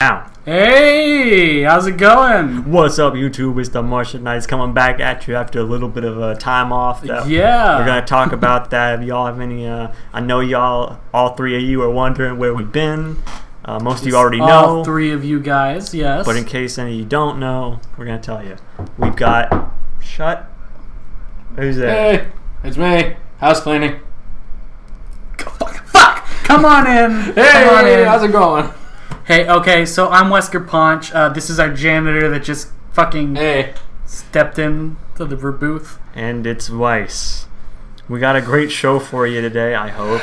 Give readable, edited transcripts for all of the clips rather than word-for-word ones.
Ow. Hey, how's it going? What's up, YouTube? It's the Martian Knights coming back at you after a little bit of a time off. Yeah. We're going to talk about that. If y'all have any, I know y'all, all three of you are wondering where we've been. Most of you already know. All three of you guys, yes. But in case any of you don't know, we're going to tell you. We've got... Who's there? Hey, it's me. House cleaning. Fuck! Come on in. Hey, Come on in. how's it going? Hey, okay, so I'm Wesker Ponch. This is our janitor that just fucking stepped in to the booth. And it's Weiss. We got a great show for you today, I hope.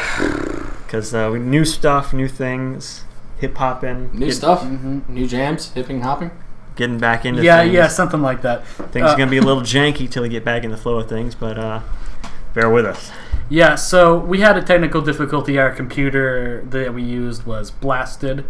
Because new stuff, new things, hip-hopping. New stuff? Mm-hmm. New jams? Hipping, hopping? Getting back into things. Yeah, something like that. Things are going to be a little janky till we get back in the flow of things, but bear with us. Yeah, so we had a technical difficulty. Our computer that we used was blasted.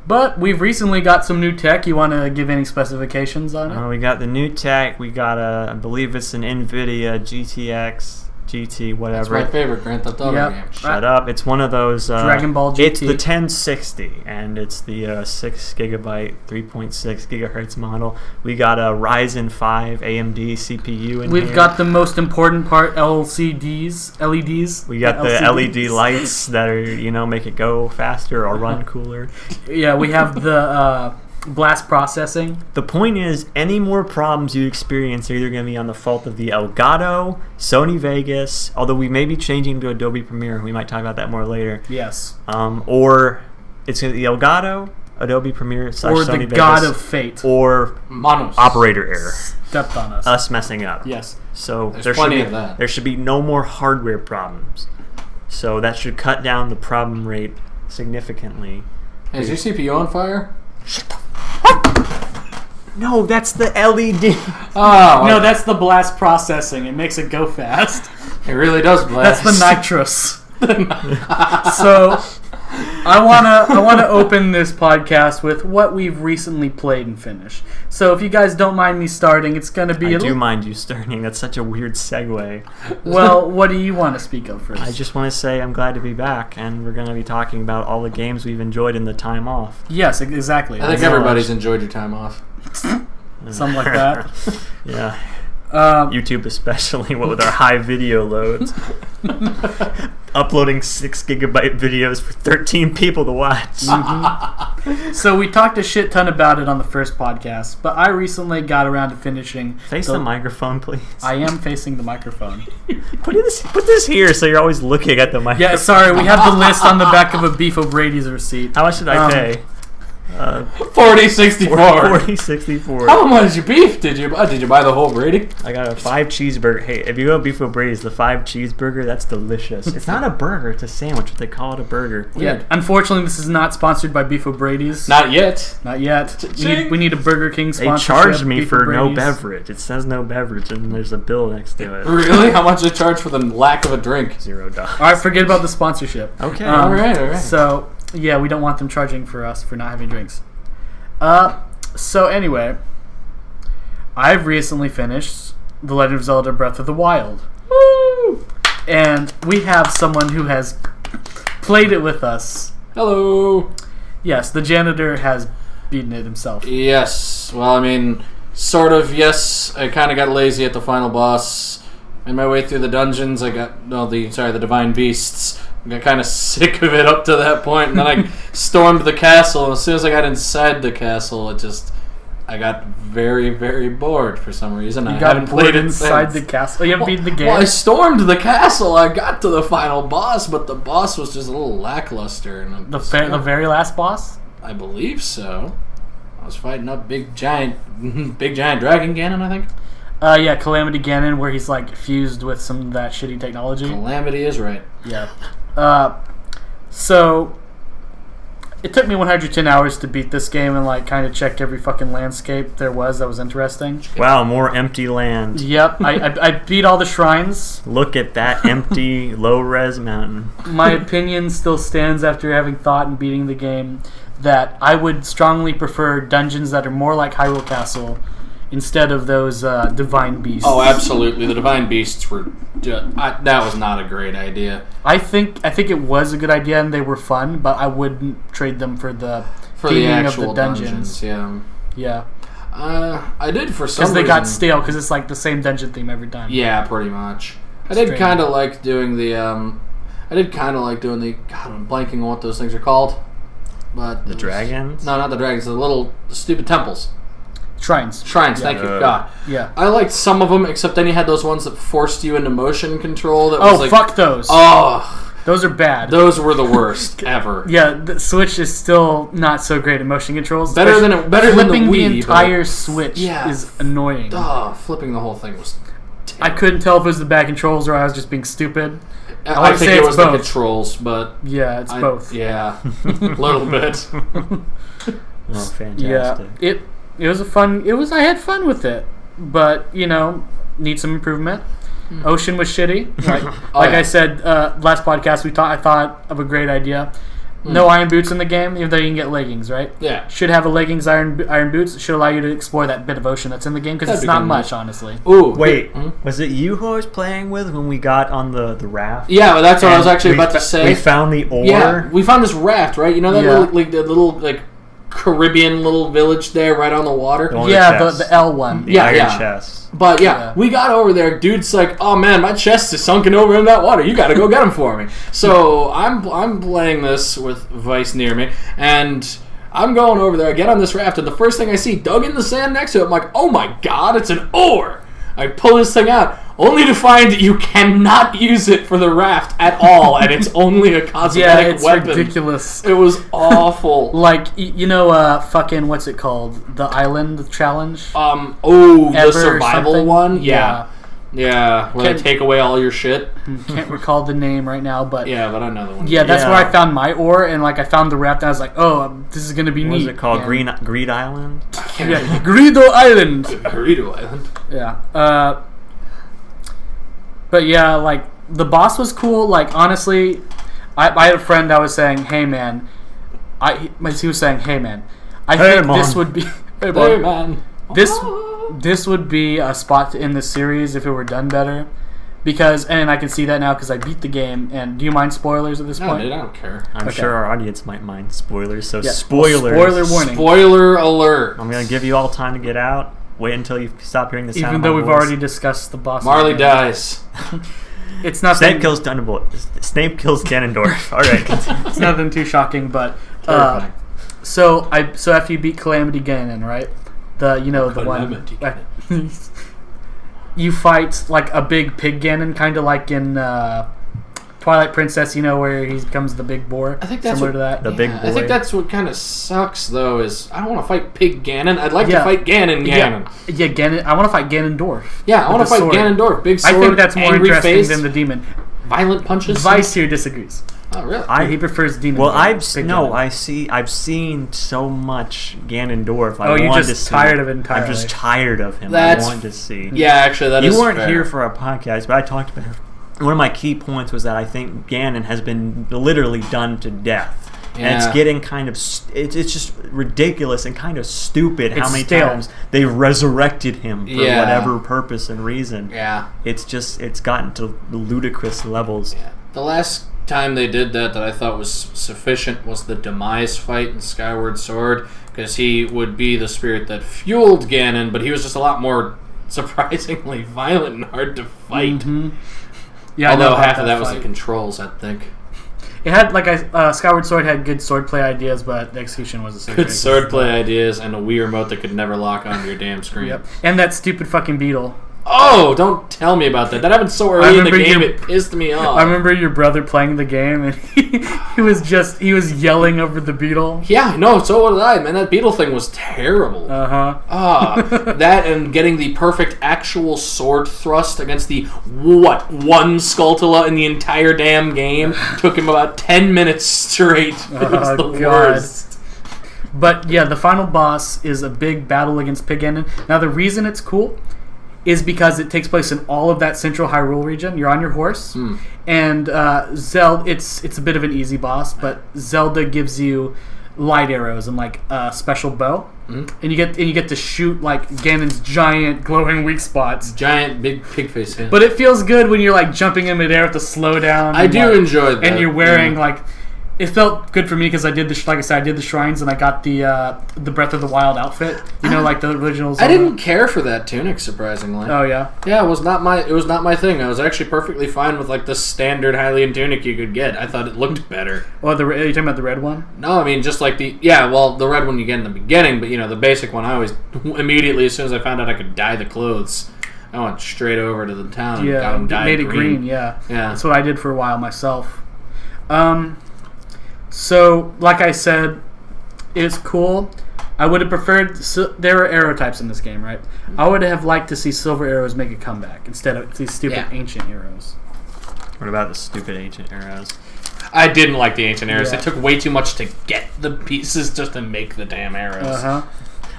But we've recently got some new tech. You want to give any specifications on it? We got the new tech. We got I believe it's an NVIDIA GTX, GT, whatever. That's my favorite Grand Theft Auto game. Shut up. It's one of those... Dragon Ball GT. It's the 1060, and it's the 6 gigabyte, 3.6 gigahertz model. We got a Ryzen 5 AMD CPU in We've here. got the most important part, LEDs. We got the LED lights that are, make it go faster or run cooler. Yeah, we have the blast processing. The point is, any more problems you experience are either going to be on the fault of the Elgato, Sony Vegas, although we may be changing to Adobe Premiere. We might talk about that more later. Yes. Or it's going to be Elgato, Adobe Premiere, / or Sony the Vegas. God of Fate. Or Monos. operator error. Stepped on us. Us messing up. Yes. So There's plenty of that. There should be no more hardware problems. So that should cut down the problem rate significantly. Hey, is your CPU on fire? Shut the No, that's the LED. Oh. No, that's the blast processing. It makes it go fast. It really does blast. That's the nitrous. So, I wanna open this podcast with what we've recently played and finished. So if you guys don't mind me starting, it's gonna be. I do mind you starting. That's such a weird segue. Well, what do you want to speak of first? I just want to say I'm glad to be back, and we're going to be talking about all the games we've enjoyed in the time off. Yes, exactly. I think everybody's enjoyed your time off. Something like that. Yeah. YouTube especially, what with our high video loads. Uploading 6 gigabyte videos for 13 people to watch. Mm-hmm. So we talked a shit ton about it on the first podcast, but I recently got around to finishing. Face the microphone, please. I am facing the microphone. Put this here so you're always looking at the microphone. Yeah, sorry, we have the list on the back of a Beef O'Brady's receipt. How much did I pay? $40.64. $40.64. How much beef did you buy? Did you buy the whole Brady? I got a 5 cheeseburger. Hey, if you go to Beef O'Brady's, the 5 cheeseburger, that's delicious. It's not a burger, it's a sandwich, but they call it a burger. Yeah, unfortunately, this is not sponsored by Beef O'Brady's. Not yet. Not yet. We need a Burger King They sponsorship. charged me Beef for no O'Brady's. beverage. It says no beverage, and there's a bill next to it. Really? How much they charge for the lack of a drink? $0. All right, forget about the sponsorship. Okay. All right. So, yeah, we don't want them charging for us for not having drinks. So anyway, I've recently finished The Legend of Zelda Breath of the Wild. Woo! And we have someone who has played it with us. Hello. Yes, the janitor has beaten it himself. Yes. Well, I mean, sort of, yes. I kind of got lazy at the final boss. Made my way through the dungeons. The Divine Beasts. I got kind of sick of it up to that point, and then I stormed the castle, and as soon as I got inside the castle, I got very, very bored for some reason. You got played inside the castle? You haven't beaten the game? Well, I stormed the castle. I got to the final boss, but the boss was just a little lackluster. And the very last boss? I believe so. I was fighting up big giant dragon Ganon, I think. Yeah, Calamity Ganon, where he's like fused with some of that shitty technology. Calamity is right. Yeah. So it took me 110 hours to beat this game and like kind of check every fucking landscape there was that was interesting. Wow, more empty land. Yep, I beat all the shrines. Look at that empty, low-res mountain. My opinion still stands after having thought and beating the game that I would strongly prefer dungeons that are more like Hyrule Castle instead of those divine beasts. Oh, absolutely. The divine beasts were... that was not a great idea. I think it was a good idea and they were fun, but I wouldn't trade them for the for the theming actual of the dungeons. Yeah. Yeah. I did for some Because reason. they got stale, because it's like the same dungeon theme every time. Yeah, pretty much. I did kind of like doing the. God, I'm blanking on what those things are called. But The dragons? No, not the dragons. The stupid temples. Shrines. Thank you. God. Yeah. I liked some of them, except then you had those ones that forced you into motion control. That Oh, was like, fuck those. Oh, Those are bad. those were the worst ever. Yeah, the Switch is still not so great at motion controls. Better than the flipping Wii, the entire Switch is annoying. Flipping the whole thing was terrible. I couldn't tell if it was the bad controls or I was just being stupid. I think it was the controls, but yeah, it's both. Yeah, a little bit. Oh, fantastic. Yeah, it was a fun. I had fun with it, but need some improvement. Ocean was shitty. I said last podcast, I thought of a great idea. No iron boots in the game, even though you can get leggings, right? Yeah. Should have a leggings iron boots. Should allow you to explore that bit of ocean that's in the game, because it's not much, honestly. Ooh, wait. Was it you who I was playing with when we got on the raft? Yeah, that's what I was actually about to say. We found the ore. Yeah, we found this raft, right? You know that little Caribbean little village there right on the water? The L one. The iron chest. But we got over there. Dude's like, "Oh man, my chest is sunken over in that water. You got to go get them for me." So I'm playing this with Vice near me, and I'm going over there. I get on this raft, and the first thing I see dug in the sand next to it, I'm like, "Oh my god, it's an ore!" I pull this thing out, only to find that you cannot use it for the raft at all, and it's only a cosmetic weapon. It's ridiculous. It was awful. Fucking what's it called? The Island Challenge. The survival one. Yeah, where they take away all your shit. Can't recall the name right now, but but I know the one. Yeah, that's where I found my ore, and I found the raft, and I was like, "Oh, this is gonna be neat." What was it called? Greed Island. Greedo Island. Greedo Island. Yeah. But yeah, the boss was cool. Honestly, I had a friend that was saying, "Hey man," he was saying, "Hey man, I think this would be hey man. This would be a spot in the series if it were done better." And I can see that now because I beat the game. And do you mind spoilers at this point? No, dude, I don't care. I'm sure our audience might mind spoilers. So spoilers. Spoiler warning. Spoiler alert. I'm going to give you all time to get out. Wait until you stop hearing the sound. Even though we've already discussed the boss. Marley dies. It's nothing. Snape kills Ganondorf. All right. It's nothing too shocking, but so after you beat Calamity Ganon, right? The one. You fight a big pig Ganon, kind of like in Twilight Princess, where he becomes the big boar. I think that's similar to that. The big boy. I think that's what kind of sucks, though. Is I don't want to fight Pig Ganon. I'd like to fight Ganon. Yeah, Ganon. I want to fight Ganondorf. Yeah, I want to fight Ganondorf. Big sword. I think that's more interesting face, than the demon. Violent punches. Vice here disagrees. Oh really? He prefers demon. Well, I've seen so much Ganondorf. You're just tired of it entirely. I'm just tired of him. I wanted to see. Yeah, actually, that is. You weren't here for our podcast, but I talked about it. One of my key points was that I think Ganon has been literally done to death. Yeah. And it's getting kind of... It's just ridiculous and kind of stupid how many times they resurrected him for whatever purpose and reason. Yeah. It's gotten to ludicrous levels. Yeah. The last time they did that I thought was sufficient was the Demise fight in Skyward Sword, because he would be the spirit that fueled Ganon, but he was just a lot more surprisingly violent and hard to fight. Mm-hmm. Yeah, although half of that was the controls, I think. It had Skyward Sword had good swordplay ideas, but the execution was the same. Good swordplay ideas and a Wii remote that could never lock onto your damn screen. Yep. And that stupid fucking beetle. Oh, don't tell me about that. That happened so early in the game, it pissed me off. I remember your brother playing the game, and he was yelling over the beetle. Yeah, no, so did I, man. That beetle thing was terrible. That and getting the perfect actual sword thrust against the one Skulltula in the entire damn game took him about 10 minutes straight. It was the worst. But yeah, the final boss is a big battle against Pig Ganon. Now the reason it's cool is because it takes place in all of that central Hyrule region. You're on your horse, and Zelda. It's a bit of an easy boss, but Zelda gives you light arrows and a special bow, and you get to shoot Ganon's giant glowing weak spots. Giant big pig face. Yeah. But it feels good when you're jumping in midair with the slow down. I do enjoy that, and you're wearing it felt good for me because I did like I said, I did the shrines and I got the Breath of the Wild outfit. You know, like the originals. I didn't care for that tunic, surprisingly. Oh yeah. Yeah, it was not my thing. I was actually perfectly fine with like the standard Hylian tunic you could get. I thought it looked better. Well, are you talking about the red one? No, I mean just like the red one you get in the beginning, but the basic one. I always immediately, as soon as I found out I could dye the clothes, I went straight over to the town and got them dyed made it green. Yeah, that's what I did for a while myself. So, like I said, it's cool. I would have preferred... there are arrow types in this game, right? I would have liked to see silver arrows make a comeback instead of these stupid ancient arrows. What about the stupid ancient arrows? I didn't like the ancient arrows. Yeah. It took way too much to get the pieces just to make the damn arrows. Uh-huh.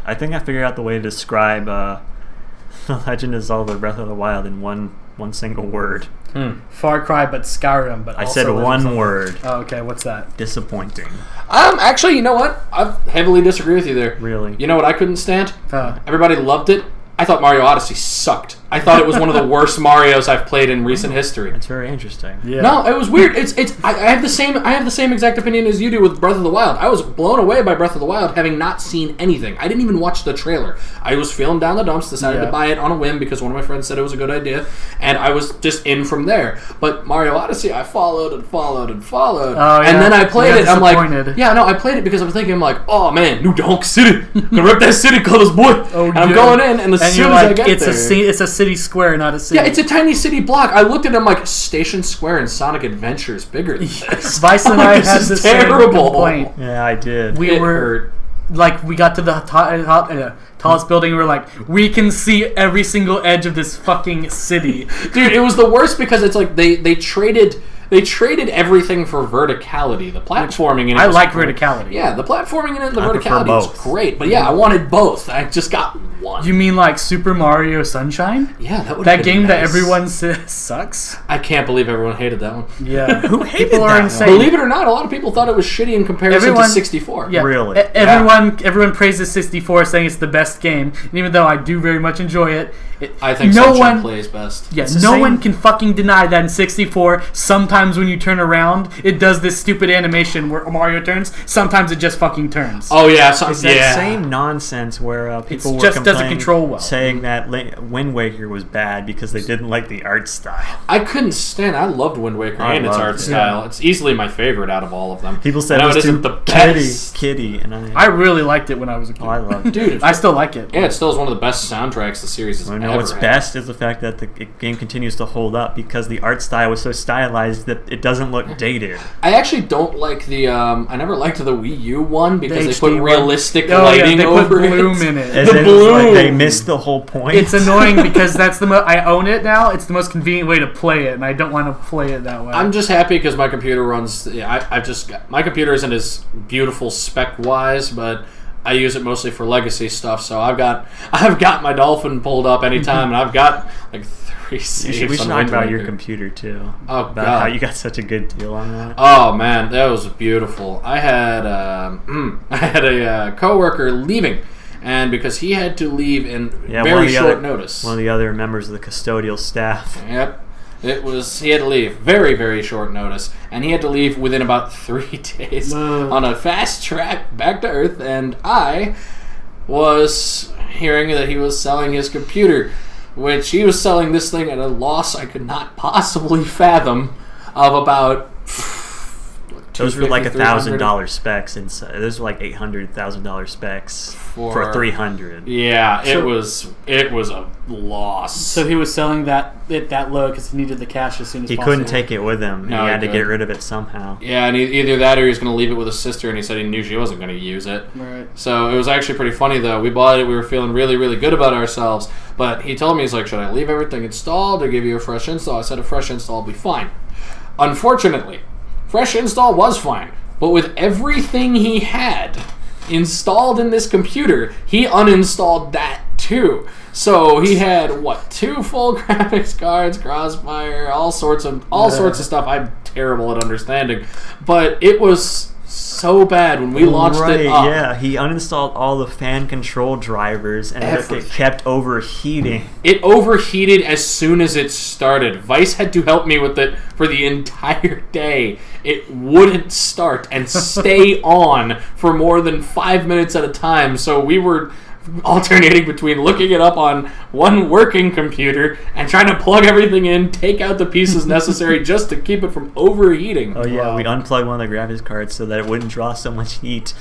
I think I figured out the way to describe The Legend of Zelda Breath of the Wild in one single word. Far Cry, but Skyrim, but I also said one word. Oh, okay. What's that? Disappointing. Actually, you know what? I heavily disagree with you there. Really? You know what I couldn't stand? Everybody loved it. I thought Mario Odyssey sucked. I thought it was one of the worst Marios I've played in recent history. That's very interesting. Yeah. No, it was weird. I have the same exact opinion as you do with Breath of the Wild. I was blown away by Breath of the Wild, having not seen anything. I didn't even watch the trailer. I was feeling down the dumps, decided to buy it on a whim because one of my friends said it was a good idea, and I was just in from there. But Mario Odyssey, I followed and followed and followed, and then I played it. I'm like, I played it because I'm thinking, like, oh man, New Donk City, gonna rip that city colors, boy. And I'm going in, and as soon as I get there, it's a city square, not a city. Yeah, it's a tiny city block. I looked at him like Station Square and Sonic Adventure is bigger than this. Vice and I had the same complaint. Yeah, I did. We got to the tallest building. We were like, we can see every single edge of this fucking city. Dude, it was the worst because it's like they traded everything for verticality. The platforming in it. I like verticality. Yeah, the platforming in it and the verticality was great. But yeah, I wanted both. I just got one. You mean like Super Mario Sunshine? Yeah, that would that game nice. That everyone says sucks. I can't believe everyone hated that one. Yeah, who hated people that are insane. Believe it or not, a lot of people thought it was shitty in comparison to 64. Yeah, really. Everyone praises 64, saying it's the best game. And even though I do very much enjoy it, I think Sunshine plays best. Yes, no one can fucking deny that in 64. Sometimes when you turn around, it does this stupid animation where Mario turns. Sometimes it just fucking turns. Oh yeah, it's that same nonsense where people were doesn't control well. Saying that Wind Waker was bad because they didn't like the art style. I couldn't stand. I loved Wind Waker and its art style. Yeah. It's easily my favorite out of all of them. People said it isn't the best. Kitty, and I really liked it when I was a kid. Oh, I loved it. Dude, I still like it. Yeah, it still is one of the best soundtracks the series has ever what's had. best is the fact that the game continues to hold up because the art style was so stylized that it doesn't look dated. I actually don't like the I never liked the Wii U one because they put HD realistic lighting they over put bloom in it. The bloom. Like they missed the whole point. It's annoying because that's I own it now. It's the most convenient way to play it, and I don't want to play it that way. I'm just happy because my computer runs. My computer isn't as beautiful spec wise, but I use it mostly for legacy stuff. So I've got my Dolphin pulled up anytime, and I've got like 3 saves. We should talk about your computer too. Oh, about how you got such a good deal on that. Oh man, that was beautiful. I had a coworker leaving. And because he had to leave in very short notice. One of the other members of the custodial staff. Yep. He had to leave very, very short notice. And he had to leave within about 3 days on a fast track back to Earth. And I was hearing that he was selling his computer, which he was selling this thing at a loss I could not possibly fathom of about... Those were like $1,000 specs inside. Those were like $800,000 specs for 300. Yeah, it was a loss. So he was selling that low because he needed the cash as soon as possible. He couldn't take it with him. No, he had to get rid of it somehow. Yeah, and either that or he was going to leave it with his sister, and he said he knew she wasn't going to use it. Right. So it was actually pretty funny though. We bought it. We were feeling really, really good about ourselves. But he told me, he's like, "Should I leave everything installed or give you a fresh install?" I said, "A fresh install will be fine." Unfortunately, fresh install was fine, but with everything he had installed in this computer, he uninstalled that too. So he had 2 full graphics cards, Crossfire, all sorts of stuff. I'm terrible at understanding, but it was so bad when we launched it up. Yeah, he uninstalled all the fan control drivers, and it kept overheating. It overheated as soon as it started. Vice had to help me with it for the entire day. It wouldn't start and stay on for more than 5 minutes at a time, so we were alternating between looking it up on one working computer and trying to plug everything in, take out the pieces necessary just to keep it from overheating. Oh yeah, we unplugged one of the graphics cards so that it wouldn't draw so much heat.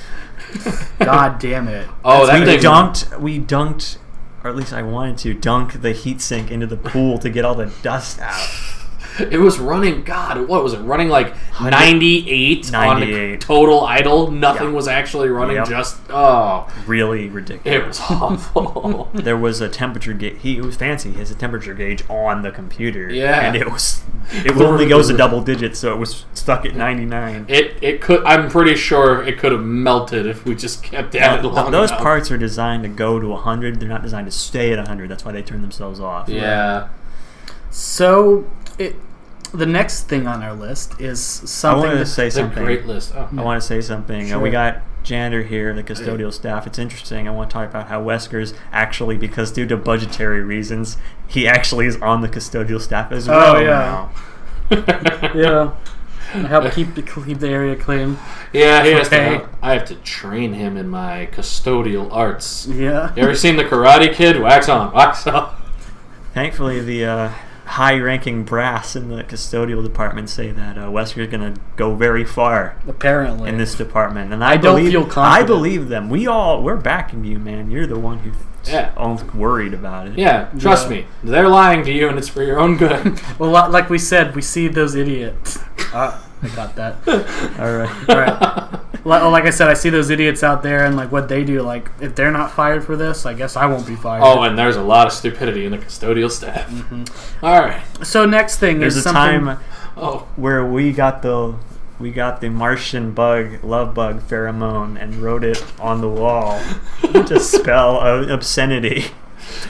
God damn it. Oh, that thing... We dunked, or at least I wanted to, dunk the heatsink into the pool to get all the dust out. It was running, God, what was it? Running like 98 on total idle. Nothing was actually running, just, really ridiculous. It was awful. There was a temperature gauge. It was fancy. He has a temperature gauge on the computer. Yeah. And it only goes to double digits, so it was stuck at 99. It could, I'm pretty sure it could have melted if we just kept at it long enough. Those parts are designed to go to 100. They're not designed to stay at 100. That's why they turn themselves off. Yeah. So, the next thing on our list is something. I wanted to say something. A great list. Oh. I want to say something. Sure. We got janitor here, the custodial staff. It's interesting. I want to talk about how Wesker's actually, because due to budgetary reasons, he actually is on the custodial staff as well. Oh yeah. Yeah. Help keep the area clean. Yeah, he has to. I have to train him in my custodial arts. Yeah. You ever seen the Karate Kid? Wax on, wax off. Thankfully, the high-ranking brass in the custodial department say that Wesker's going to go very far. Apparently, in this department, and I don't feel confident. I believe them. We're backing you, man. You're the one who's worried about it. Yeah, trust me. They're lying to you, and it's for your own good. Well, like we said, we see those idiots. I got that. All right. Like I said, I see those idiots out there, and like what they do. Like if they're not fired for this, I guess I won't be fired. Oh, and there's a lot of stupidity in the custodial staff. Mm-hmm. All right. So next thing there's is a something. time where we got the Martian love bug pheromone and wrote it on the wall to spell obscenity.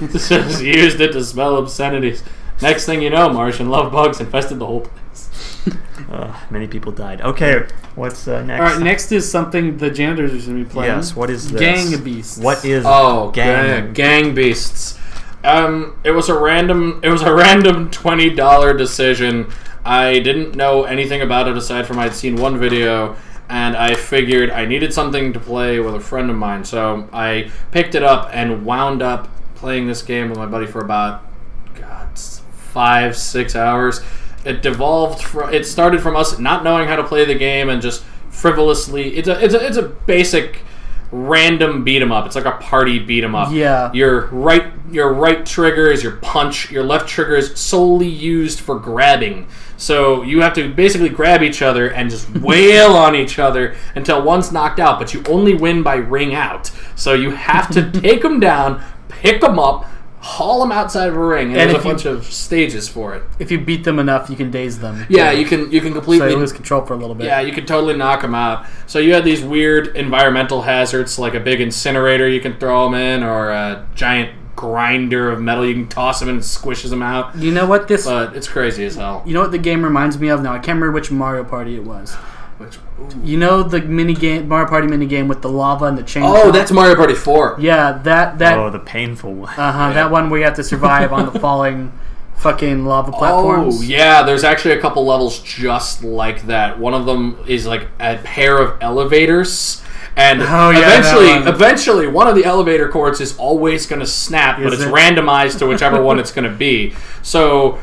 Just used it to spell obscenities. Next thing you know, Martian love bugs infested the whole place. Many people died. Okay, what's next? All right, next is something the janitors are going to be playing. Yes, what is this? Gang Beasts. What is Gang Beasts? It was a random $20 decision. I didn't know anything about it aside from I'd seen one video, and I figured I needed something to play with a friend of mine, so I picked it up and wound up playing this game with my buddy for about 5-6 hours. It started from us not knowing how to play the game and just frivolously. It's a basic random beat 'em up. It's like a party beat 'em up. Yeah. Your right trigger is your punch. Your left trigger is solely used for grabbing. So you have to basically grab each other and just wail on each other until one's knocked out. But you only win by ring out. So you have to take them down, pick them up, haul them outside of a ring, and there's a bunch of stages for it. If you beat them enough, you can daze them. Yeah, you can completely... So you lose control for a little bit. Yeah, you can totally knock them out. So you had these weird environmental hazards, like a big incinerator you can throw them in, or a giant grinder of metal you can toss them in and squishes them out. You know what this... But it's crazy as hell. You know what the game reminds me of? Now, I can't remember which Mario Party it was. You know the Mario Party minigame with the lava and the chain? Oh, that's Mario Party 4. Yeah, that... Oh, the painful one. Uh-huh, that one where you have to survive on the falling fucking lava platforms. Oh, yeah, there's actually a couple levels just like that. One of them is like a pair of elevators, and eventually one of the elevator cords is always going to snap, but it's randomized to whichever one it's going to be. So...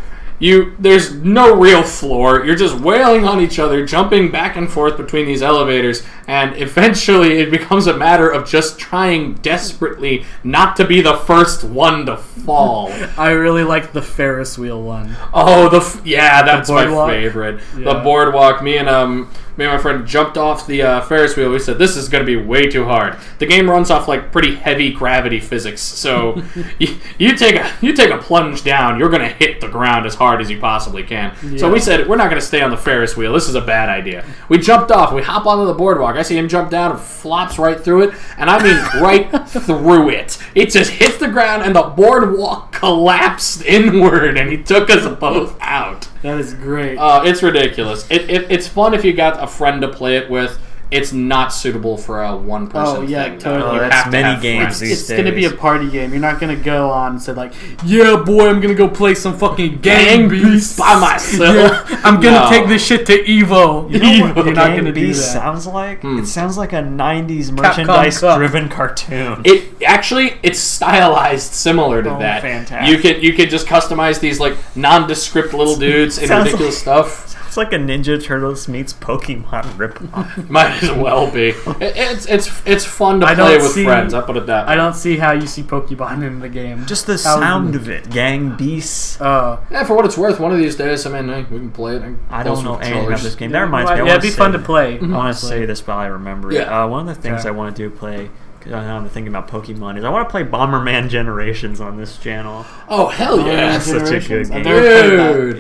There's no real floor. You're just wailing on each other, jumping back and forth between these elevators, and eventually it becomes a matter of just trying desperately not to be the first one to fall. I really like the Ferris wheel one. Oh, that's my favorite. Yeah. The boardwalk. Me and my friend jumped off the Ferris wheel. We said, this is going to be way too hard. The game runs off like pretty heavy gravity physics, so you take a plunge down, you're going to hit the ground as hard as you possibly can. Yeah. So we said, we're not going to stay on the Ferris wheel. This is a bad idea. We jumped off. We hop onto the boardwalk. I see him jump down and flops right through it, and I mean right through it. It just hits the ground, and the boardwalk collapsed inward, and he took us both out. That is great. It's ridiculous. It's fun if you got a friend to play it with. it's not suitable for a one-person Oh, yeah, thing. totally. You That's have to many have games friends. these It's going to be a days. party game. You're not going to go on and say like, yeah, boy, I'm going to go play some fucking Gang Beasts by myself. Yeah, I'm going to No. take this shit to Evo. You know what You're not Gang going to do Beast that. sounds like? Hmm. It sounds like a 90s merchandise-driven cartoon. It's stylized similar to Oh, that. fantastic. You could just customize these like nondescript little dudes in Sounds ridiculous stuff. It's like a Ninja Turtles meets Pokemon ripoff. Might as well be. It's fun to I play don't with see- friends. I put it that way. I don't see how you see Pokemon in the game. Just the How- sound of it. Gang Beasts. Oh. Yeah, for what it's worth, one of these days, I mean, hey, we can play it. I don't know anything about this game. That reminds me. I Yeah, wanna it'd be say fun to that. play. I want to say this while I remember it. Yeah. One of the things Okay. I want to do play, because I'm thinking about Pokemon, is I want to play Bomberman Generations on this channel. Oh, hell yeah. That's such a good Generations? I've game. never played that. Dude.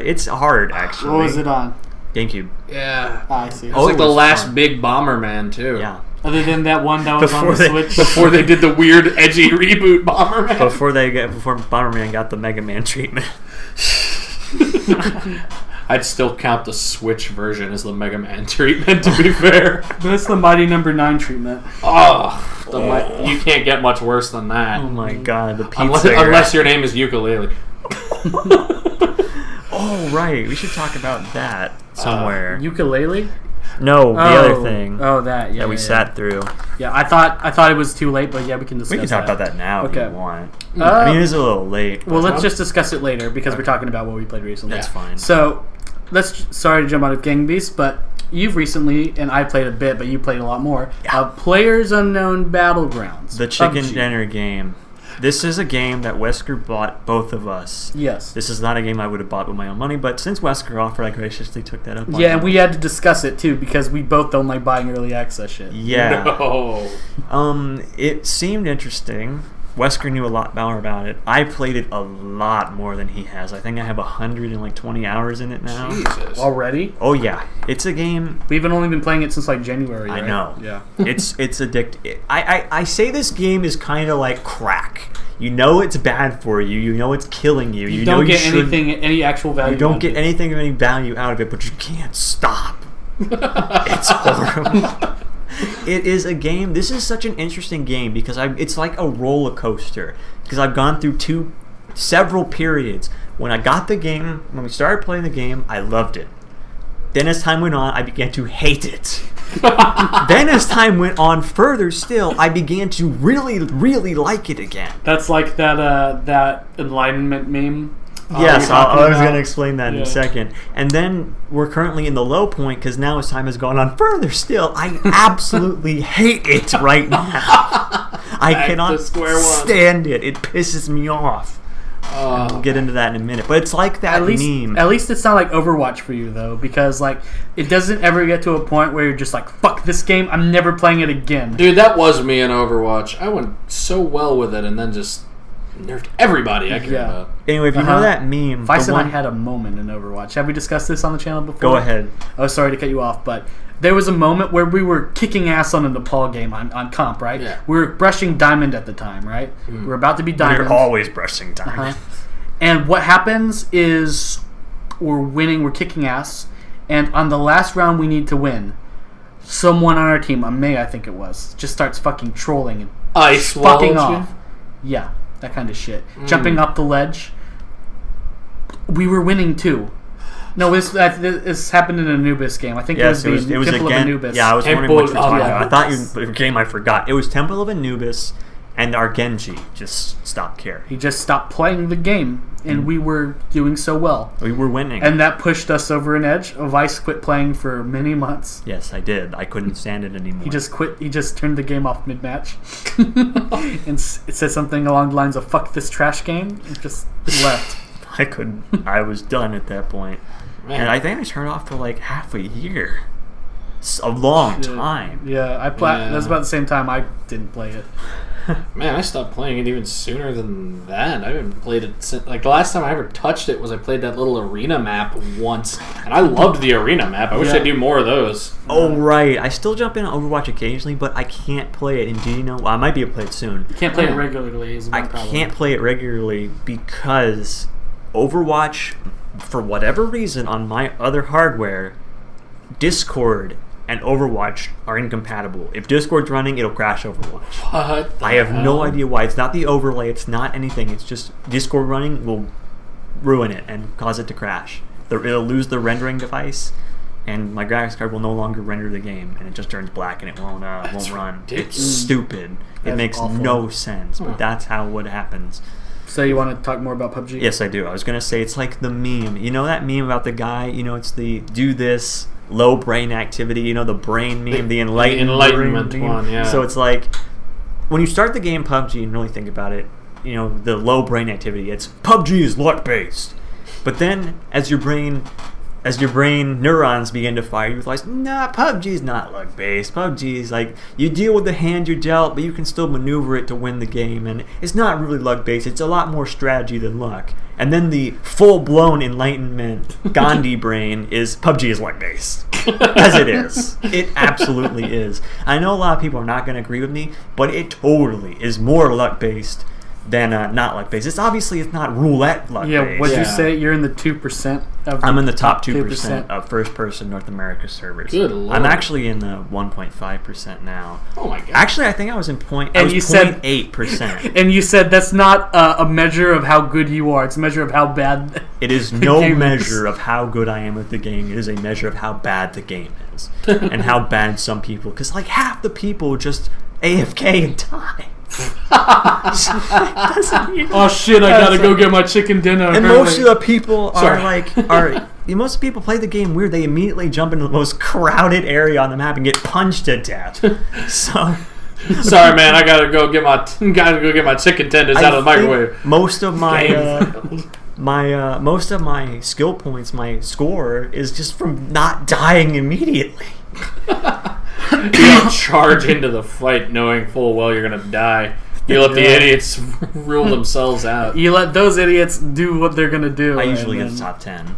It's hard actually. What was it on? GameCube. Yeah. Ah, I see. It's Oh, like it the was last fun. big Bomberman, too. Yeah. Other than that one that was on Before the they- Switch. Before they did the weird, edgy reboot Bomberman. Before Bomberman got the Mega Man treatment. I'd still count the Switch version as the Mega Man treatment, to be fair. That's the Mighty Number 9 treatment. You can't get much worse than that. Oh my god, the pizza. Unless your name is Ukulele. Oh right, we should talk about that somewhere. Ukulele? No, the other thing Oh, that. Yeah. that we yeah, sat through. Yeah, I thought it was too late, but yeah, we can discuss We can talk about that now if Okay. you want. Uh, I mean, it is a little late. Well, but let's just discuss it later because we're talking about what we played recently. that's fine. So, sorry to jump out of Gang Beasts, but you've recently, and I played a bit, but you played a lot more, Players Unknown Battlegrounds. The chicken PUBG. dinner game. This is a game that Wesker bought both of us. Yes. This is not a game I would have bought with my own money, but since Wesker offered, I graciously took that up. on Yeah, him. and we had to discuss it too because we both don't like buying early access shit. Yeah. No. It seemed interesting. Wesker knew a lot more about it. I played it a lot more than he has. I think I have 120 hours in it now. Jesus. Already? Oh yeah, it's a game. We've only been playing it since like January. I right? know. Yeah. It's addictive. I say this game is kind of like crack. You know it's bad for you. You know it's killing you. You know don't you get shouldn't- any actual value. You don't out get of it. anything of any value out of it, but you can't stop. It's horrible. It is a game. This is such an interesting game because it's like a roller coaster. Because I've gone through several periods. When I got the game, when we started playing the game, I loved it. Then as time went on, I began to hate it. Then as time went on further still, I began to really, really like it again. That's like that Enlightenment meme. Yes, you're I talking was going about- to explain that in Yeah. a second. And then we're currently in the low point because now as time has gone on further still, I absolutely hate it right now. I Back cannot to square one. stand it. It pisses me off. We'll get into that in a minute. But it's like that At meme. least it's not like Overwatch for you though, because like it doesn't ever get to a point where you're just like, fuck this game, I'm never playing it again. Dude, that was me in Overwatch. I went so well with it and then just nerfed everybody I cared Yeah. about. Anyway, if you know that meme, Vice the and I one- had a moment in Overwatch. Have we discussed this on the channel before? Go ahead. Oh, sorry to cut you off, but there was a moment where we were kicking ass on a Nepal game on comp, right? Yeah. We were brushing Diamond at the time, right? We were about to be Diamond. You're always brushing time. And what happens is we're winning, we're kicking ass, and on the last round we need to win, someone on our team, a May I think it was, just starts fucking trolling and Ice fucking walled you? off. Yeah, that kind of shit. Jumping up the ledge. We were winning too. No, this happened in an Anubis game. I think Yes, it was it was Temple again. of Anubis. Yeah, I was wondering what you were Temple talking of about. I thought Anubis. a game I forgot. It was Temple of Anubis, and our Genji just stopped caring. He just stopped playing the game, and we were doing so well. We were winning. And that pushed us over an edge. Vice quit playing for many months. Yes, I did. I couldn't stand it anymore. He just quit. He just turned the game off mid-match, and it said something along the lines of "fuck this trash game," and just left. I couldn't. I was done at that point. Man. And I think I turned off for like half a year. A long time. Yeah, Yeah. that's about the same time I didn't play it. Man, I stopped playing it even sooner than that. I haven't played it since... Like, the last time I ever touched it was I played that little arena map once. And I loved the arena map. I wish Yeah. I'd do more of those. Oh, right. I still jump in on Overwatch occasionally, but I can't play it. And do you know? Well, I might be able to play it soon. You can't play it regularly. Is one I problem. can't play it regularly because Overwatch, for whatever reason, on my other hardware, Discord and Overwatch are incompatible. If Discord's running, it'll crash Overwatch. What? I have no idea why. It's not the overlay. It's not anything. It's just Discord running will ruin it and cause it to crash. It'll lose the rendering device, and my graphics card will no longer render the game, and it just turns black and it won't run. Ridiculous. It's stupid. It makes awful. no sense, but that's how what happens. So you want to talk more about PUBG? Yes, I do. I was going to say it's like the meme. You know that meme about the guy? You know, it's the do this low brain activity. You know, the brain meme, the enlightenment brain meme. one, yeah. So it's like when you start the game PUBG and really think about it, you know, the low brain activity, it's PUBG is luck-based. But then as your brain neurons begin to fire, you realize, nah, PUBG is not luck-based. PUBG is like, you deal with the hand you're dealt, but you can still maneuver it to win the game, and it's not really luck-based. It's a lot more strategy than luck. And then the full-blown enlightenment Gandhi brain is PUBG is luck-based. As it is. It absolutely is. I know a lot of people are not going to agree with me, but it totally is more luck-based than not luck-based. It's not roulette luck-based. Yeah, what'd you say? You're in the 2% of I'm in the top 2% of first-person North America servers. Good Lord. I'm actually in the 1.5% now. Oh my god. Actually, I think I was in point. And I was you said 0.8%. And you said that's not a measure of how good you are. It's a measure of how bad. It is no measure of how good I am with the game. It is a measure of how bad the game is and how bad some people. Because like half the people just AFK and die. Oh shit! I gotta go get my chicken dinner. And most of the people Sorry. most people play the game weird. They immediately jump into the most crowded area on the map and get punched to death. So Sorry, man. I gotta go get my chicken tenders out of the microwave. Most of my skill points, my score is just from not dying immediately. You don't charge into the fight knowing full well you're gonna die. You let the idiots rule themselves out. You let those idiots do what they're gonna do. I usually get the top 10.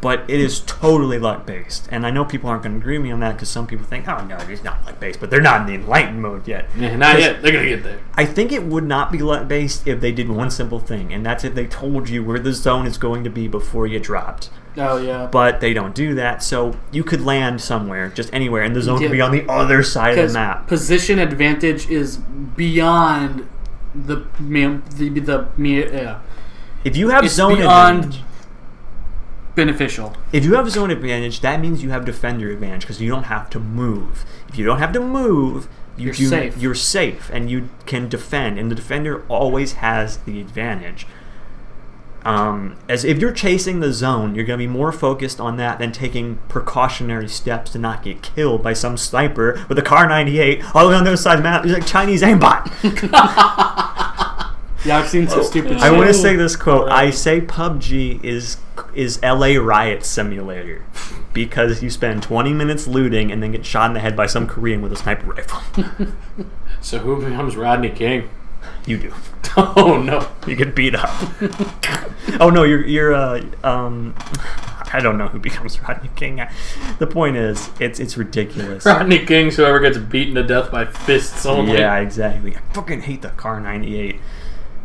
But it is totally luck-based. And I know people aren't going to agree with me on that because some people think, oh, no, it's not luck-based. But they're not in the enlightened mode yet. Yeah, not yet. They're going to get there. I think it would not be luck-based if they did one simple thing. And that's if they told you where the zone is going to be before you dropped. Oh, yeah. But they don't do that. So you could land somewhere, just anywhere. And the zone could be on the other side of the map. Position advantage is beyond If you have it's zone beyond advantage... beneficial. If you have zone advantage, that means you have defender advantage because you don't have to move. If you don't have to move, you're safe. You're safe and you can defend, and the defender always has the advantage. As if you're chasing the zone, you're going to be more focused on that than taking precautionary steps to not get killed by some sniper with a Kar 98 all the way on the other side of the map. He's like Chinese aimbot. Yeah, I've seen some stupid shit. I want to say this quote. I say PUBG is LA Riot Simulator because you spend 20 minutes looting and then get shot in the head by some Korean with a sniper rifle. So who becomes Rodney King? You do. Oh no. You get beat up. Oh no, you're I don't know who becomes Rodney King. The point is, it's ridiculous. Rodney King's whoever gets beaten to death by fists only. Yeah, exactly. I fucking hate the Kar 98.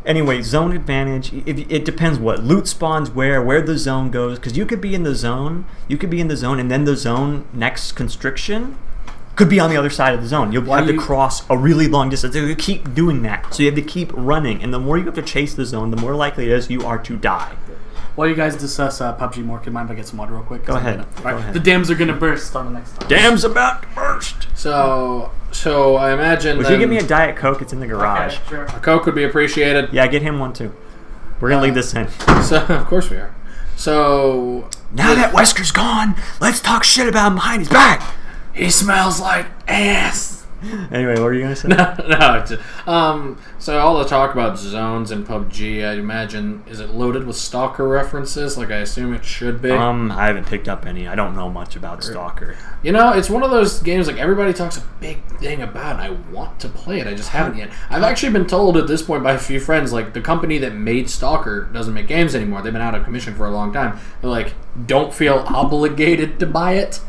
Anyway, zone advantage. It depends what loot spawns where the zone goes. Because you could be in the zone, and then the zone next constriction could be on the other side of the zone. You'll have to cross a really long distance. You keep doing that, so you have to keep running. And the more you have to chase the zone, the more likely it is you are to die. While you guys discuss PUBG more, can mind if I get some water real quick? Go ahead. The dams are gonna burst on the next time. Dam's about to burst. So I imagine. Would you give me a Diet Coke? It's in the garage. Okay, sure. A Coke would be appreciated. Yeah, get him one too. We're gonna leave this in. So of course we are. So now that Wesker's gone, let's talk shit about him behind his back. He smells like ass. Anyway, what were you gonna say? So all the talk about zones in PUBG, I imagine, is it loaded with Stalker references? Like I assume it should be. I haven't picked up any. I don't know much about Stalker. You know, it's one of those games like everybody talks a big thing about, and I want to play it. I just haven't yet. I've actually been told at this point by a few friends, like the company that made Stalker doesn't make games anymore. They've been out of commission for a long time. They're like, don't feel obligated to buy it,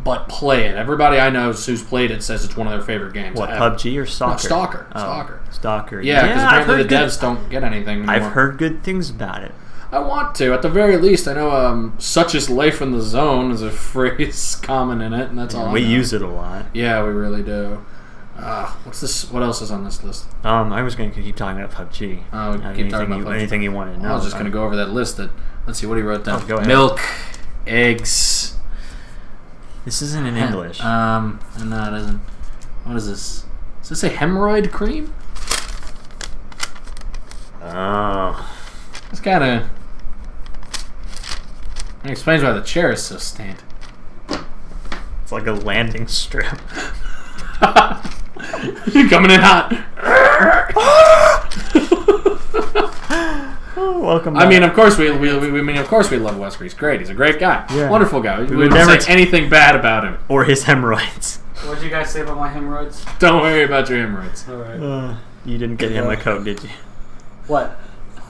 but play it. Everybody I know who's played it says it's one of their favorite games. What, PUBG or Stalker? No, Stalker. Oh, Stalker. Yeah, because apparently the good, devs don't get anything anymore. I've heard good things about it. I want to. At the very least, I know "such is life in the zone" is a phrase common in it, and that's all. We use it a lot. Yeah, we really do. What's this? What else is on this list? I was going to keep talking about PUBG. Keep talking about PUBG. Anything you want to know? I was just going to go over that list. Let's see what he wrote down. Go ahead. Milk, eggs. This isn't in English. No, it isn't. What is this? Does this say hemorrhoid cream? Oh. It's kind of... It explains why the chair is so stained. It's like a landing strip. Coming in hot. Welcome back. I mean, of course we love Wesker. He's great. He's a great guy. Yeah. Wonderful guy. We would would never never say anything bad about him. Or his hemorrhoids. What did you guys say about my hemorrhoids? Don't worry about your hemorrhoids. All right. You didn't get him a Coke, did you? What?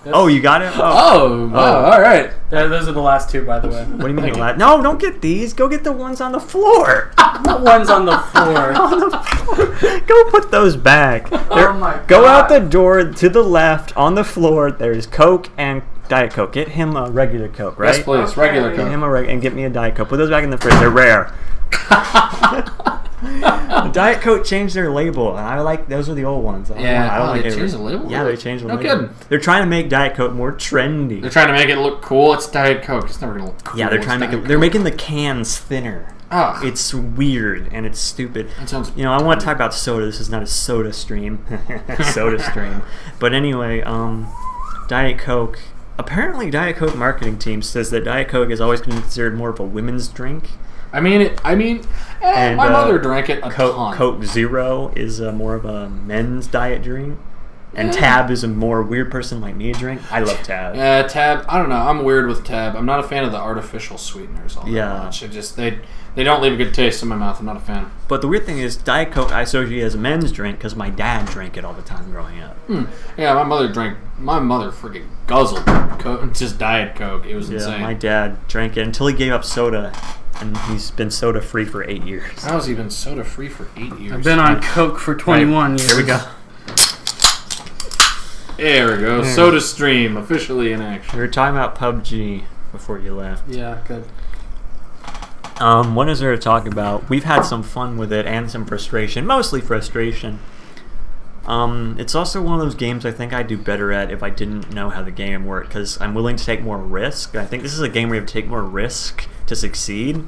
Oh, you got it? Oh, wow, all right. Those are the last two, by the way. What do you mean the last? No, don't get these. Go get the ones on the floor. The ones on the floor. On the floor. Go put those back. Oh my God. Go out the door to the left on the floor. There's Coke and Diet Coke. Get him a regular Coke, right? Yes, please. Okay. Regular Get him Coke. and get me a Diet Coke. Put those back in the fridge. They're rare. The Diet Coke changed their label, and I like those are the old ones. Yeah, I don't like they it. changed the label? Yeah, they changed the No label. kidding. They're trying to make Diet Coke more trendy. They're trying to make it look cool. It's Diet Coke. It's never going to look cool. Yeah, they're trying to make it. They're making the cans thinner. Ah. It's weird and it's stupid. That sounds... You know, I want to talk about soda. This is not a soda stream. Soda stream. But anyway, Diet Coke. Apparently, Diet Coke marketing team says that Diet Coke is always considered more of a women's drink. My mother drank it a ton. Coke Zero is more of a men's diet drink. And Tab is a more weird person like me drink. I love Tab. Yeah, Tab. I don't know. I'm weird with Tab. I'm not a fan of the artificial sweeteners all that much. It just they don't leave a good taste in my mouth. I'm not a fan. But the weird thing is, Diet Coke I associate as a men's drink because my dad drank it all the time growing up. Yeah, my mother freaking guzzled just Diet Coke. It was insane. My dad drank it until he gave up soda, and he's been soda free for 8 years. How's he been soda free for 8 years? I've been on Coke for 21 years. Here we go. There we go. Soda Stream officially in action. We were talking about PUBG before you left. Yeah, good. What is there to talk about? We've had some fun with it and some frustration, mostly frustration. It's also one of those games I think I'd do better at if I didn't know how the game worked, because I'm willing to take more risk. I think this is a game where you have to take more risk to succeed.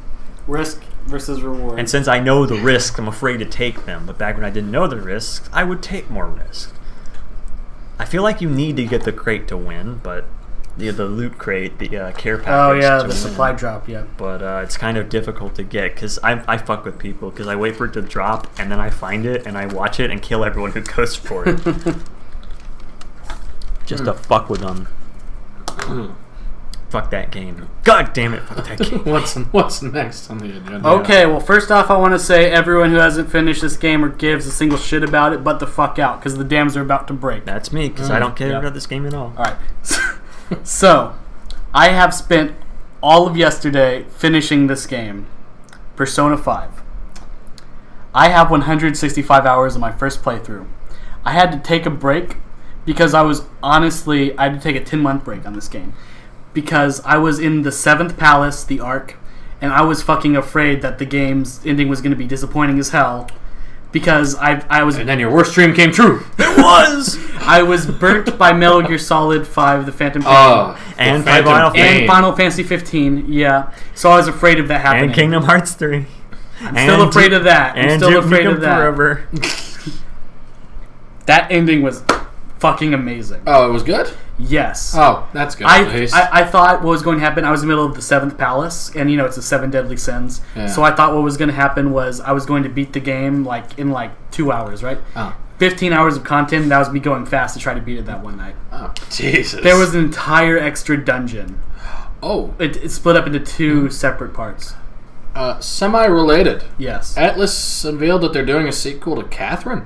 Risk versus reward. And since I know the risks, I'm afraid to take them. But back when I didn't know the risks, I would take more risks. I feel like you need to get the crate to win, but the loot crate, the care package. Oh yeah, to the win. supply drop. Yeah. But it's kind of difficult to get because I fuck with people because I wait for it to drop and then I find it and I watch it and kill everyone who goes for it. Just to fuck with them. Fuck that game. God damn it, fuck that game. What's next on the agenda? Okay, well, first off, I want to say everyone who hasn't finished this game or gives a single shit about it, but the fuck out, because the dams are about to break. That's me, because I don't care about this game at all. All right. So, I have spent all of yesterday finishing this game, Persona 5. I have 165 hours in my first playthrough. I had to take a break because I had to take a 10-month break on this game. Because I was in the 7th Palace, the Ark, and I was fucking afraid that the game's ending was going to be disappointing as hell. Because I was... And then your worst dream came true. It was! I was burnt by Metal Gear Solid 5, The Phantom Pain. And Final Fantasy 15, yeah. So I was afraid of that happening. And Kingdom Hearts 3. I'm still afraid of that. I'm still afraid of that. Forever. That ending was fucking amazing. Oh, it was good? Yes. Oh, that's good. I thought what was going to happen, I was in the middle of the 7th Palace, and it's the 7 Deadly Sins. Yeah. So I thought what was going to happen was I was going to beat the game in 2 hours, right? Oh. 15 hours of content, and that was me going fast to try to beat it that one night. Oh, Jesus. There was an entire extra dungeon. Oh. It split up into 2 separate parts. Semi-related. Yes. Atlas unveiled that they're doing a sequel to Catherine.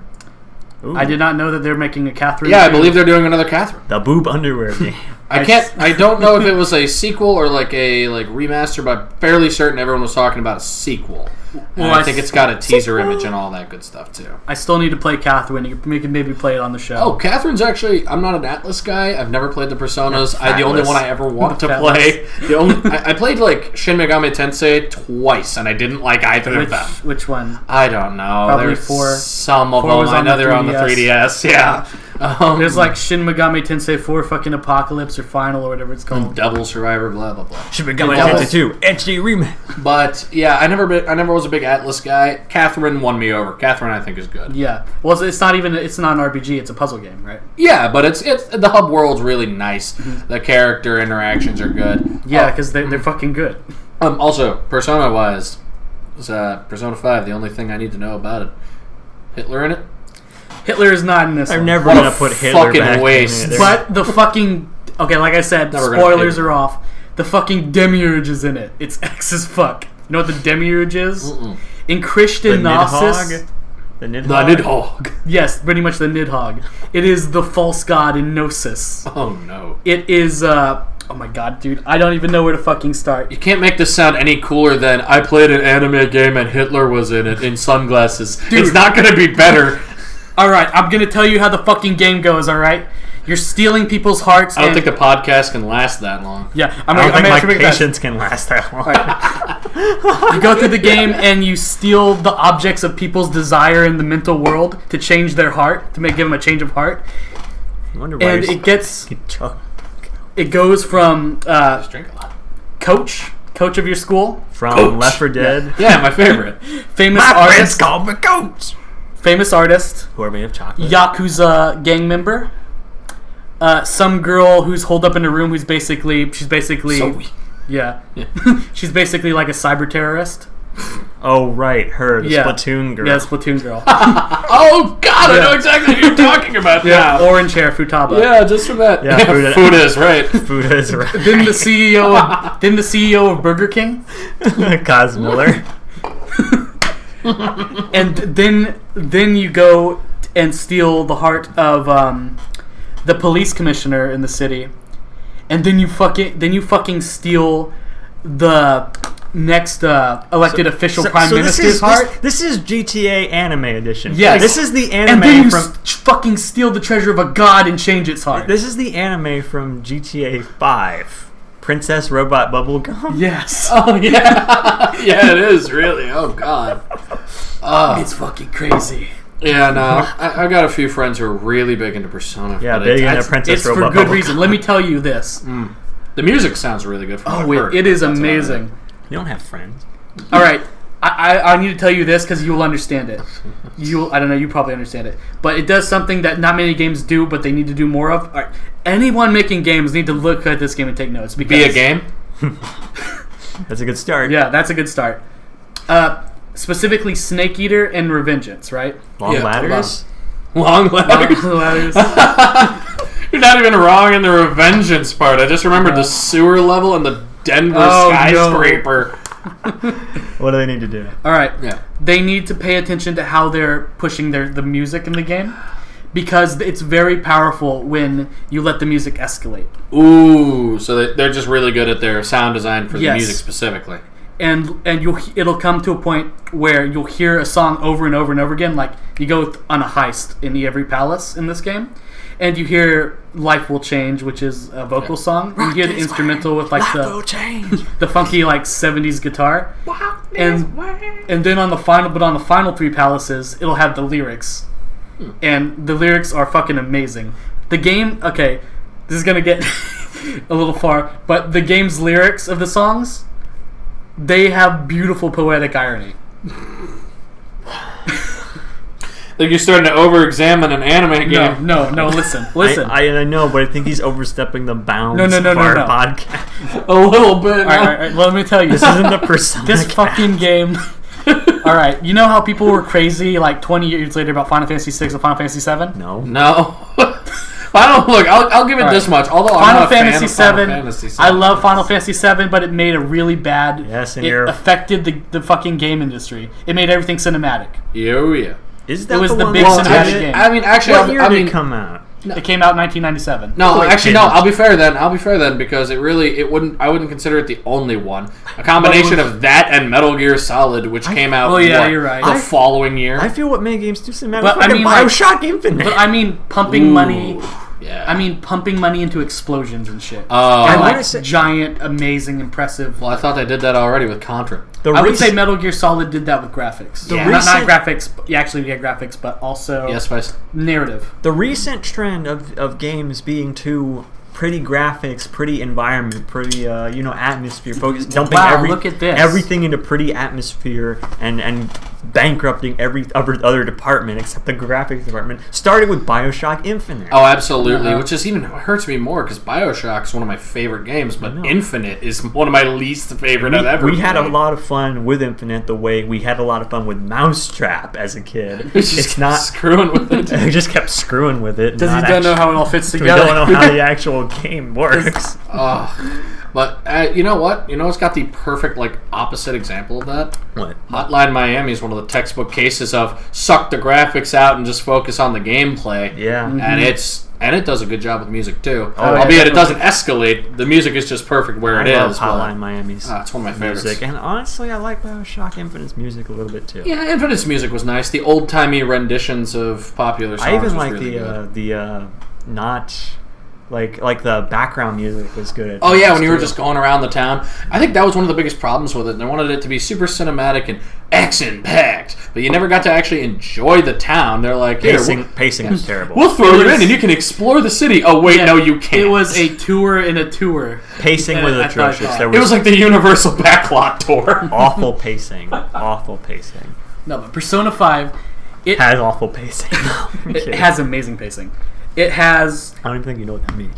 Ooh. I did not know that they're making a Catherine. Yeah, I believe they're doing another Catherine. The boob underwear game. I don't know if it was a sequel or like a remaster, but I'm fairly certain everyone was talking about a sequel. Well, I think it's got a teaser image and all that good stuff too. I still need to play Catherine. You can maybe play it on the show. Oh, Catherine's actually. I'm not an Atlas guy. I've never played the Personas. The only one I ever want to play. I played like Shin Megami Tensei twice, and I didn't like either of them. Which one? I don't know. Probably There's 4. Some of 4 them. was I on know the they're on the 3DS. Yeah. There's like Shin Megami Tensei 4 fucking Apocalypse or Final or whatever it's called. Devil Survivor, blah blah blah. Shin Megami Tensei 2 HD remake. But yeah, I never was a big Atlas guy. Catherine won me over. Catherine, I think, is good. Yeah. Well, it's not an RPG. It's a puzzle game, right? Yeah, but it's the hub world's really nice. Mm-hmm. The character interactions are good. Yeah, because they're fucking good. Also, Persona wise, is Persona 5 the only thing I need to know about it? Hitler in it? Hitler is not in this. I'm one. never gonna put Hitler fucking back waste. in it. But the fucking like I said, spoilers are off. The fucking demiurge is in it. It's X as fuck. You know what the demiurge is? Mm-mm. In Christian Gnosis. The Nidhogg. Yes, pretty much the Nidhogg. It is the false god in Gnosis. Oh no. It is oh my god, dude. I don't even know where to fucking start. You can't make this sound any cooler than I played an anime game and Hitler was in it in sunglasses. Dude. It's not gonna be better. Alright, I'm gonna tell you how the fucking game goes, alright? You're stealing people's hearts. I don't think the podcast can last that long. Yeah, I don't think my patience can last that long. Right. You go through the game and you steal the objects of people's desire in the mental world to change their heart, to give them a change of heart. I wonder why and it goes from Just drink a lot. coach of your school, from Left 4 Dead. Yeah, my favorite. Famous My artist. friends call me Coach. Famous artist. Who are made of chocolate. Yakuza gang member. Some girl who's holed up in a room she's basically So yeah. She's basically like a cyber terrorist. Oh right, her, the Splatoon girl. Yeah, Splatoon girl. Oh god, I know exactly what you're talking about now. Orange hair, Futaba. Yeah, just from that. Yeah, Fuda is right. Fuda is right. Then the CEO of Burger King, Cos Miller. and then you go and steal the heart of the police commissioner in the city, and then you fucking steal the next elected official prime minister's heart. This is GTA Anime Edition. Yes. This is the anime and then you from fucking steal the treasure of a god and change its heart. This is the anime from GTA 5. Princess Robot Bubblegum. Yes. Oh yeah. Yeah, it is really. Oh god. It's fucking crazy. Yeah, no. I've got a few friends who are really big into Persona. Yeah, big into Princess Robot Bubblegum. It's for good reason. Let me tell you this. The music sounds really good. It is amazing. You don't have friends. All right, I need to tell you this because you will understand it. I don't know, you probably understand it, but it does something that not many games do, but they need to do more of. All right, anyone making games need to look at this game and take notes. Because, be a game. That's a good start. Yeah, that's a good start. Specifically, Snake Eater and Revengeance, right? Long ladders. Long ladders. Long ladders. You're not even wrong in the Revengeance part. I just remembered the sewer level and the Denver skyscraper. No. What do they need to do? All right. Yeah. They need to pay attention to how they're pushing the music in the game, because it's very powerful when you let the music escalate. Ooh, so they're just really good at their sound design for the music specifically. And it'll come to a point where you'll hear a song over and over and over again. Like you go on a heist in every palace in this game, and you hear "Life Will Change," which is a vocal song. And you hear the instrumental with like the funky like 70s guitar. And then on the final 3 palaces, it'll have the lyrics, and the lyrics are fucking amazing. The game, okay, this is gonna get a little far, but the game's lyrics of the songs, they have beautiful poetic irony. Like you're starting to over-examine an anime game. No, listen. I know, but I think he's overstepping the bounds No. of our podcast. A little bit. All right, let me tell you. This isn't the Persona This fucking game. All right, you know how people were crazy like 20 years later about Final Fantasy 6 and Final Fantasy 7? No. I'll give it this much. Although I'm not a fan of Final Fantasy 7. I love Final Fantasy 7, but it made a really bad. Yes, and it affected the fucking game industry. It made everything cinematic. Yeah. Is that it was the one big cinematic game. I mean, actually, what year did it come out? It came out in 1997. No, actually, no. I'll be fair then, because I wouldn't consider it the only one. A combination of that and Metal Gear Solid, which came out. You're right. The following year. I feel what many games do seem but I mean, BioShock Infinite. But I mean, pumping money. Yeah. I mean, pumping money into explosions and shit. And giant, amazing, impressive. Well, I thought they did that already with Contra. I would say Metal Gear Solid did that with graphics. Not graphics. Graphics, but also narrative. The recent trend of games being too pretty graphics, pretty environment, pretty atmosphere focused, dumping look at this. everything into pretty atmosphere and bankrupting every other department except the graphics department started with BioShock Infinite. Oh, absolutely, which is even hurts me more because BioShock is one of my favorite games, but Infinite is one of my least favorite I've ever played. We had a lot of fun with Infinite the way we had a lot of fun with Mousetrap as a kid. It's not screwing with it. We just kept screwing with it. Because you don't know how it all fits together. We don't know how the actual game works. But you know what? You know what's got the perfect opposite example of that? What? Hotline Miami is one of the textbook cases of suck the graphics out and just focus on the gameplay. Yeah. And it does a good job with music too. Oh, albeit it doesn't escalate. The music is just perfect where it is. Hotline Miami's. It's one of my favorites. Music. And honestly, I like BioShock Infinite's music a little bit too. Yeah, Infinite's music was nice. The old timey renditions of popular songs. I even was like really Like the background music was good. Oh yeah, when you were just going around the town. I think that was one of the biggest problems with it. They wanted it to be super cinematic and action-packed, but you never got to actually enjoy the town. They're like, pacing was terrible. We'll throw you in and you can explore the city. Oh wait, no, you can't. It was a tour in a tour. Pacing was atrocious. It was like the Universal Backlot tour. Awful pacing. Awful pacing. No, but Persona 5, it has awful pacing. It has amazing pacing. It has... I don't even think you know what that means.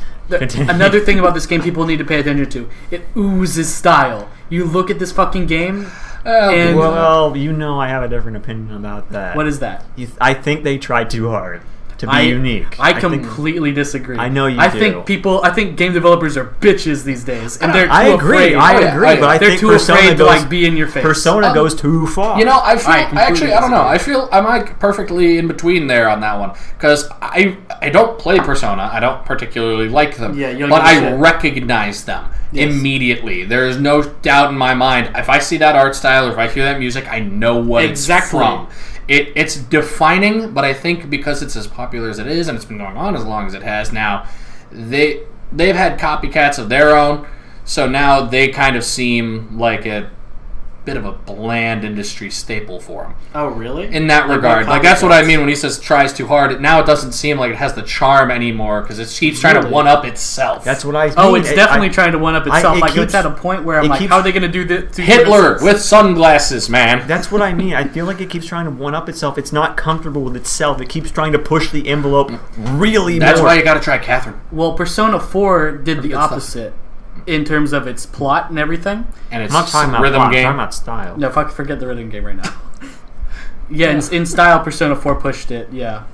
Another thing about this game people need to pay attention to. It oozes style. You look at this fucking game... and well, I have a different opinion about that. What is that? I think they tried too hard to be unique. I completely disagree. I know you do. I think game developers are bitches these days, and they're too I agree, afraid. but I they're think too afraid to be in your face. Persona goes too far. I don't know. I feel I'm perfectly in between there on that one because I don't play Persona. I don't particularly like them. Yeah, but I recognize them immediately. There is no doubt in my mind. If I see that art style or if I hear that music, I know what it's from. It's defining, but I think because it's as popular as it is and it's been going on as long as it has now, they've had copycats of their own, so now they kind of seem like a bit of a bland industry staple for them. Oh, really? In that regard. That's what I mean when he says tries too hard. Now it doesn't seem like it has the charm anymore because it keeps trying to one-up itself. That's what I mean. Oh, it's definitely trying to one-up itself. It's at a point where I'm like, how are they going to do this? Hitler with sunglasses, man. That's what I mean. I feel like it keeps trying to one-up itself. It's not comfortable with itself. It keeps trying to push the envelope really That's why you got to try Catherine. Well, Persona 4 did the opposite. In terms of its plot and everything. And it's rhythm game. I'm not style. No, forget the rhythm game right now. In style, Persona 4 pushed it, yeah.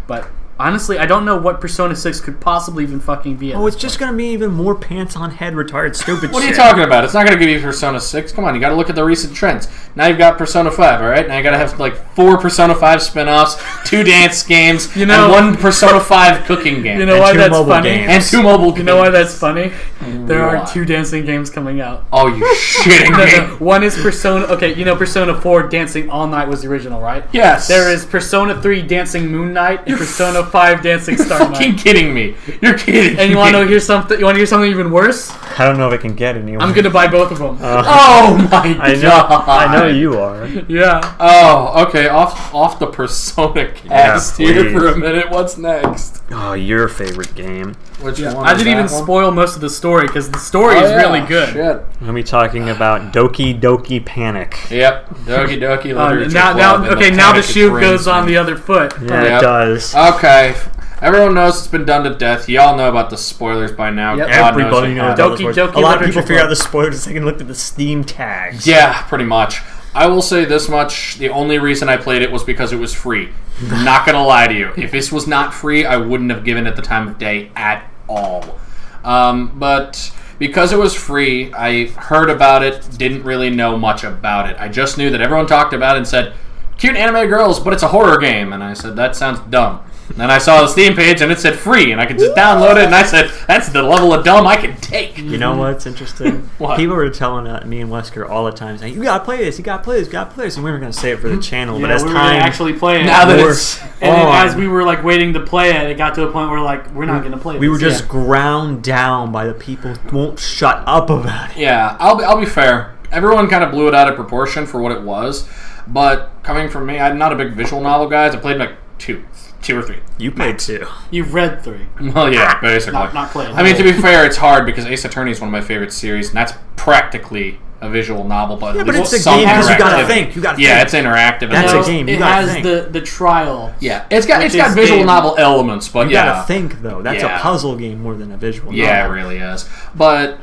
But honestly, I don't know what Persona 6 could possibly even fucking be. It's just going to be even more pants on head, retarded, stupid What shit. are you talking about? It's not going to give you Persona 6. Come on, you got to look at the recent trends. Now you've got Persona 5, alright? Now you got to have 4 Persona 5 spin-offs, 2 dance games, and 1 Persona 5 cooking game. You know why that's funny? And 2 mobile games. You know why that's funny? There are 2 dancing games coming out. Oh, you shitting me. One is Persona... Okay, Persona 4 Dancing All Night was the original, right? Yes. There is Persona 3 Dancing Moon Night and Persona 5 Dancing Star Night. You're fucking kidding me. You're kidding And you want to hear something? You want to hear something even worse? I don't know if it can get any worse. I'm gonna buy both of them. Oh my god! I know you are. Yeah. Oh, okay. Off the Persona cast here for a minute. What's next? Oh, your favorite game. Which one? I didn't even spoil most of the story because the story is really good. Shit. We'll be talking about Doki Doki Panic. Yep. Doki Doki Literature now the shoe goes on the other foot. Yeah, it does. Okay. Everyone knows it's been done to death. Y'all know about the spoilers by now. Yep. Everybody knows about the spoilers. Doki A lot of people figure out the spoilers the second look at the Steam tags. Yeah, pretty much. I will say this much. The only reason I played it was because it was free. I'm not going to lie to you. If this was not free, I wouldn't have given it the time of day at all. But because it was free, I heard about it, didn't really know much about it. I just knew that everyone talked about it and said, cute anime girls, but it's a horror game. And I said, that sounds dumb. And I saw the Steam page and it said free, and I could just download it. And I said, "That's the level of dumb I can take." You know what's interesting? What? People were telling me and Wesker all the time, saying, "You gotta play this. You gotta play this. You gotta play this." And we were gonna say it for the channel, but as we were time gonna actually play it. Now that wore it's and then on, as we were like waiting to play it, it got to a point where like we're not gonna play. we were this. just ground down by the people who won't shut up about it. Yeah, I'll be fair. Everyone kind of blew it out of proportion for what it was, but coming from me, I'm not a big visual novel guy. I played like two or three. You played 2. You've read 3. Well, yeah, basically. Not played. I mean, to be fair, it's hard because Ace Attorney is one of my favorite series, and that's practically a visual novel, but Yeah, but least it's a some game because you gotta interactivity. think. You gotta Yeah, think. it's interactive. That's and a game. You It gotta has think. the trial. Yeah, it's got Which visual is game. novel elements, but You yeah, gotta think though. That's Yeah. a puzzle game more than a visual yeah, it novel. really is. But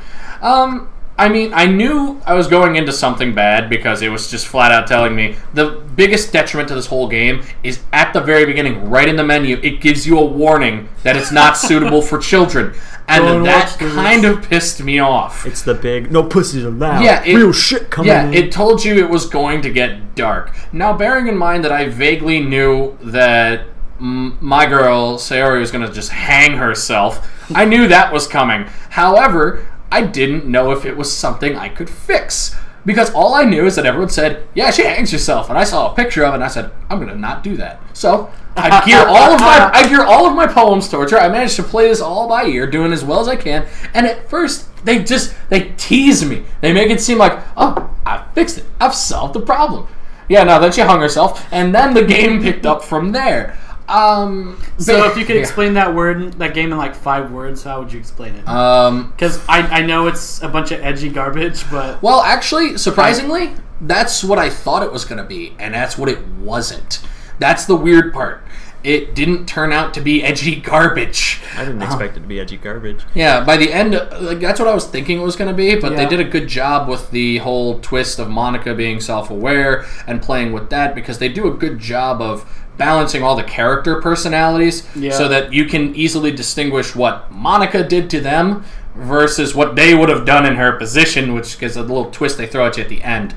I mean, I knew I was going into something bad because it was just flat out telling me the biggest detriment to this whole game is at the very beginning, right in the menu, it gives you a warning that it's not suitable for children. And Don't that watch this. kind of pissed me off. It's the big no pussies allowed. Yeah, real shit coming. Yeah, in. it told you it was going to get dark. Now, bearing in mind that I vaguely knew that my girl, Sayori, was going to just hang herself, I knew that was coming. However, I didn't know if it was something I could fix. Because all I knew is that everyone said, yeah, she hangs herself. And I saw a picture of it and I said, I'm going to not do that. So I gear all of my poems towards her. I managed to play this all by ear, doing as well as I can. And at first, they tease me. They make it seem like, oh, I fixed it. I've solved the problem. Yeah, no, then she hung herself. And then the game picked up from there. So if you could explain that game in like 5 words, how would you explain it? Because I know it's a bunch of edgy garbage, but Well, actually, surprisingly, that's what I thought it was going to be, and that's what it wasn't. That's the weird part. It didn't turn out to be edgy garbage. I didn't expect it to be edgy garbage. Yeah, by the end, like, that's what I was thinking it was going to be, but they Yeah. did a good job with the whole twist of Monica being self-aware and playing with that, because they do a good job of balancing all the character personalities so that you can easily distinguish what Monica did to them versus what they would have done in her position, which is a little twist they throw at you at the end.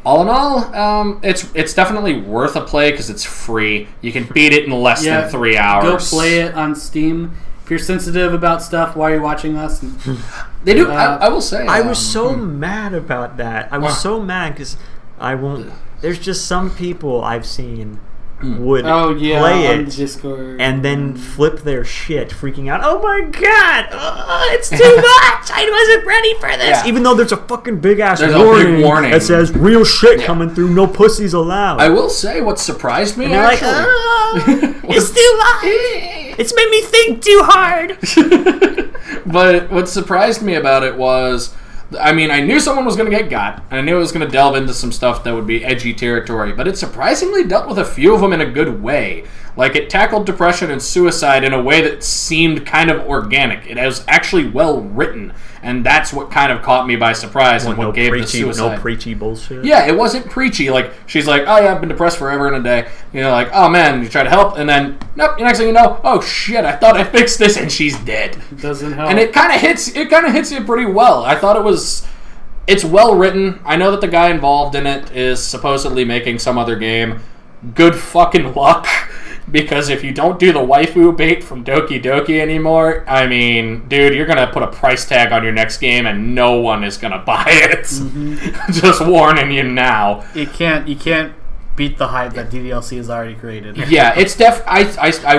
All in all, it's definitely worth a play because it's free. You can beat it in less than 3 hours. Go play it on Steam. If you're sensitive about stuff while you're watching us, They do. I will say. I was so mad about that. I was so mad because I won't. There's just some people I've seen would play on it Discord and then flip their shit, freaking out. Oh my god, it's too much! I wasn't ready for this. Yeah. Even though there's a fucking big ass There's a warning, big warning. that says real shit coming through, no pussies allowed. I will say what surprised me. and they're like, Actually, it's too much. It's made me think too hard. but what surprised me about it was, I mean, I knew someone was going to get got, and I knew it was going to delve into some stuff that would be edgy territory, but it surprisingly dealt with a few of them in a good way. Like, it tackled depression and suicide in a way that seemed kind of organic. It was actually well written, and that's what kind of caught me by surprise and what gave the suicide. No preachy bullshit. Yeah, it wasn't preachy. Like, she's like, oh yeah, I've been depressed forever and a day. You know, like, oh man, you try to help, and then, nope, the next thing you know, oh shit, I thought I fixed this, and she's dead. doesn't help. And it kind of hits you pretty well. I thought it's well written. I know that the guy involved in it is supposedly making some other game. Good fucking luck. Because if you don't do the waifu bait from Doki Doki anymore, I mean, dude, you're going to put a price tag on your next game and no one is going to buy it. Mm-hmm. Just warning you now. You can't beat the hype that DDLC has already created. Yeah, it's I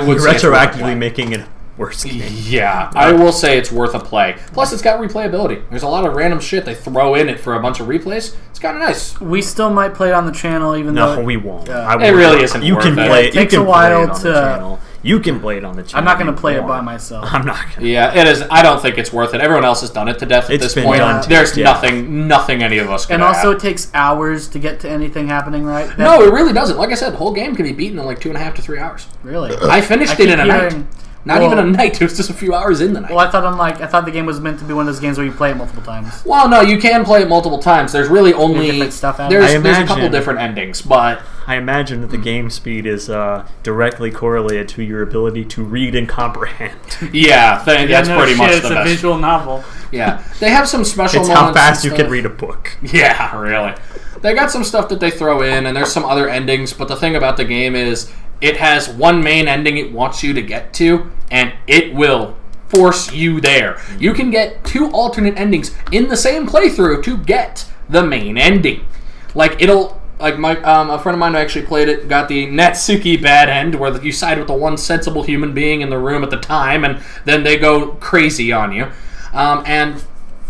would say it's worth a Retroactively play. making it worse game. Yeah, I will say it's worth a play. Plus, it's got replayability. There's a lot of random shit they throw in it for a bunch of replays. It's kind of nice. We still might play it on the channel, even though No, we won't. Yeah. It really isn't You worth can it. play It it. You takes can a while play it on the to- channel. You can play it on the channel. I'm not going to if play you it by want. myself. I'm not going to. Yeah, it is. I don't think it's worth it. Everyone else has done it to death at It's this been point. done to There's death. nothing any of us can And also, add. it takes hours to get to anything happening, right? No, it really doesn't. Like I said, the whole game can be beaten in like 2.5 to 3 hours. Really? I finished it keep in a night. hearing- Not well- even a night. It was just a few hours in the night. Well, I thought the game was meant to be one of those games where you play it multiple times. Well, no, you can play it multiple times. There's really only different stuff out of there's it. a I couple imagine- different endings, but I imagine that the game speed is directly correlated to your ability to read and comprehend. yeah, that's no pretty shit, much it's the a best. visual novel. Yeah, they have some special It's moments how fast and you can stuff. read a book. Yeah, really. They got some stuff that they throw in, and there's some other endings, but the thing about the game is it has one main ending it wants you to get to, and it will force you there. You can get 2 alternate endings in the same playthrough to get the main ending. Like, it'll... Like, a friend of mine who actually played it got the Natsuki bad end, where you side with the one sensible human being in the room at the time, and then they go crazy on you. And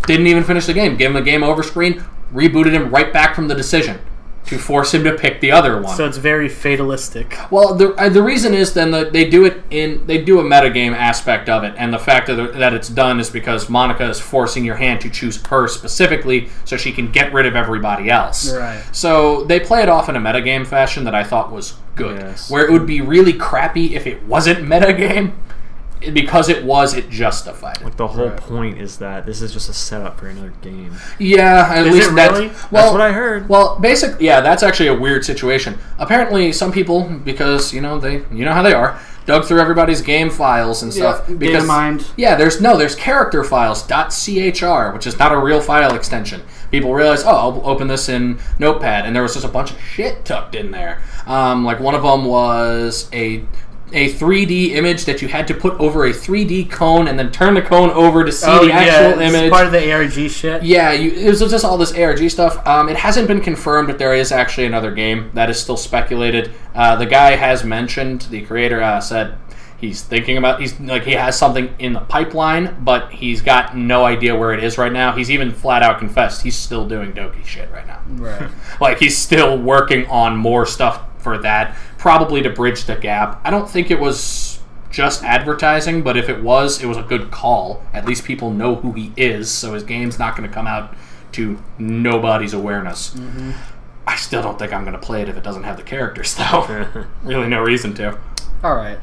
didn't even finish the game. Gave him a game over screen, rebooted him right back from the decision to force him to pick the other one. So it's very fatalistic. Well, the reason is then that they do a metagame aspect of it, and the fact that it's done is because Monica is forcing your hand to choose her specifically so she can get rid of everybody else. Right. So they play it off in a metagame fashion that I thought was good. Yes. Where it would be really crappy if it wasn't metagame. Because it justified it. Like, the whole point is that this is just a setup for another game. Yeah, at least really? That's what I heard. Well, basically, yeah, that's actually a weird situation. Apparently, some people, because how they are, dug through everybody's game files and stuff. Yeah, because data mined. Yeah, there's character files .chr, which is not a real file extension. People realize, I'll open this in Notepad, and there was just a bunch of shit tucked in there. Like, one of them was a 3D image that you had to put over a 3D cone and then turn the cone over to see the actual image. It's part of the ARG shit. Yeah, it was just all this ARG stuff. It hasn't been confirmed that there is actually another game. That is still speculated. The guy has mentioned, the creator said he's thinking about, he has something in the pipeline, but he's got no idea where it is right now. He's even flat out confessed he's still doing Doki shit right now. Right. Like, he's still working on more stuff for that, probably to bridge the gap. I don't think it was just advertising, but if it was a good call. At least people know who he is, so his game's not going to come out to nobody's awareness. Mm-hmm. I still don't think I'm going to play it if it doesn't have the characters, though. Really no reason to. All right.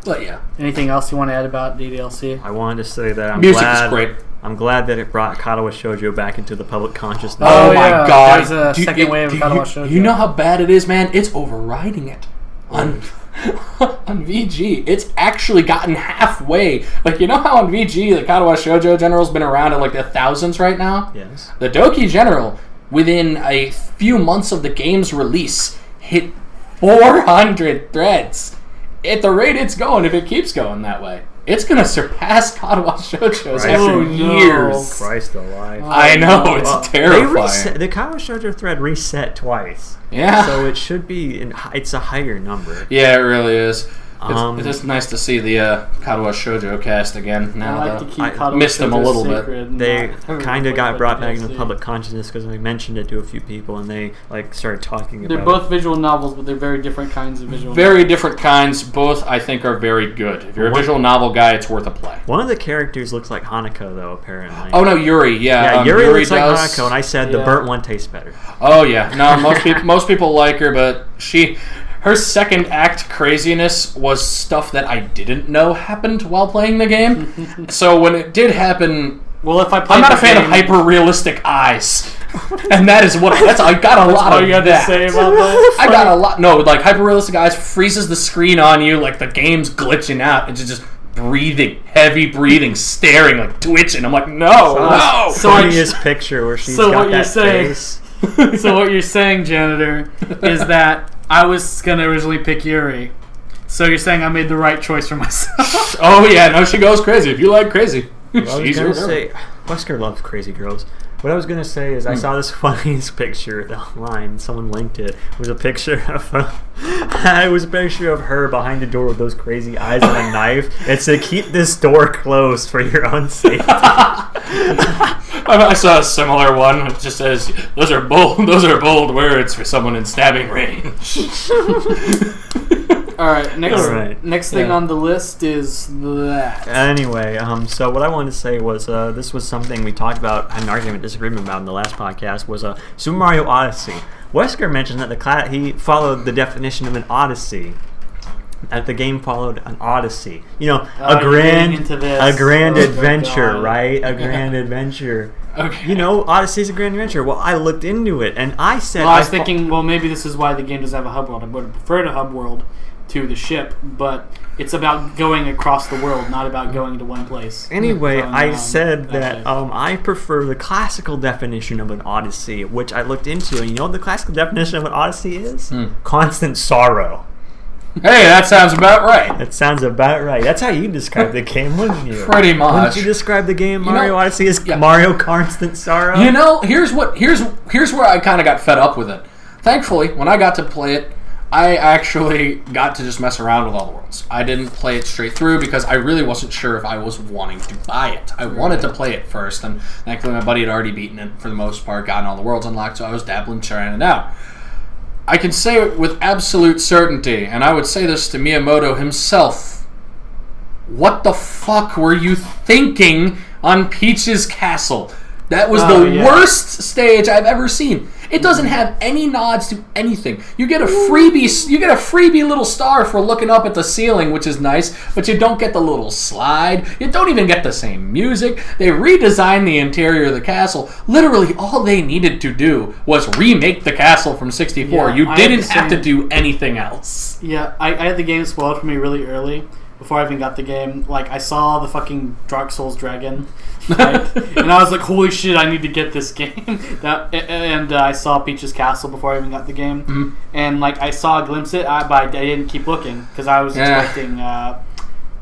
But yeah. Anything else you want to add about DDLC? I wanted to say that Music is great. I'm glad that it brought Katawa Shoujo back into the public consciousness. Oh my god. There's a second wave of Katawa Shoujo. You know how bad it is, man? It's overriding it. On VG, it's actually gotten halfway. Like, you know how on VG the Katawa Shoujo General's been around at like the thousands right now? Yes. The Doki General, within a few months of the game's release, hit 400 threads. At the rate it's going, if it keeps going that way, it's going to surpass Katawa Shoujo's after years. Christ alive. I know, it's terrifying. The Katawa Shoujo thread reset twice. Yeah. So it should be, it's a higher number. Yeah, it really is. It's just nice to see the Katawa Shoujo cast again. Now I missed them a little bit. They kind of got brought back into public consciousness because I mentioned it to a few people, and they started talking about it. They're both visual novels, but they're very different kinds of visual novels. Very different kinds. Both, I think, are very good. If you're a visual novel guy, it's worth a play. One of the characters looks like Hanako, though, apparently. Oh, no, Yuri. Yeah, Yuri looks like Hanako, and I said the burnt one tastes better. Oh, yeah. No, most people like her, but her second act craziness was stuff that I didn't know happened while playing the game. So when it did happen, I'm not a fan of hyper realistic eyes, and that is what I got a lot of. You had to say about that? I got a lot. No, like hyper realistic eyes freezes the screen on you, like the game's glitching out. It's just breathing, heavy breathing, staring, like twitching. I'm like, no. Funniest picture where she's got that face. So what you're saying, Janitor, is that I was going to originally pick Yuri. So you're saying I made the right choice for myself. Oh, yeah. No, she goes crazy. If you like crazy. Well, I was going to say, Wesker loves crazy girls. What I was going to say is I saw this funniest picture online. Someone linked it. It was a picture of her behind the door with those crazy eyes and a knife. It said, "Keep this door closed for your own safety." I saw a similar one. It just says, "Those are bold words for someone in stabbing range." All right. Next thing on the list is that. Anyway, so what I wanted to say was this was something we talked about, had an argument, disagreement about in the last podcast, was Super Mario Odyssey. Wesker mentioned that he followed the definition of an Odyssey. That the game followed an Odyssey. You know, a grand adventure, right? A grand adventure. Okay. You know, Odyssey's a grand adventure. Well, I looked into it, and I said... Well, I was thinking, maybe this is why the game doesn't have a hub world. I would have preferred a hub world to the ship, but it's about going across the world, not about going to one place. Anyway, I said that I prefer the classical definition of an Odyssey, which I looked into, and you know what the classical definition of an Odyssey is? Constant sorrow. Hey, that sounds about right. That sounds about right. That's how you describe the game, wouldn't you? Pretty much. Wouldn't you describe the game Mario Odyssey as Mario Constant Sorrow? You know, here's where I kind of got fed up with it. Thankfully, when I got to play it, I actually got to just mess around with all the worlds. I didn't play it straight through because I really wasn't sure if I was wanting to buy it. I wanted to play it first, and thankfully my buddy had already beaten it for the most part, gotten all the worlds unlocked, so I was dabbling, trying it out. I can say it with absolute certainty, and I would say this to Miyamoto himself. What the fuck were you thinking on Peach's Castle? That was the worst stage I've ever seen. It doesn't have any nods to anything. You get a freebie little star for looking up at the ceiling, which is nice, but you don't get the little slide. You don't even get the same music. They redesigned the interior of the castle. Literally, all they needed to do was remake the castle from 64. You didn't have to do anything else. Yeah, I had the game spoiled for me really early. Before I even got the game, like, I saw the fucking Dark Souls dragon, right? And I was like, holy shit, I need to get this game. I saw Peach's Castle before I even got the game. Mm-hmm. And, like, I saw a glimpse of it, but I didn't keep looking, because I was expecting to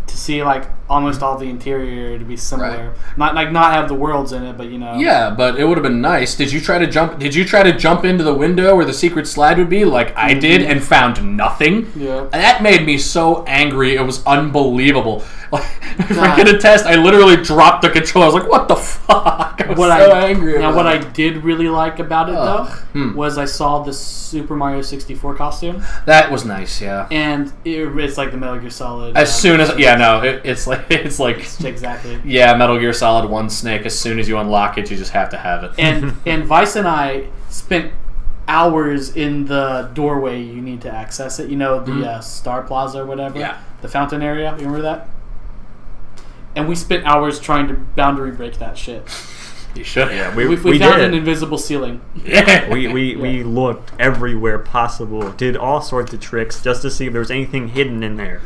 see, like, almost all the interior to be similar. Right. Not have the worlds in it, but, you know. Yeah, but it would have been nice. Did you try to jump into the window where the secret slide would be, like I did, and found nothing? Yeah. That made me so angry. It was unbelievable. Like, if I could attest, I literally dropped the controller. I was like, what the fuck? I was so angry. Now, what I did really like about it, though, was I saw the Super Mario 64 costume. That was nice, yeah. And it's like the Metal Gear Solid. It's like exactly. Yeah, Metal Gear Solid 1 Snake. As soon as you unlock it, you just have to have it. And Vice and I spent hours in the doorway you need to access it. You know, the Star Plaza or whatever. Yeah. The fountain area. You remember that? And we spent hours trying to boundary break that shit. You should. Yeah, we found an invisible ceiling. Yeah. We looked everywhere possible. Did all sorts of tricks just to see if there was anything hidden in there.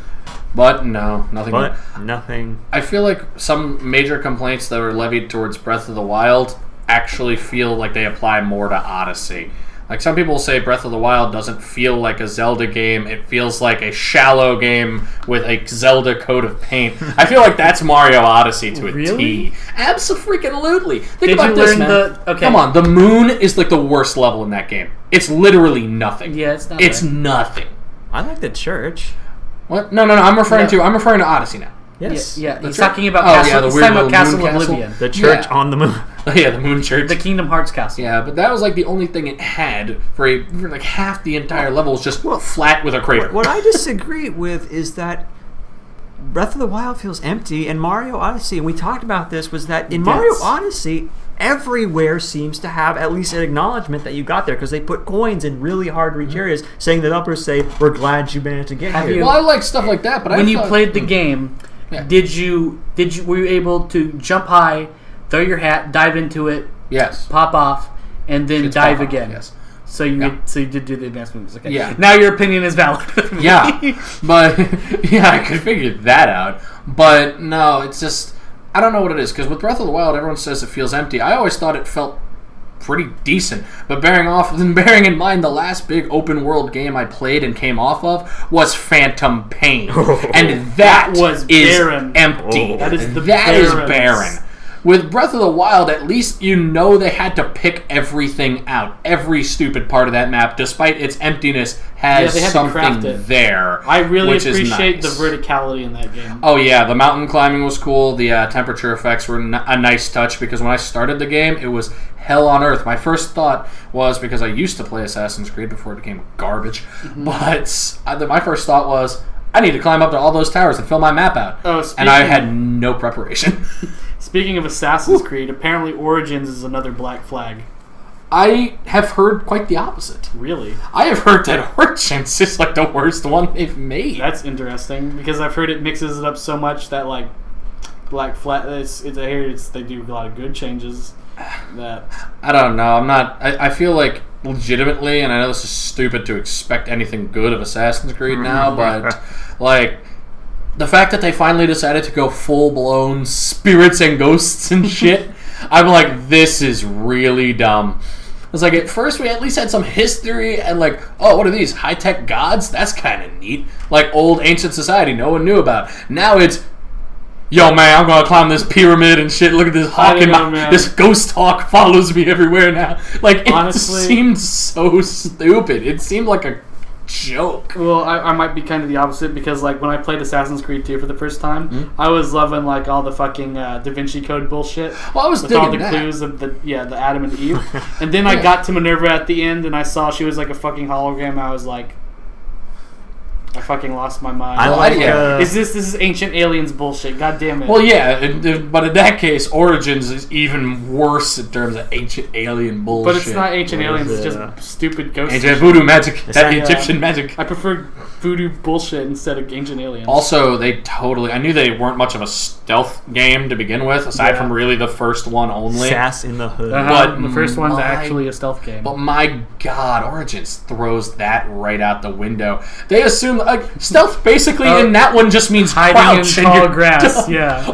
But no, nothing. But nothing. I feel like some major complaints that were levied towards Breath of the Wild actually feel like they apply more to Odyssey. Like, some people say Breath of the Wild doesn't feel like a Zelda game. It feels like a shallow game with a Zelda coat of paint. I feel like that's Mario Odyssey to a T. Abso-freaking-lutely. Think about this, man. Come on, the moon is like the worst level in that game. It's literally nothing. Yeah, it's not. It's nothing. I like the church. What? No. I'm referring to Odyssey now. Yes. Yeah. He's talking about Castle. He's talking about Castle Oblivion. The church on the moon. Yeah, the moon church. The Kingdom Hearts castle. Yeah, but that was like the only thing it had for like half the entire level was just flat with a crater. What I disagree with is that Breath of the Wild feels empty, and Mario Odyssey, and we talked about this, was that in Mario Odyssey, everywhere seems to have at least an acknowledgement that you got there, because they put coins in really hard-to-reach areas, saying that uppers say, we're glad you managed to get here. Well, I like stuff like that, but when you played the game, were you able to jump high, throw your hat, dive into it, pop off, and then dive again? Yes. So you did do the advanced moves. Okay. Yeah. Now your opinion is valid. Yeah, but I could figure that out. But no, it's just I don't know what it is, because with Breath of the Wild, everyone says it feels empty. I always thought it felt pretty decent, but bearing in mind the last big open world game I played and came off of was Phantom Pain, and that was barren. Empty. That is barren. With Breath of the Wild, at least you know they had to pick everything out. Every stupid part of that map, despite its emptiness, has something there. I really appreciate the verticality in that game. Oh yeah, the mountain climbing was cool. The temperature effects were a nice touch, because when I started the game, it was hell on earth. My first thought was, because I used to play Assassin's Creed before it became garbage, but my first thought was, I need to climb up to all those towers and fill my map out. And I had no preparation. Speaking of Assassin's Creed, apparently Origins is another Black Flag. I have heard quite the opposite. Really? I have heard that Origins is like the worst one they've made. That's interesting, because I've heard it mixes it up so much that like Black Flag, they do a lot of good changes. That I don't know. I feel like legitimately, and I know this is stupid to expect anything good of Assassin's Creed now, but like the fact that they finally decided to go full-blown spirits and ghosts and shit, I'm like, this is really dumb. was like, at first we at least had some history and like, oh, what are these? High-tech gods? That's kind of neat. Like old ancient society no one knew about. Now it's, yo, man, I'm going to climb this pyramid and shit. Look at this hawk this ghost hawk follows me everywhere now. Like, honestly, it seemed so stupid. It seemed like a joke. Well, I might be kind of the opposite because, like, when I played Assassin's Creed 2 for the first time, I was loving, like, all the fucking Da Vinci Code bullshit. Well, I was with all the clues of the Adam and Eve. And then I got to Minerva at the end and I saw she was like a fucking hologram. I was like, I fucking lost my mind. This is ancient aliens bullshit. God damn it. Well, yeah, but in that case, Origins is even worse in terms of ancient alien bullshit. But it's not ancient aliens. It's just stupid ghosts. Ancient voodoo magic. That Egyptian magic. I prefer voodoo bullshit instead of ancient aliens. Also, I knew they weren't much of a stealth game to begin with, aside from really the first one only. Sass in the Hood. But the first one's actually a stealth game. But my God, Origins throws that right out the window. They assume stealth basically in that one just means hiding in crouch tall grass. Yeah.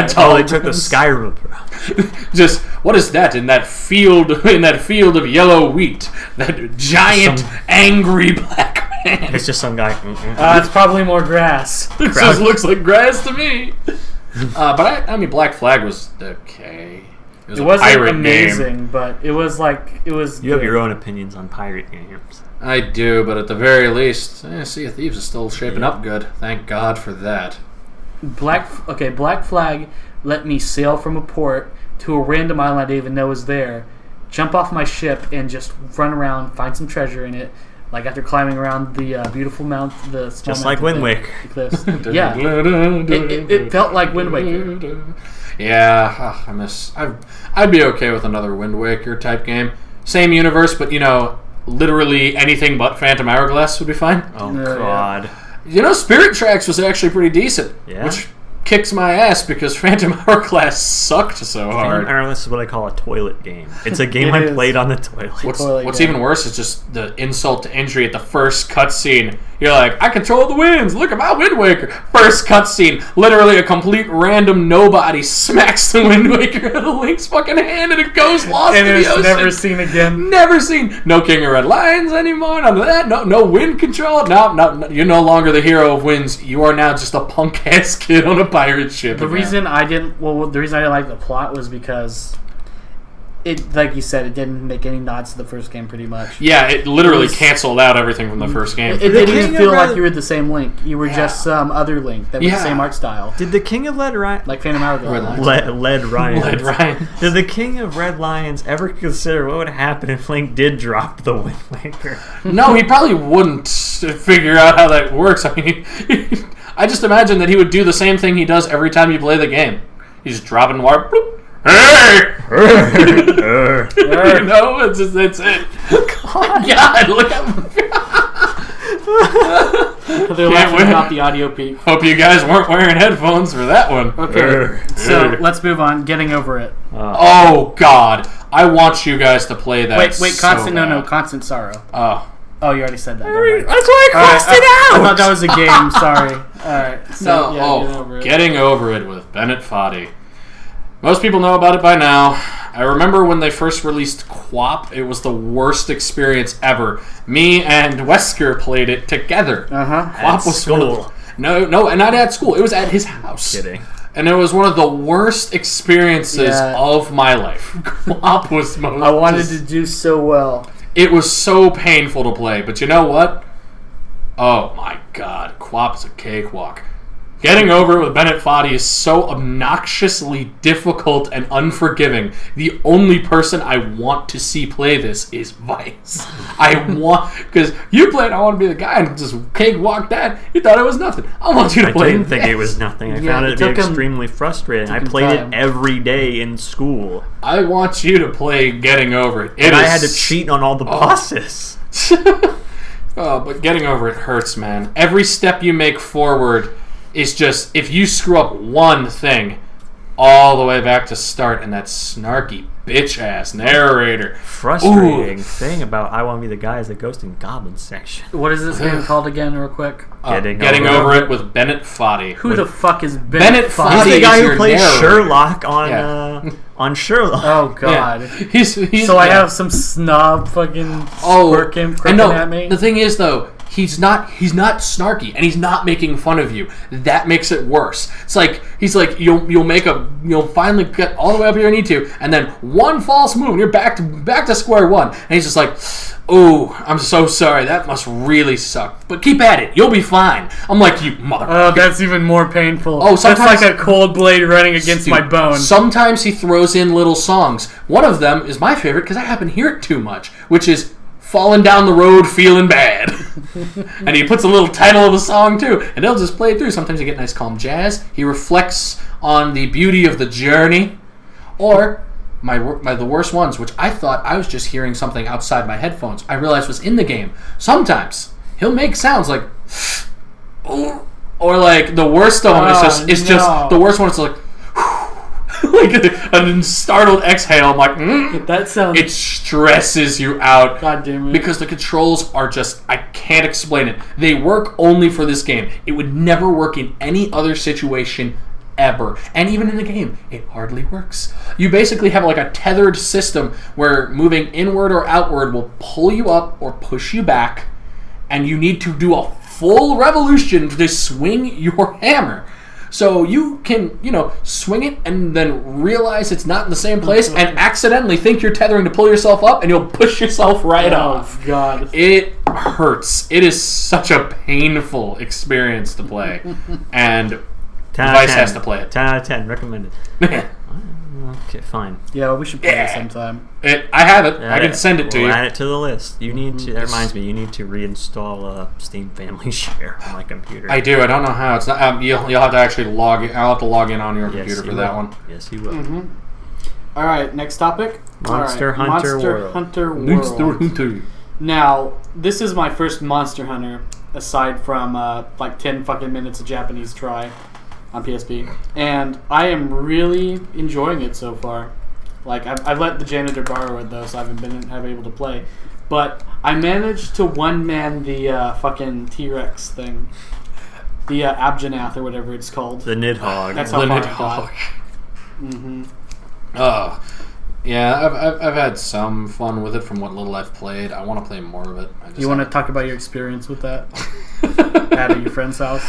Tall. They took the Skyrim approach. Just what is that in that field of yellow wheat? That giant angry black man. It's just some guy. It's probably more grass. It just looks like grass to me. But I mean, Black Flag was okay. It wasn't amazing, but it was like it was. You have your own opinions on pirate games. I do, but at the very least, Sea of Thieves is still shaping up good. Thank God for that. Black Flag let me sail from a port to a random island I didn't even know was there, jump off my ship, and just run around, find some treasure in it. Like after climbing around the beautiful mount, the small just like Wind Waker. Cliffs. Yeah, it felt like Wind Waker. Yeah, I'd be okay with another Wind Waker type game. Same universe, but literally anything but Phantom Hourglass would be fine. Oh God! Spirit Tracks was actually pretty decent. Yeah. Which kicks my ass because Phantom Hourglass sucked so hard. Phantom Hourglass is what I call a toilet game. It's a game I played on the toilet. What's even worse is just the insult to injury at the first cutscene. You're like, I control the winds. Look at my Wind Waker. First cutscene, literally a complete random nobody smacks the Wind Waker out of Link's fucking hand, and it goes lost in the ocean. And it's never seen again. Never seen. No King of Red Lions anymore. None of that. No wind control. No. You're no longer the hero of winds. You are now just a punk ass kid on a pirate ship. The reason I didn't like the plot was because it, like you said, it didn't make any nods to the first game pretty much. Yeah, it literally canceled out everything from the first game. It didn't even feel like you were the same Link. You were just some other Link that was the same art style. Did the King of Lead Ryan... Like Phantom Hourglass. Lead Ryan. Ryan. Did the King of Red Lions ever consider what would happen if Link did drop the Wind Waker? No, he probably wouldn't figure out how that works. I mean, I just imagine that he would do the same thing he does every time you play the game. He's dropping water. Bloop. Hey! That's it. God, look at They're laughing about the audio peak. Hope you guys weren't wearing headphones for that one. Okay, so let's move on. Getting over it. Oh God, I want you guys to play that. Wait, constant, constant sorrow. Oh, you already said that. That's why I crossed it out. I thought that was a game. Sorry. All right. So, Getting Over It with Bennett Foddy. Most people know about it by now. I remember when they first released QWOP, it was the worst experience ever. Me and Wesker played it together. QWOP was school. No, and not at school. It was at his house. Kidding. And it was one of the worst experiences of my life. QWOP was most... I wanted to do so well. It was so painful to play, but you know what? Oh my God, QWOP is a cakewalk. Getting Over It with Bennett Foddy is so obnoxiously difficult and unforgiving. The only person I want to see play this is Vice. Because you played I Want to Be the Guy and just cakewalked that. You thought it was nothing. I want you to play it. I didn't think it was nothing. I found it to be extremely frustrating. I played it every day in school. I want you to play Getting Over It. And I had to cheat on all the bosses. But Getting Over It hurts, man. Every step you make forward... It's just, if you screw up one thing, all the way back to start, and that snarky bitch-ass narrator. Frustrating thing about I Want to Be the Guy is the Ghost and Goblin section. What is this game called again, real quick? Getting over it with Bennett Foddy. Who the fuck is Bennett Foddy? He's the guy who plays Sherlock on unsure. Oh God. Yeah. He's so I have some snob fucking quirking at me. The thing is though, he's not snarky and he's not making fun of you. That makes it worse. It's like he's like you'll finally get all the way up where you need to, and then one false move and you're back to square one. And he's just like, "Oh, I'm so sorry. That must really suck. But keep at it. You'll be fine." I'm like, "You mother." Oh, that's even more painful. Oh, that's like a cold blade running against my bone. Sometimes he throws in little songs. One of them is my favorite because I happen to hear it too much, which is "Falling Down the Road Feeling Bad." And he puts a little title of the song too, and he'll just play it through. Sometimes you get nice calm jazz. He reflects on the beauty of the journey. Or the worst ones, which I thought I was just hearing something outside my headphones, I realized was in the game. Sometimes he'll make sounds like or like the worst of them is just the worst one is like like a startled exhale. I'm like, that sounds. It stresses you out. God damn it! Because the controls are just, I can't explain it. They work only for this game. It would never work in any other situation ever. And even in the game, it hardly works. You basically have like a tethered system where moving inward or outward will pull you up or push you back, and you need to do a full revolution to swing your hammer. So you can, swing it and then realize it's not in the same place and accidentally think you're tethering to pull yourself up, and you'll push yourself right off. Oh, God. It hurts. It is such a painful experience to play. And Vice has to play it. 10 out of 10. Recommended. Okay, fine. Yeah, we should play it sometime. I have it. I can send it to you. Add it to the list. You need to. That reminds me. You need to reinstall Steam Family Share on my computer. I do. I don't know how. It's not. You'll have to actually log in. I'll have to log in on your computer for that one. Yes, you will. Mm-hmm. All right. Next topic. Monster Hunter World. Hunter World. Monster Hunter. Now, this is my first Monster Hunter, aside from like 10 fucking minutes of Japanese try on PSP, and I am really enjoying it so far. Like, I've let the janitor borrow it though, so I haven't been able to play. But I managed to one-man the fucking T-Rex thing, the Abjanath or whatever it's called. The Nidhogg. That's how far I got. Mm-hmm. Oh, yeah. I've had some fun with it from what little I've played. I want to play more of it. You want to talk about your experience with that at your friend's house?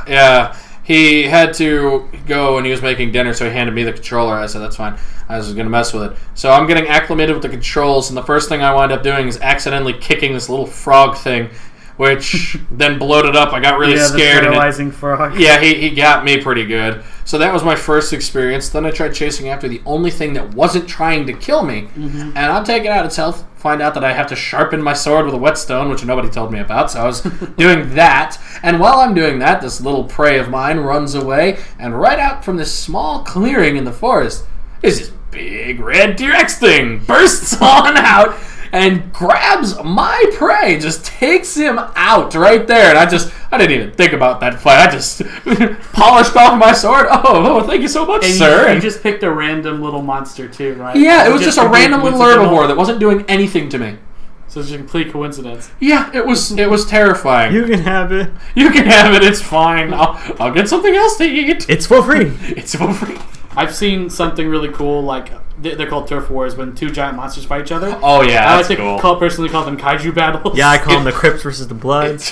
Yeah. He had to go and he was making dinner, so he handed me the controller. I said, that's fine. I was going to mess with it. So I'm getting acclimated with the controls, and the first thing I wind up doing is accidentally kicking this little frog thing, which then bloated up. I got really scared. The paralyzing frog. Yeah, he got me pretty good. So that was my first experience. Then I tried chasing after the only thing that wasn't trying to kill me, and I'm taking out its health. Find out that I have to sharpen my sword with a whetstone, which nobody told me about, so I was doing that. And while I'm doing that, this little prey of mine runs away, and right out from this small clearing in the forest is this big red T-Rex thing, bursts on out, and grabs my prey, just takes him out right there. And I didn't even think about that fight. I just polished off my sword. Oh, thank you so much, sir. You just picked a random little monster too, right? Yeah, it was just a random little herbivore that wasn't doing anything to me. So it's a complete coincidence. Yeah, it was terrifying. You can have it. You can have it. It's fine. I'll get something else to eat. It's for free. It's for free. I've seen something really cool, like they're called turf wars, when two giant monsters fight each other. Oh yeah, that's cool. I personally call them kaiju battles. Yeah, I call them the Crips versus the Bloods.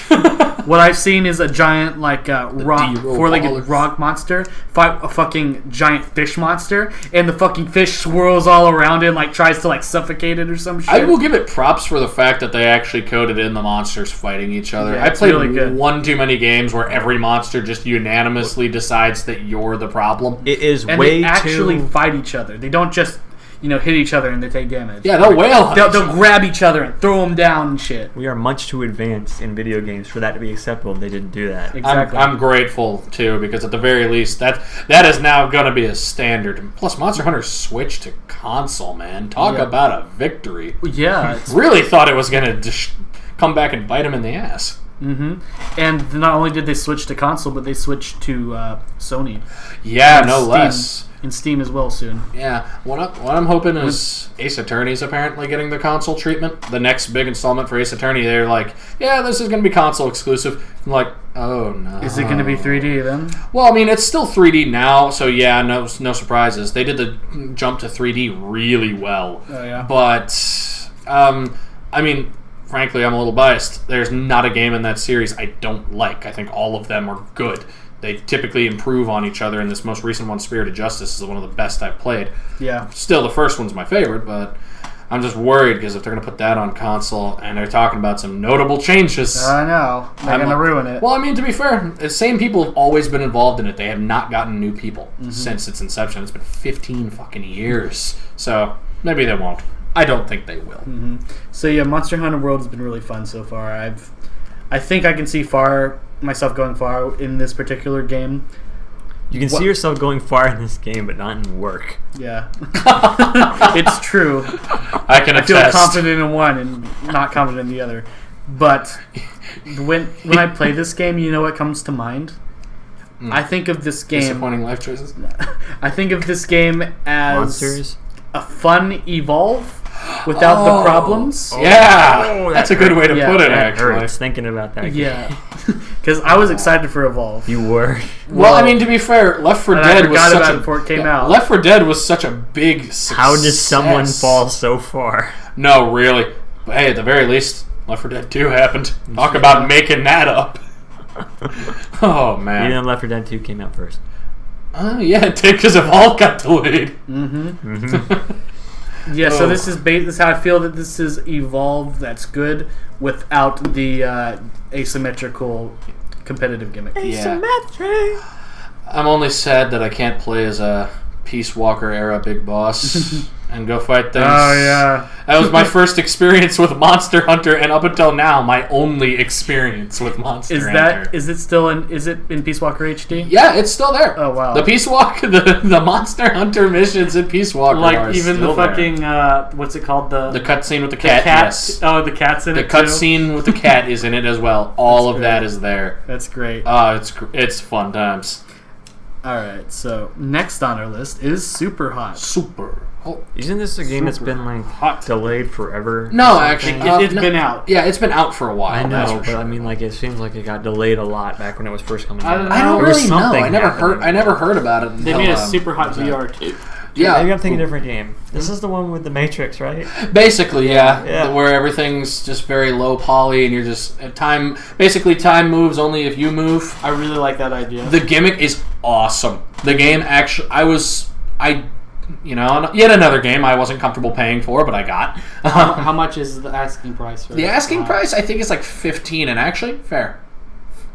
What I've seen is a giant four-legged rock monster fight a fucking giant fish monster, and the fucking fish swirls all around it and like tries to like suffocate it or some shit. I will give it props for the fact that they actually coded in the monsters fighting each other. Yeah, I played really one too many games where every monster just unanimously decides that you're the problem. It is and way they actually too... fight each other. They don't just hit each other and they take damage. Yeah, they'll wail. They'll grab each other and throw them down and shit. We are much too advanced in video games for that to be acceptable. They didn't do that. Exactly. I'm grateful too, because at the very least that is now going to be a standard. And plus, Monster Hunter switched to console, man. Talk about a victory. Yeah, really thought it was going to come back and bite him in the ass. Mm-hmm. And not only did they switch to console, but they switched to Sony. Yeah, no less. in Steam as well soon. Yeah, what I'm hoping is Ace Attorney's apparently getting the console treatment. The next big installment for Ace Attorney, they're like, yeah, this is going to be console exclusive. I'm like, oh no. Is it going to be 3D then? Well, I mean, it's still 3D now, so yeah, no surprises. They did the jump to 3D really well. Oh yeah. But, I mean, frankly, I'm a little biased. There's not a game in that series I don't like. I think all of them are good. They typically improve on each other, and this most recent one, Spirit of Justice, is one of the best I've played. Yeah. Still, the first one's my favorite, but I'm just worried because if they're going to put that on console and they're talking about some notable changes... I know. They're going to ruin it. Well, I mean, to be fair, the same people have always been involved in it. They have not gotten new people since its inception. It's been 15 fucking years. So, maybe they won't. I don't think they will. Mm-hmm. So, yeah, Monster Hunter World has been really fun so far. I think I can see myself going far in this particular game. You can see yourself going far in this game, but not in work. Yeah. It's true. I can attest. I feel confident in one and not confident in the other. But when I play this game, you know what comes to mind? I think of this game... Disappointing life choices? I think of this game as... Monsters? A fun Evolve without the problems. Yeah! That's a good way to put it, actually. I was thinking about that game. Yeah. Because I was excited for Evolve. You were? Well, I mean, to be fair, Left 4 Dead was such a... before it came out. Left 4 Dead was such a big success. How does someone fall so far? No, really. But hey, at the very least, Left 4 Dead 2 happened. Talk about making that up. Oh, man. Even though Left 4 Dead 2 came out first. Yeah, it did, because Evolve got delayed. Yeah, so this is how I feel that this is Evolve that's good without the asymmetrical competitive gimmick. Asymmetric! I'm only sad that I can't play as a Peace Walker era big boss and go fight things. Oh, yeah. That was my first experience with Monster Hunter, and up until now, my only experience with Monster Hunter. Is it still in Peace Walker HD? Yeah, it's still there. Oh, wow. The Peace Walker, the Monster Hunter missions in Peace Walker are even still the fucking there. What's it called? The cutscene with the cat. Yes. Oh, the cat's in the it too? The cutscene with the cat is in it as well. All of that is there. That's great. It's fun times. Alright, so next on our list is Super Hot. Super. Oh, isn't this a game that's been delayed forever? No, actually, it's been out. Yeah, it's been out for a while. I know, but sure. I mean, it seems like it got delayed a lot back when it was first coming out. I don't really know. I never heard about it. They made a Super Hot VR too. Yeah, maybe I'm thinking a different game. This is the one with the Matrix, right? Basically, yeah. Where everything's just very low poly, and you're just time. Basically, time moves only if you move. I really like that idea. The gimmick is awesome. The game actually, yet another game I wasn't comfortable paying for, but I got. How much is the asking price for the asking price? I think it's like $15, and actually fair.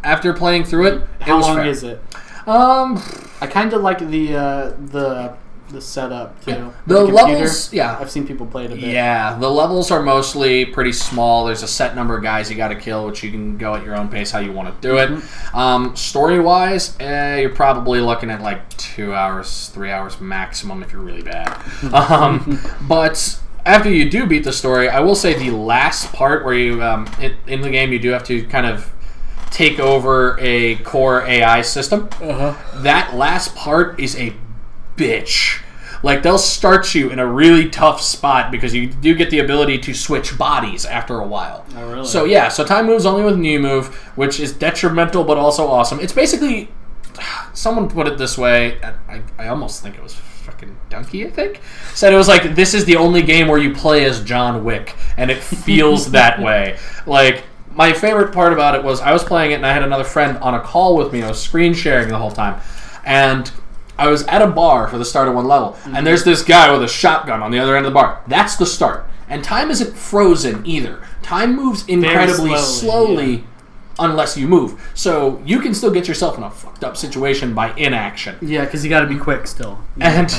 After playing through it, how long fair. is it? I kind of like the setup too. Yeah. The levels, I've seen people play it a bit. Yeah, the levels are mostly pretty small. There's a set number of guys you got to kill, which you can go at your own pace how you want to do it. Story-wise, you're probably looking at like 2 hours, 3 hours maximum if you're really bad. But after you do beat the story, I will say the last part where you in the game you do have to kind of take over a core AI system. That last part is a bitch. Like, they'll start you in a really tough spot because you do get the ability to switch bodies after a while. Oh, really? So, yeah, time moves only with new move, which is detrimental but also awesome. It's basically, someone put it this way, I almost think it was fucking Donkey, I think, said it was like, this is the only game where you play as John Wick, and it feels that way. Like, my favorite part about it was I was playing it and I had another friend on a call with me. I was screen sharing the whole time. And I was at a bar for the start of one level, and there's this guy with a shotgun on the other end of the bar. That's the start. And time isn't frozen either. Time moves incredibly slowly unless you move. So you can still get yourself in a fucked up situation by inaction. Yeah, because you got to be quick still. And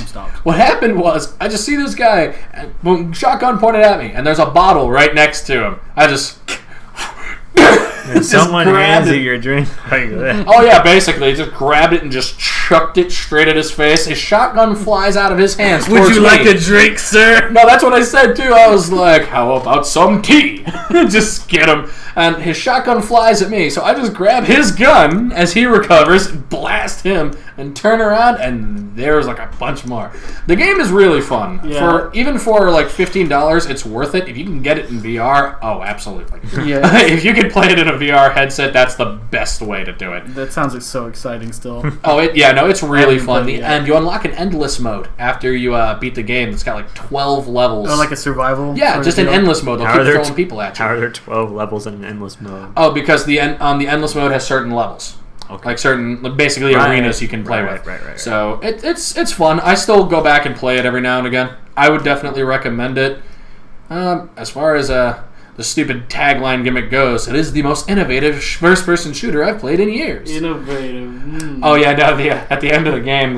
what happened was, I just see this guy, and boom, shotgun pointed at me, and there's a bottle right next to him. I just... And someone hands you your drink like that. Oh yeah, basically, he just grabbed it and just chucked it straight at his face. His shotgun flies out of his hands. Would you like a drink, sir? No, that's what I said too. I was like, how about some tea? Just get him. And his shotgun flies at me, so I just grab his gun as he recovers, blast him, and turn around, and there's like a bunch more. The game is really fun. Yeah. Even for like $15, it's worth it. If you can get it in VR, oh, absolutely. Yeah. If you can play it in a VR headset, that's the best way to do it. That sounds like so exciting still. It's really fun. Yeah. And you unlock an endless mode after you beat the game. It's got like 12 levels. Oh, like a survival? Yeah, just an endless mode. They'll keep throwing people at you. How are there 12 levels in an endless mode? Oh, because the endless mode has certain levels. Okay. Like certain, basically arenas you can play with. Right. So it's fun. I still go back and play it every now and again. I would definitely recommend it. As far as the stupid tagline gimmick goes, it is the most innovative first-person shooter I've played in years. Innovative. Oh yeah, no. At the end of the game,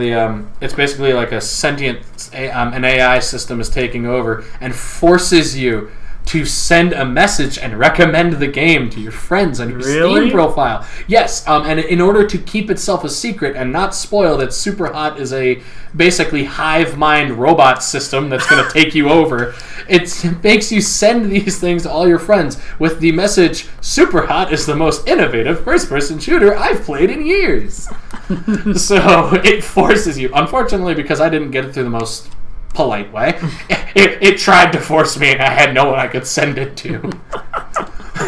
it's basically like a sentient an AI system is taking over and forces you to send a message and recommend the game to your friends on your Steam profile. Yes, and in order to keep itself a secret and not spoil that Superhot is a basically hive mind robot system that's going to take you over, it makes you send these things to all your friends with the message, Superhot is the most innovative first-person shooter I've played in years. So it forces you. Unfortunately, because I didn't get it through the most polite way, it tried to force me, and I had no one I could send it to.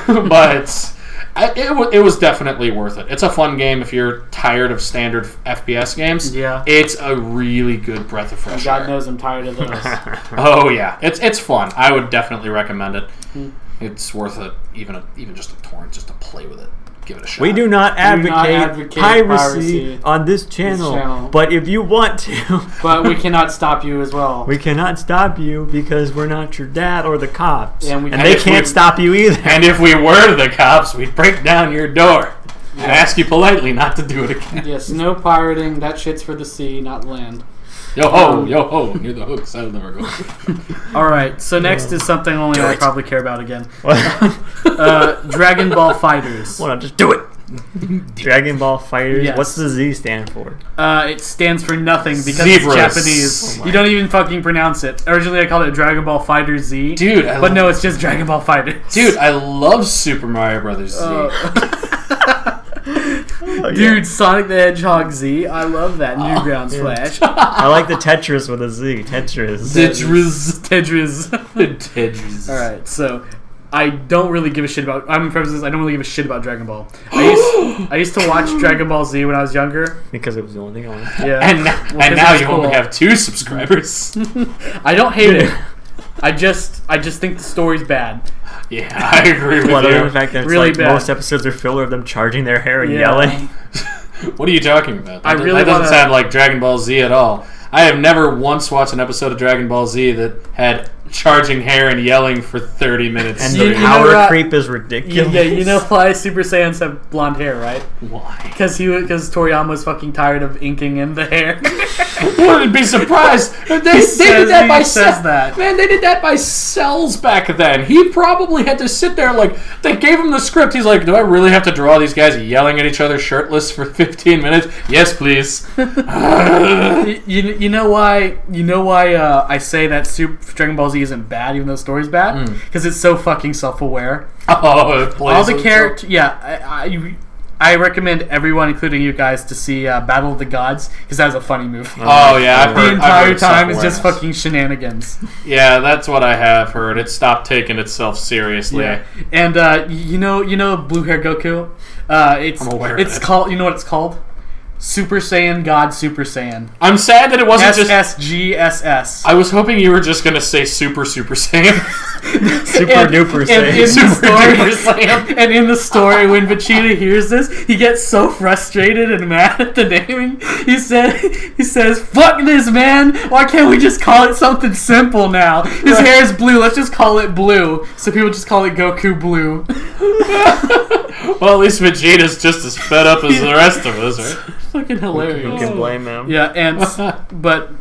But it was definitely worth it. It's a fun game if you're tired of standard FPS games. Yeah, it's a really good breath of fresh air. God knows I'm tired of those. Oh yeah, it's fun. I would definitely recommend it. It's worth it, even just a torrent, just to play with it. Give it a shot. We do not advocate piracy on this channel, but if you want to... But we cannot stop you as well. We cannot stop you because we're not your dad or the cops. And they can't stop you either. And if we were the cops, we'd break down your door and ask you politely not to do it again. Yes, no pirating. That shit's for the sea, not land. Yo ho, near the hooks. That'll never go. Alright, so next is something only I probably care about again. What? Dragon Ball Fighters. Well, just do it. Dragon Ball Fighters. Yes. What's the Z stand for? It stands for nothing because Zebras. it's Japanese. You don't even fucking pronounce it. Originally, I called it Dragon Ball Fighters Z. Dude, no, it's just Dragon Ball Fighters. Dude, I love Super Mario Brothers Z. Dude, Sonic the Hedgehog Z. I love that. Newgrounds Flash. I like the Tetris with a Z. Tetris. Tetris. Alright, so I don't really give a shit about... I don't really give a shit about Dragon Ball. I used to watch Dragon Ball Z when I was younger. Because it was the only thing on. Yeah. And now you only have 2 subscribers. I don't hate it. I just think the story's bad. Yeah, I agree with you. Other than the fact that it's really like bad. most episodes are filler of them charging their hair and yelling. What are you talking about? That doesn't sound like Dragon Ball Z at all. I have never once watched an episode of Dragon Ball Z that had charging hair and yelling for 30 minutes. And the power creep is ridiculous. Yeah, you know why Super Saiyans have blonde hair, right? Why? Because Toriyama was fucking tired of inking in the hair. Wouldn't be surprised. They did that by cells. Man, they did that by cells back then. He probably had to sit there they gave him the script. He's like, do I really have to draw these guys yelling at each other shirtless for 15 minutes? Yes, please. You know why I say that Dragon Ball Z isn't bad, even though the story's bad? Because it's so fucking self-aware. Oh, it plays all the characters. Yeah, I recommend everyone, including you guys, to see Battle of the Gods because that was a funny movie. Oh yeah, the entire time is just fucking shenanigans. Yeah, that's what I have heard. It stopped taking itself seriously. Yeah. And you know, blue hair Goku. I'm aware of it. Called. You know what it's called? Super Saiyan God Super Saiyan. I'm sad that it wasn't SSGSS. I was hoping you were just going to say Super Saiyan. Super duper Saiyan. And in the story, when Vegeta hears this, he gets so frustrated and mad at the naming. He says, "Fuck this, man! Why can't we just call it something simple now? His hair is blue. Let's just call it blue." So people just call it Goku Blue. Well, at least Vegeta's just as fed up as the rest of us, right? Fucking hilarious. Who can blame him? Yeah, but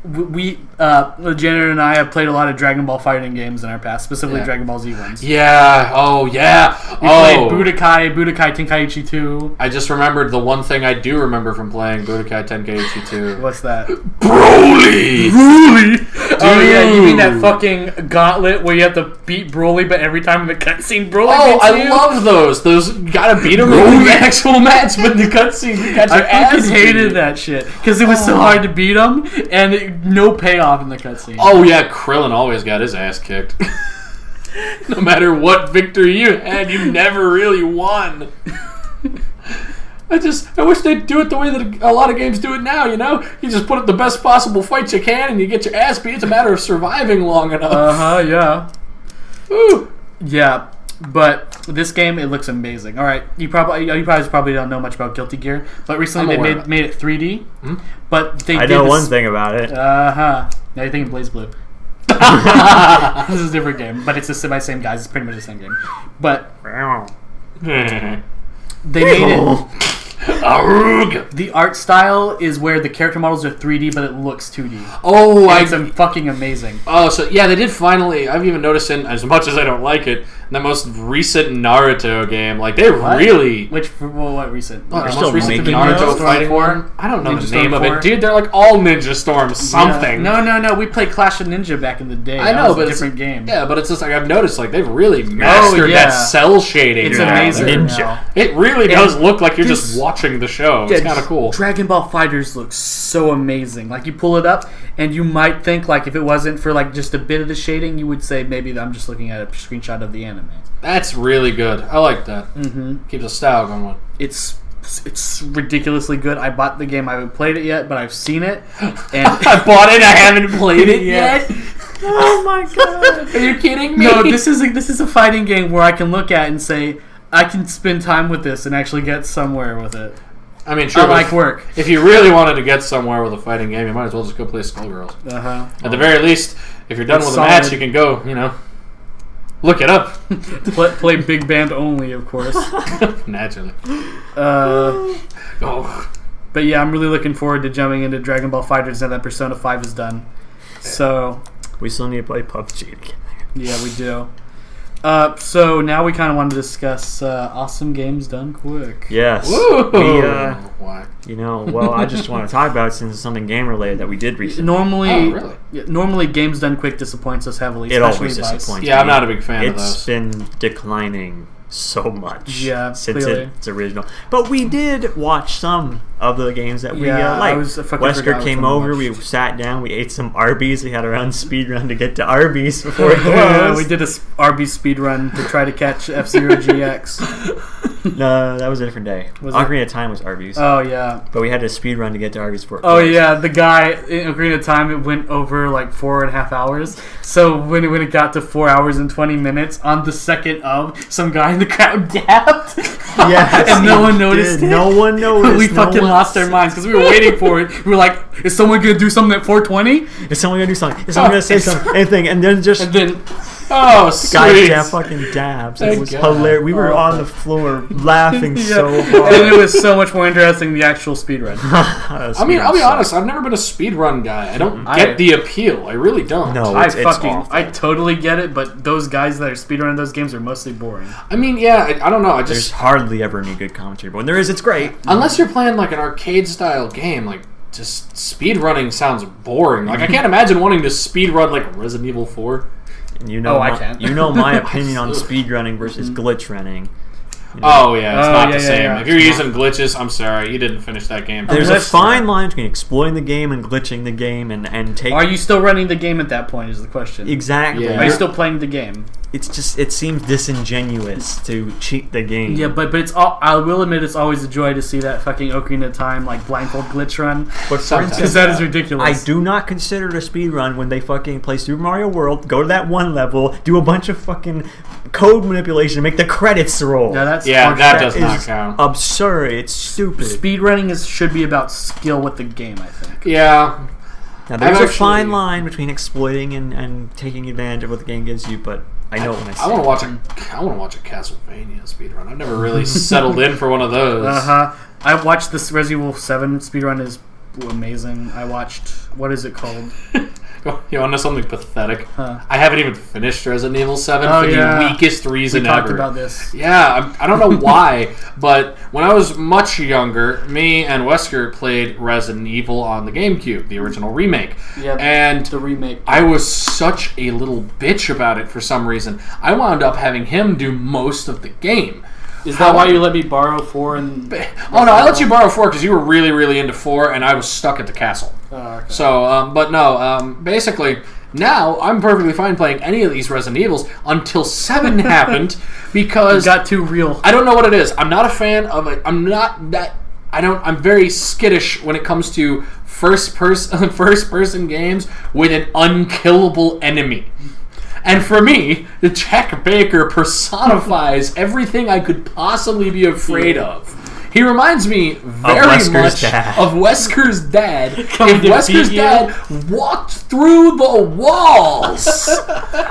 Janet and I have played a lot of Dragon Ball fighting games in our past, specifically Dragon Ball Z ones. Yeah. Oh, yeah. We played Budokai Tenkaichi 2. I just remembered the one thing I do remember from playing Budokai Tenkaichi 2. What's that? Broly! Oh, yeah, you mean that fucking gauntlet where you have to beat Broly, but every time in the cutscene, Broly beats you? I love those. Those, you gotta beat him in the actual match, but in the cutscene, you got your ass I fucking hated that shit, because it was so hard to beat him, and no payoff in the cutscene. Oh yeah, Krillin always got his ass kicked. No matter what victory you had, you never really won. I wish they'd do it the way that a lot of games do it now, you know? You just put up the best possible fight you can and you get your ass beat. It's a matter of surviving long enough. Yeah. Ooh. Yeah, but this game, it looks amazing. Alright, you probably don't know much about Guilty Gear, but recently they made it 3D. Hmm? But I know one thing about it. Now you're thinking Blaze Blue. This is a different game, but it's by the same guys. It's pretty much the same game. But they made it. The art style is where the character models are 3D, but it looks 2D. Oh, it's fucking amazing. Oh, so yeah, they did finally. I've even noticed in, as much as I don't like it, the most recent Naruto game, like they really. What recent? Oh, They're the still most recent making Naruto Ninja fighting Storm one. I don't know Ninja the name Storm of 4? it, dude. They're like all Ninja Storm something. Yeah. No. We played Clash of Ninja back in the day. I know, that was but a different game. Yeah, but it's just like I've noticed, like they've really mastered that cell shading. It's now. amazing. Ninja. It really does look like you're just watching the show. It's kind of cool. Dragon Ball FighterZ looks so amazing. Like you pull it up, and you might think like if it wasn't for like just a bit of the shading, you would say maybe I'm just looking at a screenshot of the anime. That's really good. I like that. Mm-hmm. Keeps the style going. It's ridiculously good. I bought the game. I haven't played it yet, but I've seen it. And I bought it. I haven't played it yet. Oh my god! Are you kidding me? No, this is a fighting game where I can look at and say I can spend time with this and actually get somewhere with it. I mean, sure. Unlike work. If you really wanted to get somewhere with a fighting game, you might as well just go play Skullgirls. At the very least, if you're done with a match, you can go, look it up. Play big band only, of course. Naturally. But yeah, I'm really looking forward to jumping into Dragon Ball FighterZ now that Persona 5 is done. So we still need to play PUBG again. Yeah, we do. So now we kind of want to discuss awesome games done quick. Yes. Why? I just want to talk about it since it's something game related that we did recently. Normally games done quick disappoints us heavily. It always disappoints me. Yeah, I'm not a big fan of those. It's been declining so much since clearly. its original. But we did watch some of the games that we liked. Wesker came over, we sat down, we ate some Arby's, we had our own speed run to get to Arby's before it closed. We did a Arby's speed run to try to catch F-Zero GX. No, that was a different day. Ocarina of Time was Arby's. Oh, yeah. But we had to speed run to get to Arby's before it closed. closed. Yeah, the guy in Ocarina of Time, it went over like 4.5 hours. So when it got to 4 hours and 20 minutes, on the second of, some guy in the crowd dabbed. Yes, and no one noticed it. No one noticed. We fucking lost our minds because we were waiting for it. We were like, is someone going to do something at 4:20? Is someone going to do something? Is someone going to say something? Anything. And then just... sweet. Guy fucking dabs. It was hilarious. We were on the floor laughing so hard. And it was so much more interesting than the actual speedrun. I'll be honest. I've never been a speedrun guy. I don't get the appeal. I really don't. No, it's awful. I totally get it, but those guys that are speedrunning those games are mostly boring. I mean, yeah, I don't know. There's hardly ever any good commentary, but when there is, it's great. Unless you're playing like an arcade-style game, like just speedrunning sounds boring. Like I can't imagine wanting to speedrun like Resident Evil 4. I can't. You know my opinion on speedrunning versus glitch running. Oh yeah, it's not the same. Yeah. If you're using glitches, I'm sorry, you didn't finish that game. There's a fine line between exploiting the game and glitching the game and taking. Are you still running the game at that point? Is the question. Exactly. Yeah. Are you still playing the game? It seems disingenuous to cheat the game. Yeah, but it's all. I will admit it's always a joy to see that fucking Ocarina of Time like blindfold glitch run. But sometimes because that is ridiculous. I do not consider it a speed run when they fucking play Super Mario World, go to that one level, do a bunch of fucking code manipulation, and make the credits roll. That does not count. Absurd. It's stupid. Speedrunning should be about skill with the game, I think. Yeah. Now there's a fine line between exploiting and taking advantage of what the game gives you, but I know when I say I want to watch a Castlevania speedrun. I've never really settled in for one of those. I watched this Resident Evil 7 speedrun is amazing. I watched, what is it called? You want to know something pathetic? Huh. I haven't even finished Resident Evil 7 for the weakest reason we ever. talked about this. Yeah, I don't know why, but when I was much younger, me and Wesker played Resident Evil on the GameCube, the original remake. Yeah, and the remake. I was such a little bitch about it for some reason. I wound up having him do most of the game. Is that why you let me borrow 4 and... Oh, no, I let you borrow 4 because you were really, really into 4, and I was stuck at the castle. Oh, okay. So, but no, basically, now I'm perfectly fine playing any of these Resident Evils until 7 happened because... It got too real. I don't know what it is. I'm not a fan of it. I'm not that... I'm very skittish when it comes to first person games with an unkillable enemy. And for me, the Jack Baker personifies everything I could possibly be afraid of. He reminds me very much of Wesker's dad. If Wesker's dad walked through the walls.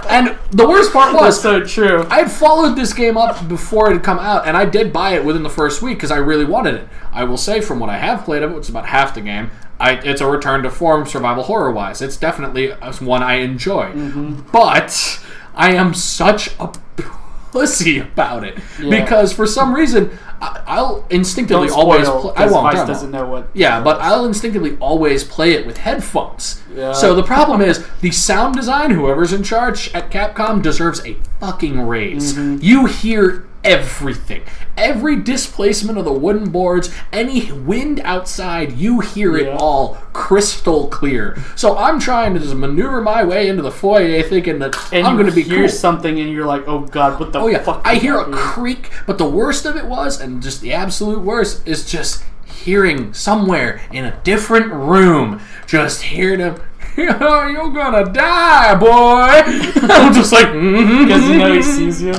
And the worst part was, that's so true. I had followed this game up before it had come out, and I did buy it within the first week because I really wanted it. I will say, from what I have played of it, which is about half the game, it's a return to form survival horror-wise. It's definitely one I enjoy. Mm-hmm. But I am such a pussy about it because for some reason I'll instinctively always play. I won't. Vice doesn't know what. Yeah, but I'll instinctively always play it with headphones. Yeah. So the problem is the sound design. Whoever's in charge at Capcom deserves a fucking raise. Mm-hmm. You hear everything. Every displacement of the wooden boards, any wind outside, you hear it all crystal clear. So I'm trying to just maneuver my way into the foyer thinking that I'm going to be cool. You hear something and you're like, oh god, what the fuck? I hear a creak, but the worst of it was, and just the absolute worst, is just hearing somewhere in a different room, just hearing him, you're gonna die, boy. I'm just like, because you know he sees you.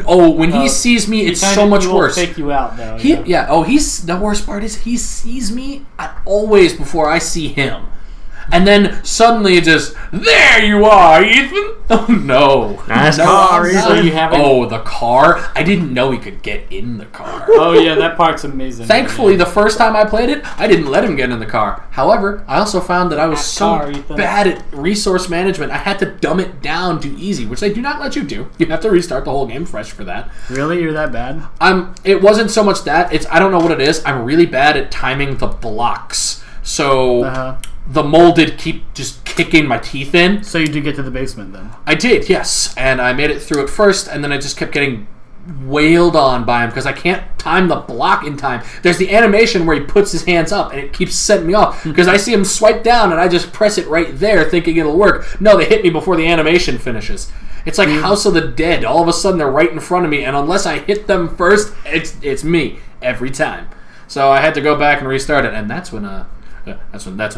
Oh, when he sees me, it's so much worse. He will take you out, though. The worst part is he sees me always before I see him. And then suddenly it just, there you are, Ethan. Oh, no. Nice car, Ethan. Oh, the car? I didn't know he could get in the car. Oh, yeah, that part's amazing. Thankfully, the first time I played it, I didn't let him get in the car. However, I also found that I was bad at resource management, I had to dumb it down to easy, which they do not let you do. You have to restart the whole game fresh for that. Really? You're that bad? It wasn't so much that. I don't know what it is. I'm really bad at timing the blocks. So... The molded keep just kicking my teeth in. So you did get to the basement then? I did, yes. And I made it through it first, and then I just kept getting wailed on by him because I can't time the block in time. There's the animation where he puts his hands up, and it keeps setting me off because I see him swipe down, and I just press it right there thinking it'll work. No, they hit me before the animation finishes. It's like House of the Dead. All of a sudden, they're right in front of me, and unless I hit them first, it's me every time. So I had to go back and restart it, and that's when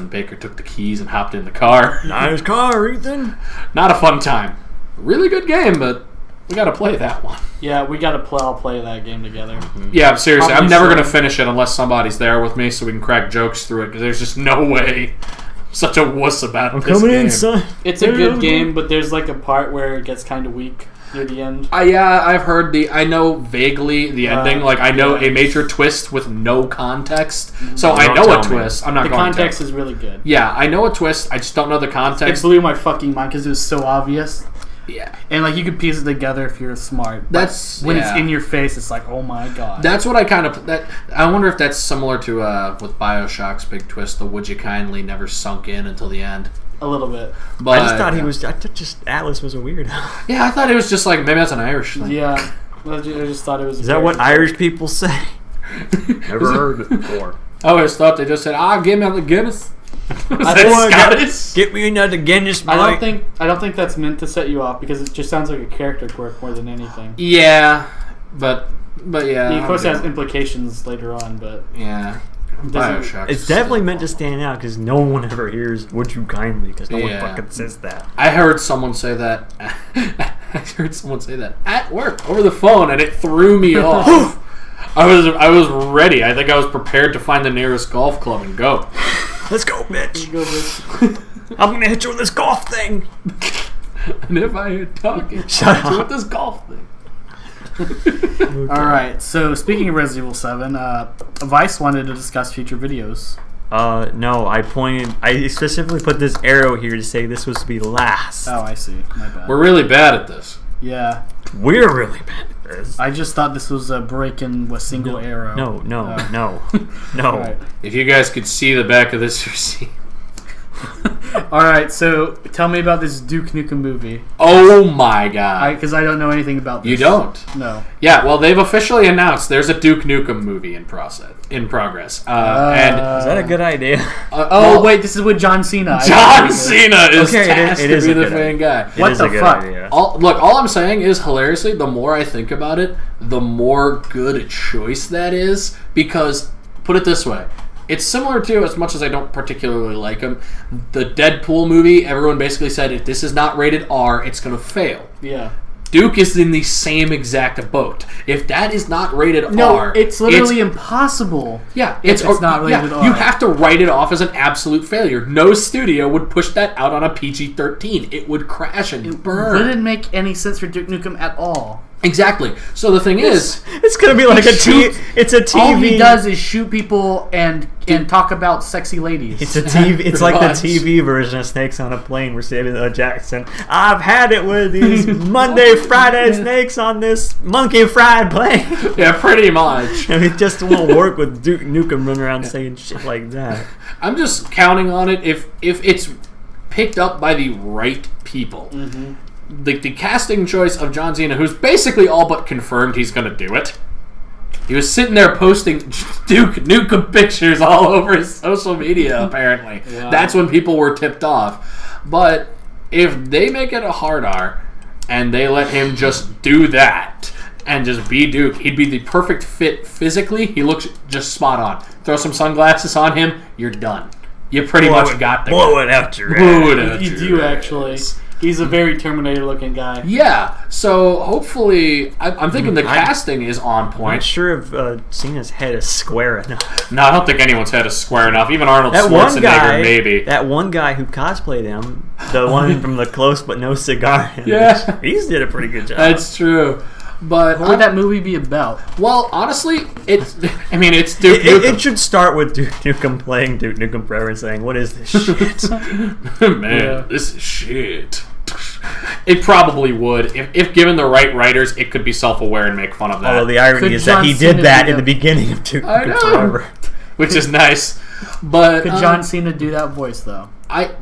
Baker took the keys and hopped in the car. Nice car, Ethan. Not a fun time. Really good game, but we got to play that one. Yeah, we got to all play that game together. Mm-hmm. Yeah, seriously, I'm never going to finish it unless somebody's there with me so we can crack jokes through it, because there's just no way. I'm such a wuss about this game. Son. It's a good game, but there's like a part where it gets kind of weak near the end. I've heard I know vaguely the ending. Like, I know a major twist with no context. So I know a twist. I'm not going to. The context is really good. Yeah, I know a twist. I just don't know the context. It blew my fucking mind because it was so obvious. Yeah. And, like, you could piece it together if you're smart. When it's in your face, it's like, oh my god. That's what I kind of... I wonder if that's similar to with Bioshock's big twist, the would you kindly never sunk in until the end. A little bit. But I just thought I thought Atlas was a weirdo. Yeah, I thought it was just like, maybe that's an Irish thing. Yeah. I just thought it was... Is that what Irish people say? Never heard it before. I always thought they just said, give me the Guinness. Scottish? Get me another Guinness, boy. I don't think that's meant to set you off because it just sounds like a character quirk more than anything. Yeah, but yeah. Of course, it has implications later on, but yeah. It's definitely meant to stand out because no one ever hears "Would you kindly" because no one fucking says that. I heard someone say that. At work over the phone, and it threw me off. I was ready. I think I was prepared to find the nearest golf club and go. Let's go, bitch. I'm gonna hit you with this golf thing. And if I hear talking, shut up with this golf thing. Okay. Alright, so speaking of Resident Evil 7, Vice wanted to discuss future videos. No, I specifically put this arrow here to say this was to be last. Oh, I see. My bad. We're really bad at this. Yeah. We're really bad at this. I just thought this was a break in with single arrow. No. Right. If you guys could see the back of this receipt. All right, so tell me about this Duke Nukem movie. Oh my god. Because I don't know anything about this. You don't? No. Yeah, well, they've officially announced there's a Duke Nukem movie in progress. And Is that a good idea? Wait, this is with John Cena. John Cena is Okay, tasked it is to be a the good main guy. What It the is a good fuck? idea. All I'm saying is, hilariously, the more I think about it, the more good a choice that is. Because, put it this way, it's similar to, as much as I don't particularly like him, the Deadpool movie. Everyone basically said, if this is not rated R, it's going to fail. Yeah. Duke is in the same exact boat. If that is not rated R, it's literally impossible. Yeah, it's not rated R. You have to write it off as an absolute failure. No studio would push that out on a PG-13. It would crash and burn. It wouldn't make any sense for Duke Nukem at all. Exactly. So the thing is, it's gonna be like it's a TV. All he does is shoot people and talk about sexy ladies. It's a TV. It's like much. the TV version of Snakes on a Plane, where Samuel L. Jackson. I've had it with these Monday, Friday snakes on this monkey fried plane. yeah, pretty much. And it just won't work with Duke Nukem running around saying shit like that. I'm just counting on it if it's picked up by the right people. Mm-hmm. The casting choice of John Cena, who's basically all but confirmed he's going to do it. He was sitting there posting Duke Nukem pictures all over his social media, apparently. Yeah. That's when people were tipped off. But if they make it a hard R and they let him just do that and just be Duke, he'd be the perfect fit physically. He looks just spot on. Throw some sunglasses on him, you're done. You pretty much got the blow it out your Blow it ass. out You your do, ass. actually. He's a very Terminator-looking guy. Yeah, so hopefully, I'm thinking the casting is on I'm point. not sure if Cena's head is square enough. No, I don't think anyone's head is square enough. Even Arnold That one Schwarzenegger, guy, maybe. that one guy who cosplayed him, the one from the Close But No Cigar, Yeah. he's did a pretty good job. That's true. But What would that movie be about? well, honestly, it's Duke It Nukem. should start with Duke Nukem playing Duke Nukem Forever and saying, "What is this shit?" Man, Yeah. this is shit. It probably would. If given the right writers, it could be self-aware and make fun of that. Although the irony Could is that John he Cena did that do in the that? beginning of Duke I Nukem know. Forever. which is nice. But Could John Cena do that voice, though?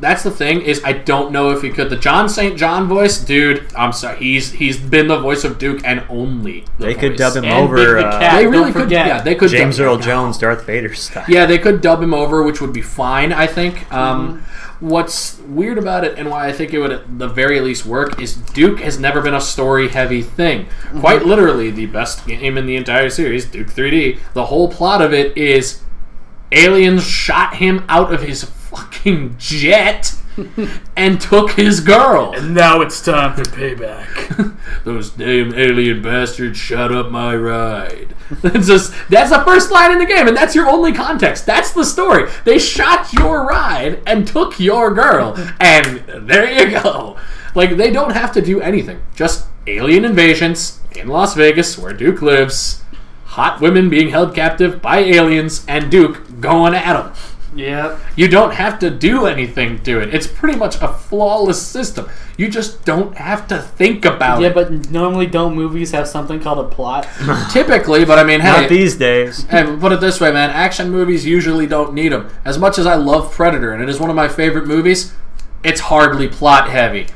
that's the thing, is I don't know if he could. The John St. John voice, dude, I'm sorry, he's been the voice of Duke and only the They could voice. dub him And over Big the Cat. They really Don't could. forget. Yeah, they could. James dub, Earl Jones, Darth Vader style. Yeah, they could dub him over, which would be fine, I think. What's weird about it, and why I think it would at the very least work, is Duke has never been a story-heavy thing. Quite literally, the best game in the entire series, Duke 3D, the whole plot of it is aliens shot him out of his fucking jet and took his girl. And now it's time for payback. Those damn alien bastards shot up my ride. That's the first line in the game, and that's your only context. That's the story. They shot your ride and took your girl, and there you go. Like, they don't have to do anything. Just alien invasions in Las Vegas, where Duke lives, hot women being held captive by aliens, and Duke going at them. Yep. You don't have to do anything to it. It's pretty much a flawless system. You just don't have to think about Yeah, it. but normally don't movies have something called a plot? Typically, but I mean, hey, Not these days. hey, put it this way, man. Action movies usually don't need them. As much as I love Predator, and it is one of my favorite movies, it's hardly plot heavy.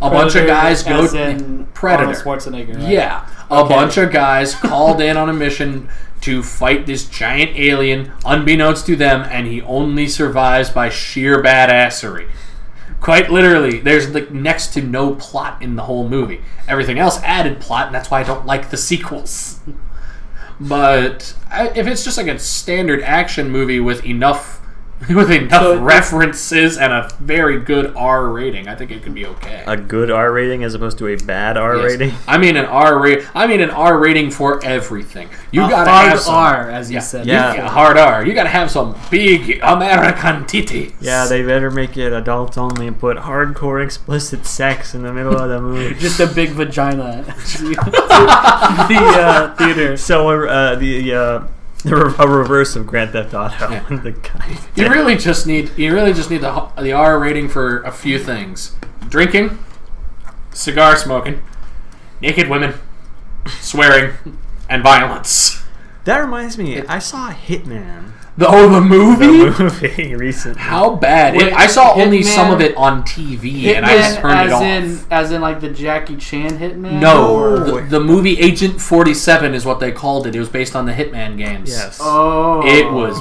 A bunch of guys go as in Predator. Arnold Schwarzenegger, right? Yeah, a bunch of guys called in on a mission to fight this giant alien, unbeknownst to them, and he only survives by sheer badassery. Quite literally, there's like next to no plot in the whole movie. Everything else added plot, and that's why I don't like the sequels. But if it's just like a standard action movie with enough references and a very good R rating, I think it could be okay. A good R rating as opposed to a bad R Yes. rating. I mean an R rating for everything. You A gotta hard have some, R, as you said. Yeah. a hard R. You gotta have some big American titties. Yeah, they better make it adult only and put hardcore explicit sex in the middle of the movie. Just a big vagina. The theater. So A reverse of Grand Theft Auto. Yeah. The guy. You really just need the R rating for a few things: drinking, cigar smoking, naked women, swearing, and violence. That reminds me, I saw Hitman. The movie? The movie recently. How bad? Wait, I saw only Hitman- some of it on TV, and I turned it off. As in like the Jackie Chan Hitman? No, the movie Agent 47 is what they called it. It was based on the Hitman games. Yes. Oh. It was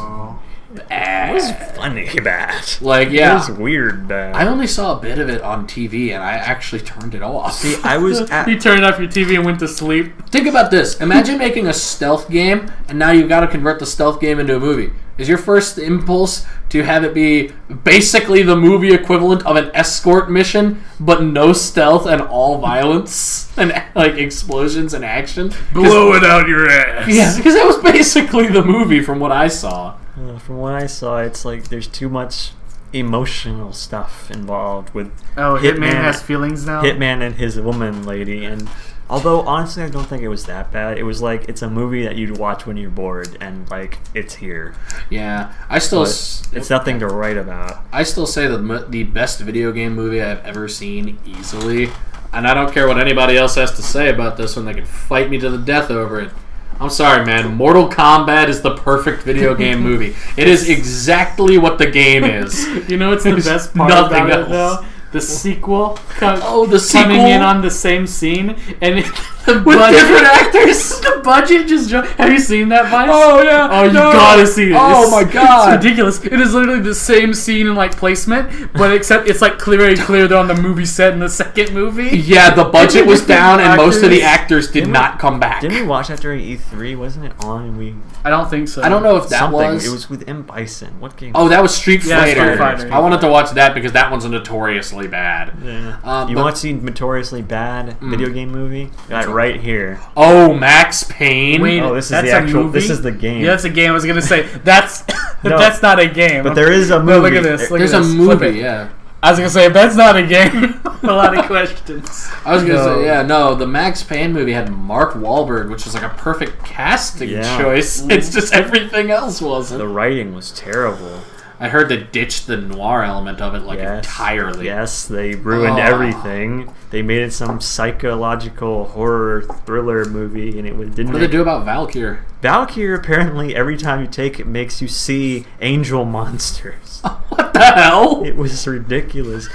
bad. It was funny bad. Like, yeah. It was weird bad. I only saw a bit of it on TV, and I actually turned it off. See, I was at... You turned off your TV and went to sleep. Think about this. Imagine making a stealth game, and now you've got to convert the stealth game into a movie. Is your first impulse to have it be basically the movie equivalent of an escort mission, but no stealth and all violence and like explosions and action? Blow it out your ass. Yeah, because that was basically the movie from what I saw. From what I saw, it's like there's too much emotional stuff involved with Hitman has feelings now? Hitman and his woman lady, and although honestly I don't think it was that bad. It was like it's a movie that you'd watch when you're bored, and like it's here. Yeah, I still it's nothing to write about. I still say the best video game movie I've ever seen easily, and I don't care what anybody else has to say about this one. They can fight me to the death over it. I'm sorry, man. Mortal Kombat is the perfect video game movie. It is exactly what the game is. You know what's the best part about it, though? The sequel coming in on the same scene, and with different actors. The budget just have you seen that, Vice? Oh yeah. Oh, you gotta see it. Oh my god, it's ridiculous. It is literally the same scene and like placement, but except it's like very clear they're on the movie set in the second movie. Yeah, the budget was down, and most of the actors did not come back. Didn't we watch that during E3? Wasn't it on? I don't think so. I don't know if that was. It was with M. Bison. What game? Oh, that was Street Fighter. Street Fighter. I wanted to watch that because that one's notoriously bad. Yeah. You want to see notoriously bad video game movie? Got it right here. Oh, Max Payne. Wait, this is that's the actual. movie? This is the game. Yeah, that's a game. I was gonna say that's No. that's not a game. But there is a movie. No, look at this. There's a movie. Yeah. I was gonna say if that's not a game. A lot of questions. I was gonna say the Max Payne movie had Mark Wahlberg, which was like a perfect casting choice. It's just everything else wasn't. The writing was terrible. I heard they ditched the noir element of it entirely. Yes, they ruined everything. They made it some psychological horror thriller movie, and What do they do about Valkyr? Valkyr, apparently, every time you take it, makes you see angel monsters. What the hell? It was ridiculous.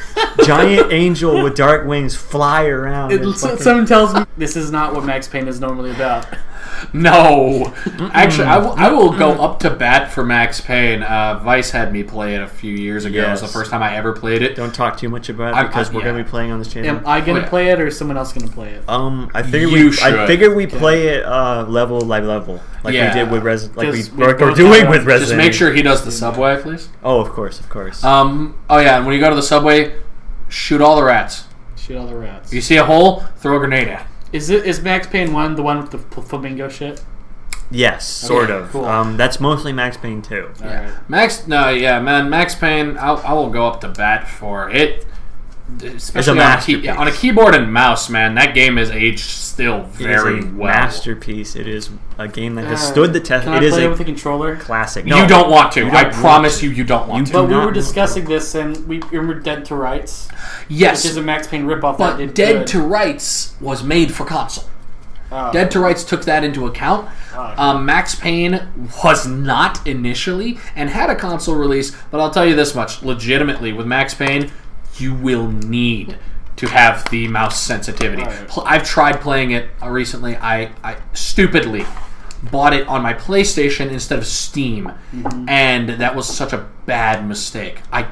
Giant angel with dark wings fly around. Someone tells me this is not what Max Payne is normally about. No. Actually, I will go up to bat for Max Payne. Vice had me play it a few years ago. It was the first time I ever played it. Don't talk too much about it because we're going to be playing on this channel. Am I going to play it or is someone else going to play it? I figured we play it level by level. Like we did with we're doing with Resident. Just make sure he does the subway, please. Oh, of course. And when you go to the subway, shoot all the rats. Shoot all the rats. If you see a hole, throw a grenade at. Is Max Payne 1 the one with the flamingo shit? Yes, sort of. Cool. That's mostly Max Payne 2. Yeah. Right. Max Payne, I will go up to bat for it. Especially on a keyboard and mouse, man. That game is aged still very well. Masterpiece. It is a game that has stood the test. Can I play it with a controller? Classic. No, you don't want to. I promise you don't want to. But we were discussing this, and we remember Dead to Rights. Yes, which is a Max Payne ripoff. But Dead to Rights was made for console. Dead to Rights took that into account. Max Payne was not initially and had a console release, but I'll tell you this much. Legitimately, with Max Payne, you will need to have the mouse sensitivity. I've tried playing it recently. I stupidly bought it on my PlayStation instead of Steam, and that was such a bad mistake. I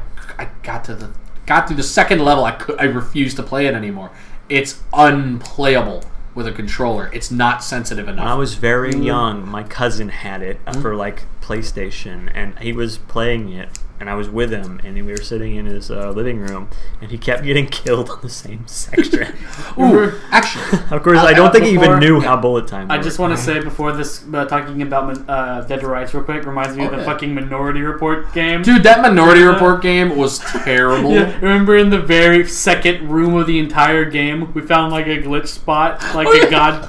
got through the second level. I refused to play it anymore. It's unplayable with a controller. It's not sensitive enough. When I was very young, my cousin had it for PlayStation, and he was playing it and I was with him, and we were sitting in his living room, and he kept getting killed on the same section. Ooh, actually, of course, I don't think he even knew how bullet time worked. I just want to say before this, talking about Dead to Rights real quick, reminds me of the fucking Minority Report game. Dude, that Minority Report game was terrible. Yeah, remember in the very second room of the entire game, we found like a glitch spot, like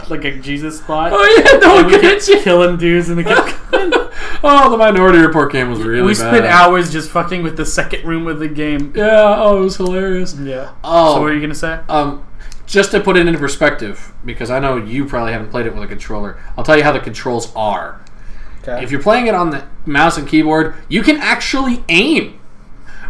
like a Jesus spot. Oh yeah, no one could hit you. Killing dudes and the Oh, the Minority Report game was really We bad. spent hours just fucking with the second room of the game. Yeah, it was hilarious. Yeah. Oh, So what are you gonna say? Just to put it into perspective, because I know you probably haven't played it with a controller, I'll tell you how the controls are. Okay. If you're playing it on the mouse and keyboard, you can actually aim.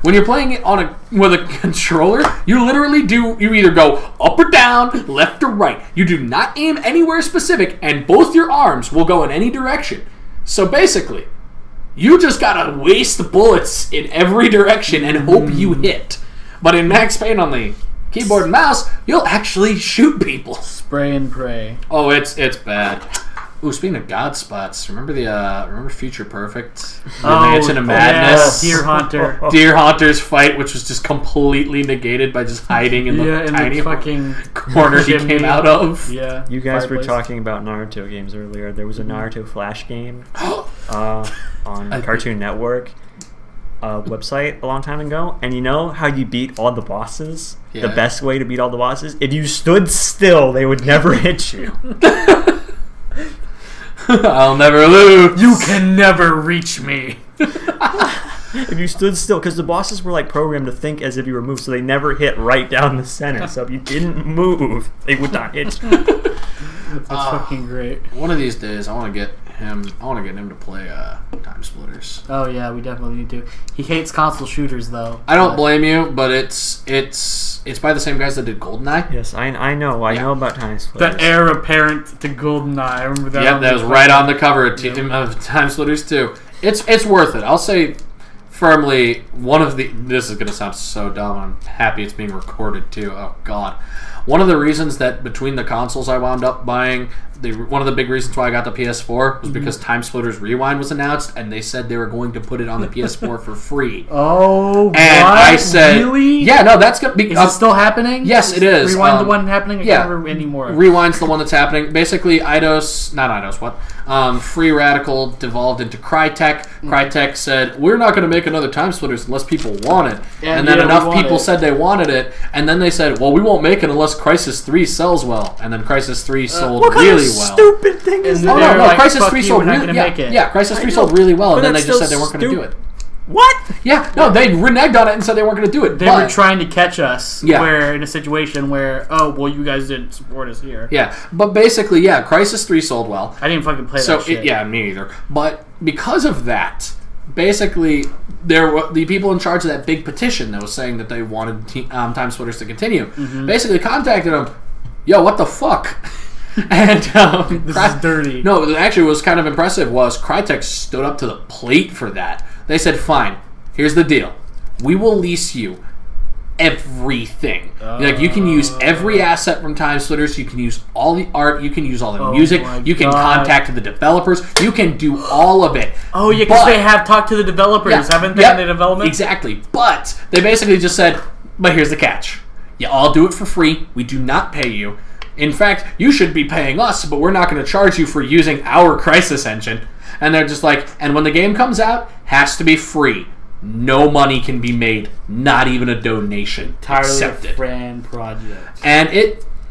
When you're playing it with a controller, you either go up or down, left or right. You do not aim anywhere specific, and both your arms will go in any direction. So basically, you just gotta waste bullets in every direction and hope you hit. But in Max Payne on the keyboard and mouse, you'll actually shoot people. Spray and pray. Oh, it's bad. Ooh, speaking of God spots, remember Future Perfect? The Mansion of Madness? Yeah, Deer Hunter. Deer Hunter's fight, which was just completely negated by just hiding in the tiny fucking corner he came out of. Yeah. You guys were talking about Naruto games earlier. There was a Naruto Flash game on Cartoon Network website a long time ago. And you know how you beat all the bosses? Yeah. The best way to beat all the bosses? If you stood still, they would never hit you. I'll never lose. You can never reach me. If you stood still, because the bosses were like programmed to think as if you were moved, so they never hit right down the center. So if you didn't move, they would not hit you. That's fucking great. One of these days, I want to get him to play Time Splitters. Oh yeah, we definitely need to. He hates console shooters though. I don't blame you, but it's by the same guys that did GoldenEye. Yes, I know. I know about Time Splitters. The heir apparent to GoldenEye. I remember that. Yep, that was right on the cover of Time Splitters 2. It's worth it. I'll say firmly, this is going to sound so dumb. I'm happy it's being recorded too. Oh God. One of the reasons that between the consoles I wound up buying, one of the big reasons why I got the PS4 was because Time Splitters Rewind was announced, and they said they were going to put it on the PS4 for free. Oh, and I said, really? Yeah, no, that's going to be... Is it still happening? Yes, it is. Rewind the one happening? I can't remember anymore. Rewind's the one that's happening. Basically, Free Radical devolved into Crytek. Crytek said, we're not going to make another Time Splitters unless people want it. And then enough people said they wanted it, and then they said, well, we won't make it unless Crysis 3 sells well. And then Crysis 3 sold really well. Stupid thing is that? No, Crysis 3 sold really well. Yeah, Crysis 3 sold really well, and then they just said they weren't going to do it. What? Yeah, no, they reneged on it and said they weren't going to do it. They were trying to catch us where in a situation where, you guys didn't support us here. Yeah, but basically, Crysis 3 sold well. I didn't fucking play that shit. Me neither. But because of that, basically, there were the people in charge of that big petition that was saying that they wanted Time Splitters to continue. Basically contacted them, yo, what the fuck? And this is dirty. No, actually, what was kind of impressive was Crytek stood up to the plate for that. They said, fine, here's the deal. We will lease you everything. You can use every asset from Time Splitters. You can use all the art. You can use all the music. You can contact the developers. You can do all of it. Oh, yeah, because they have talked to the developers, haven't they, in the development? Exactly. But they basically just said, but here's the catch. You all do it for free. We do not pay you. In fact, you should be paying us, but we're not going to charge you for using our Crysis engine. And they're just like, and when the game comes out, has to be free. No money can be made, not even a donation. Entirely a fan project. And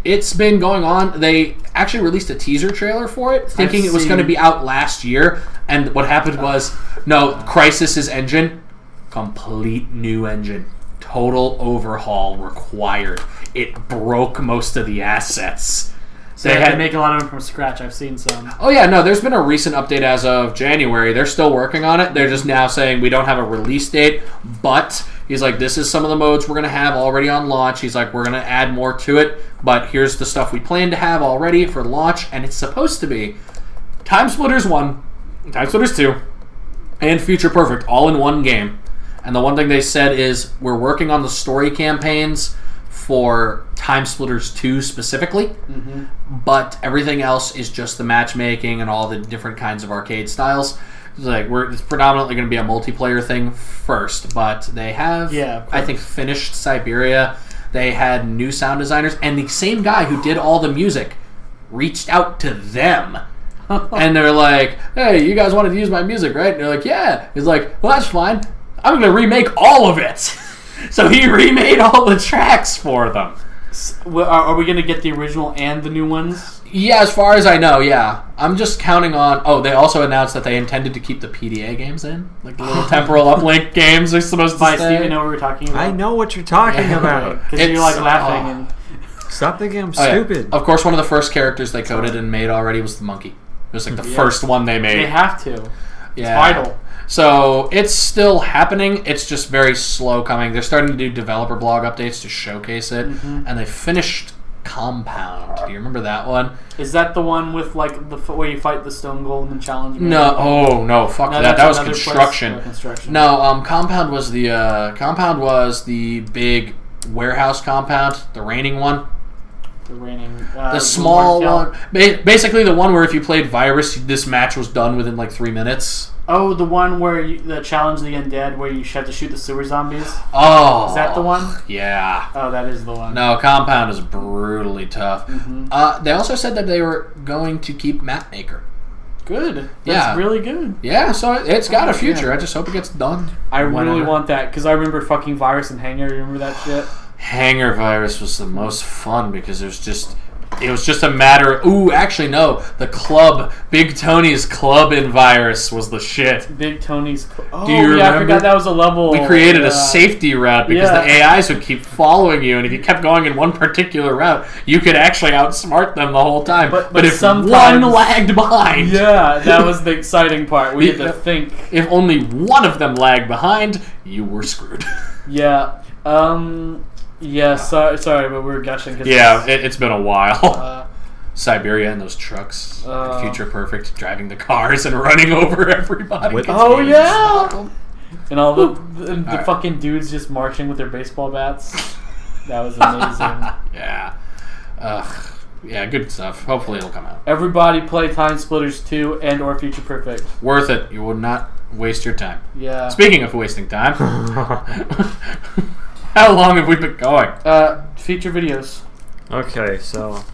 it's been going on. They actually released a teaser trailer for it, thinking it was going to be out last year. And what happened was, no, Crysis's engine, complete new engine. Total overhaul required. It broke most of the assets. So they had to make a lot of them from scratch. I've seen some. Oh yeah, no, there's been a recent update as of January. They're still working on it. They're just now saying we don't have a release date, but he's like, this is some of the modes we're going to have already on launch. He's like, we're going to add more to it, but here's the stuff we plan to have already for launch, and it's supposed to be Time Splitters 1, Time Splitters 2, and Future Perfect all in one game. And the one thing they said is we're working on the story campaigns for Time Splitters 2 specifically, but everything else is just the matchmaking and all the different kinds of arcade styles. it's predominantly going to be a multiplayer thing first, but they have, I think, finished Siberia. They had new sound designers, and the same guy who did all the music reached out to them. And they're like, hey, you guys wanted to use my music, right? And they're like, yeah. He's like, well, that's fine. I'm going to remake all of it. So he remade all the tracks for them. Are we going to get the original and the new ones? Yeah, as far as I know, yeah. I'm just counting on... Oh, they also announced that they intended to keep the PDA games in. Like the little temporal uplink games are supposed to stay. Steve, you know what we're talking about? I know what you're talking about. Because you're like laughing and... Stop thinking I'm stupid. Yeah. Of course, one of the first characters they coded and made already was the monkey. It was like the first one they made. They have to. Yeah. It's vital. So it's still happening. It's just very slow coming. They're starting to do developer blog updates to showcase it, and they finished Compound. Do you remember that one? Is that the one with like where you fight the Stone Golem challenge? No, fuck that. That was construction. No, Compound was the big warehouse compound, the raining one. The small one. Basically the one where if you played Virus, this match was done within like 3 minutes. Oh, the one where the challenge the undead, where you have to shoot the sewer zombies? Oh. Is that the one? Yeah. Oh, that is the one. No, Compound is brutally tough. They also said that they were going to keep Map Maker. Good. That's really good. Yeah, so it's got a future. Yeah. I just hope it gets done. I really want that, because I remember fucking Virus and Hangar. You remember that shit? Hangar Virus was the most fun because it was just a matter of... Ooh, actually, no. The club, Big Tony's club in Virus was the shit. Big Tony's club. Oh, do you remember? I forgot that was a level. We created a safety route because the AIs would keep following you, and if you kept going in one particular route, you could actually outsmart them the whole time. But if one lagged behind... Yeah, that was the exciting part. We had to think. If only one of them lagged behind, you were screwed. Yeah. Yeah, sorry, but we're gushing. It's been a while. Siberia and those trucks, future perfect, driving the cars and running over everybody. And all the fucking dudes just marching with their baseball bats. That was amazing. Yeah, good stuff. Hopefully it'll come out. Everybody play Time Splitters 2 and or Future Perfect. Worth it. You will not waste your time. Yeah. Speaking of wasting time. How long have we been going? Feature videos. Okay, so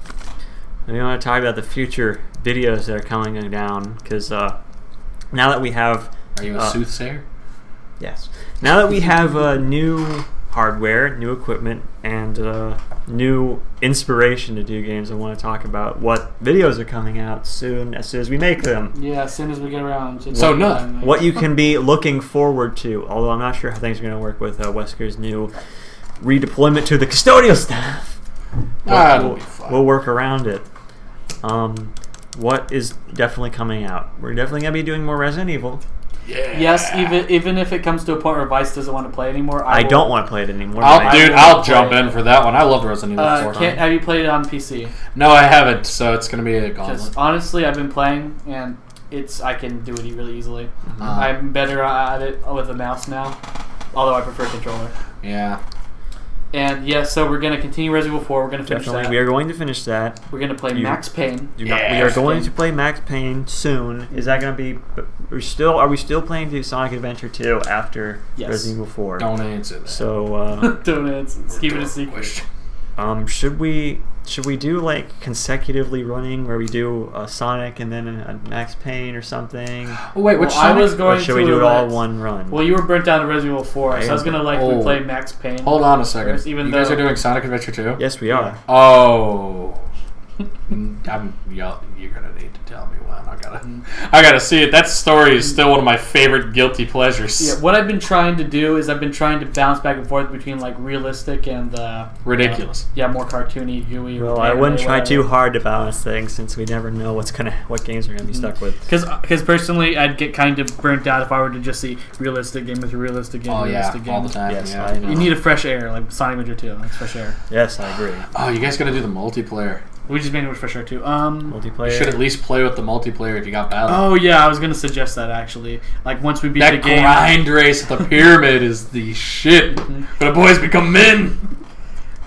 we want to talk about the future videos that are coming down, because now that we have... Are you a soothsayer? Yes. Now that we have new hardware, new equipment, and new inspiration to do games, I want to talk about what videos are coming out as soon as we make them. Yeah, as soon as we get around to what you can be looking forward to, although I'm not sure how things are going to work with Wesker's new redeployment to the custodial staff. We'll work around it. What is definitely coming out? We're definitely going to be doing more Resident Evil. Yeah. Yes, even if it comes to a point where Vice doesn't want to play it anymore, I don't want to play it anymore. I'll jump in for that one. I loved Resident Evil 4. Have you played it on PC? No, I haven't, so it's going to be a gauntlet. Honestly, I've been playing, and I can do it really easily. I'm better at it with a mouse now, although I prefer controller. Yeah. And so we're going to continue Resident Evil 4. We're going to finish that. We are going to finish that. We're going to play Max Payne. We are going to play Max Payne soon. Is that going to be... Are we still playing Sonic Adventure 2 after Resident Evil 4? Don't answer that. So... Don't answer. Let's keep it a secret. Should we do like consecutively running where we do a Sonic and then a Max Payne or something? Oh wait, which Sonic? I was going or should we do it all one run? Well, you were burnt down to Resident Evil 4, so I was going to play Max Payne. Hold on a second. First, you guys are doing Sonic Adventure 2? Yes, we are. Oh. You're gonna need to tell me when. I gotta see it. That story is still one of my favorite guilty pleasures. Yeah, what I've been trying to do is I've been trying to bounce back and forth between like realistic and ridiculous. More cartoony, gooey. Well, I wouldn't try too hard to balance things since we never know what games we're gonna be stuck with. Because personally, I'd get kind of burnt out if I were to just see realistic game with realistic game. Realistic game all the time. Yes, I know. You need a fresh air, like Sonic Adventure 2. That's fresh air. Yes, I agree. Oh, you guys gotta do the multiplayer. We just made it with fresh air too. Multiplayer. You should at least play with the multiplayer if you got battle. Oh yeah, I was gonna suggest that actually. Like once we beat that the game. That grind race at the pyramid is the shit. But the boys become men.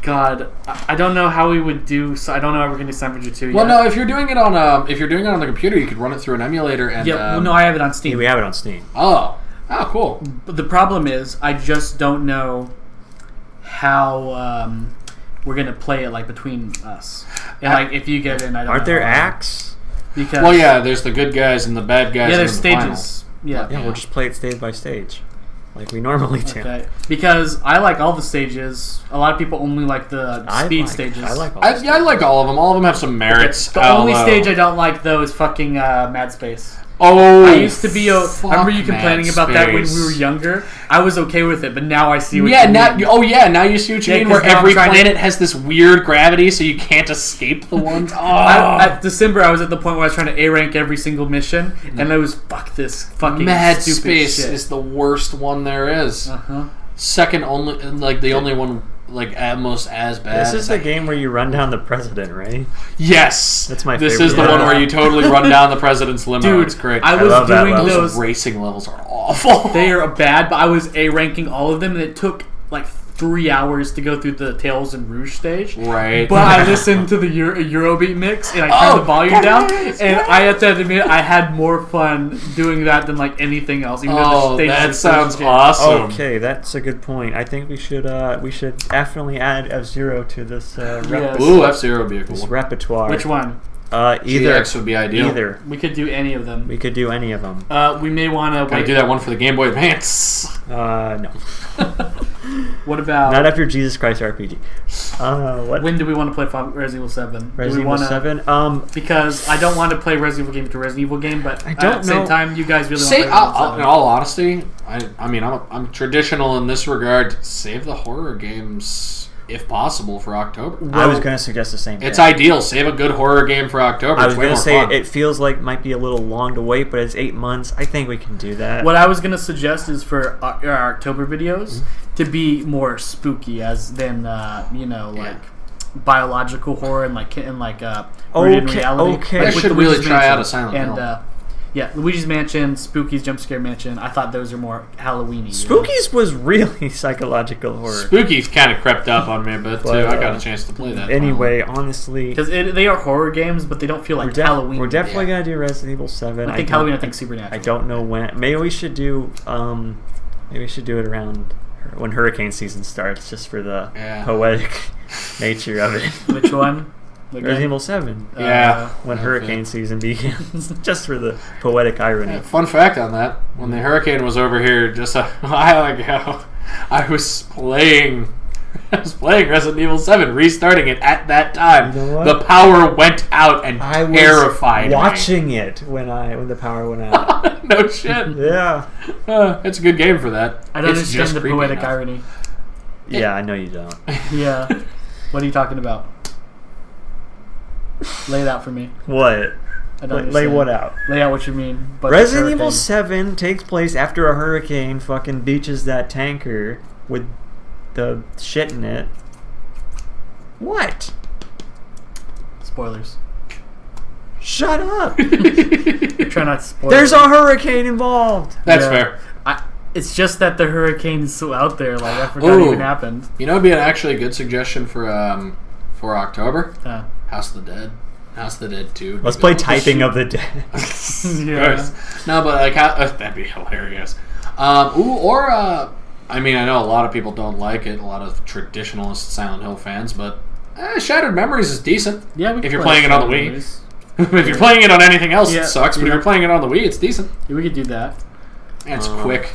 God, I don't know how we would do. So I don't know how we're gonna do Cyberger 2 yet. Well, no, if you're doing it on the computer, you could run it through an emulator and. Yeah, well, no, I have it on Steam. Yeah, we have it on Steam. Oh, cool. But the problem is, I just don't know how we're gonna play it like between us. And like if you get in, I don't. Aren't know there acts? Because Well, yeah, there's the good guys and the bad guys. yeah, and there's the stages. Yeah. Yeah, we'll just play it stage by stage, like we normally do. Okay. Because I like all the stages. A lot of people only like the speed stages. I like all Final. I like all of them. All of them have some merits. The only stage I don't like though is fucking Mad Space. Oh, I used to be. Remember you complaining about that when we were younger? I was okay with it, but now I see what you mean. now you see what you mean. Where every planet has this weird gravity, so you can't escape the ones. At December, I was at the point where I was trying to A rank every single mission, and I was fuck this fucking Mad stupid Space shit. is the worst one there is. Second only, like the only one, like almost as bad. This is the game where you run down the president, right? Yes, that's my This favorite. is the one where you totally run down the president's limo. Dude, it's great. I was doing those racing levels are awful. They are bad, but I was A ranking all of them, and it took like 3 hours to go through the Tails and Rouge stage. Right. But I listened to the Eurobeat mix, and I turned the volume down, and I have to admit I had more fun doing that than like anything else. Even though the stage that is sounds so awesome. Okay, that's a good point. I think we should definitely add F-Zero to this Ooh, F-Zero would be a cool this one. repertoire. Which one? Either GX would be ideal. Either. We could do any of them. We could do any of them. We may want to Gotta do that one for the Game Boy Advance. No. What about... Not after Jesus Christ RPG. What? When do we want to play Resident Evil 7? Resident Evil 7? Because I don't want to play Resident Evil game to Resident Evil game, but I don't at the same time, you guys really want to play Resident Resident Evil 7. In all honesty, I mean, I'm traditional in this regard. Save the horror games if possible for October. I was going to suggest the same thing. It's ideal. Save a good horror game for October. I was going to say fun. it feels like might be a little long to wait, but it's 8 months. I think we can do that. What I was going to suggest is for our October videos to be more spooky, as than biological horror and rooted in reality. Okay. I Like should really try out a Silent Hill. Yeah, Luigi's Mansion, Spooky's Jump Scare Mansion. I thought those are more Halloween-y. Spooky's was really psychological horror. Spooky's kind of crept up on me a bit, too. I got a chance to play that. Anyway, honestly... Because they are horror games, but they don't feel like Halloween. We're definitely going to do Resident Evil 7. I think Halloween, I think Supernatural. I don't know when. Maybe we should do it around when hurricane season starts, just for the poetic nature of it. Which one? Resident Evil 7. Yeah. When hurricane season begins. Just for the poetic irony. Yeah, fun fact on that. When the hurricane was over here just a while ago, I was playing Resident Evil 7, restarting it at that time. You know what? The power went out and terrified me. Watching it when the power went out. No shit. Yeah. It's a good game for that. I don't understand the poetic irony. Yeah, I know you don't. Yeah. What are you talking about? Lay it out for me. What? I don't Lay what out? Lay out what you mean. But Resident Evil 7 takes place after a hurricane fucking beaches that tanker with the shit in it. What? Spoilers. Shut up. Try not to spoil. There's a hurricane involved. That's fair. It's just that the hurricane is so out there. Like, I forgot it even happened. You know, it'd be actually a good suggestion for October. House of the Dead. House of the Dead 2. Let's play Typing of the Dead. Yeah. No, but that'd be hilarious. I mean, I know a lot of people don't like it. A lot of traditionalist Silent Hill fans, but Shattered Memories is decent. Yeah, if you're playing it on the Wii. If you're playing it on anything else, it sucks. But if you're playing it on the Wii, it's decent. Yeah, we could do that. And it's quick.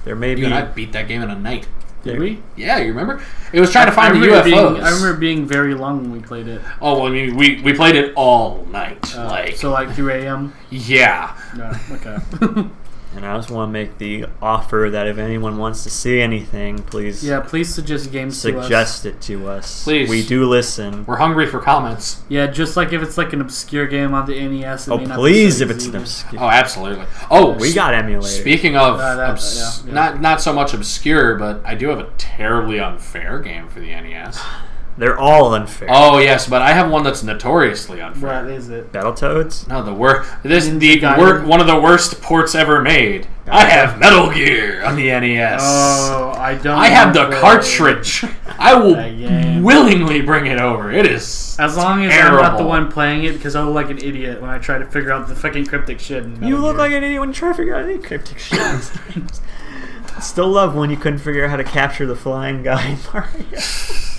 There may be. You and I beat that game in a night. Did we? Yeah, you remember? It was trying to find the UFOs. I remember it being very long when we played it. Oh, well, I mean, we played it all night. So like 3 a.m.? Yeah. Okay. And I just want to make the offer that if anyone wants to see anything, please... Yeah, please suggest games to us. Suggest it to us. Please. We do listen. We're hungry for comments. Yeah, just like if it's like an obscure game on the NES. Oh, please, if it's an obscure... Oh, absolutely. Oh, we got emulators. Speaking of... not so much obscure, but I do have a terribly unfair game for the NES. They're all unfair. Oh yes, but I have one that's notoriously unfair. What is it? Battletoads? No, one of the worst ports ever made. I have Metal Gear on the NES. Oh, I don't. I have the cartridge. I will willingly bring it over. It is as long as terrible. I'm not the one playing it, because I look like an idiot when I try to figure out the fucking cryptic shit. You look like an idiot when you try to figure out any cryptic shit. Still love when you couldn't figure out how to capture the flying guy in Mario.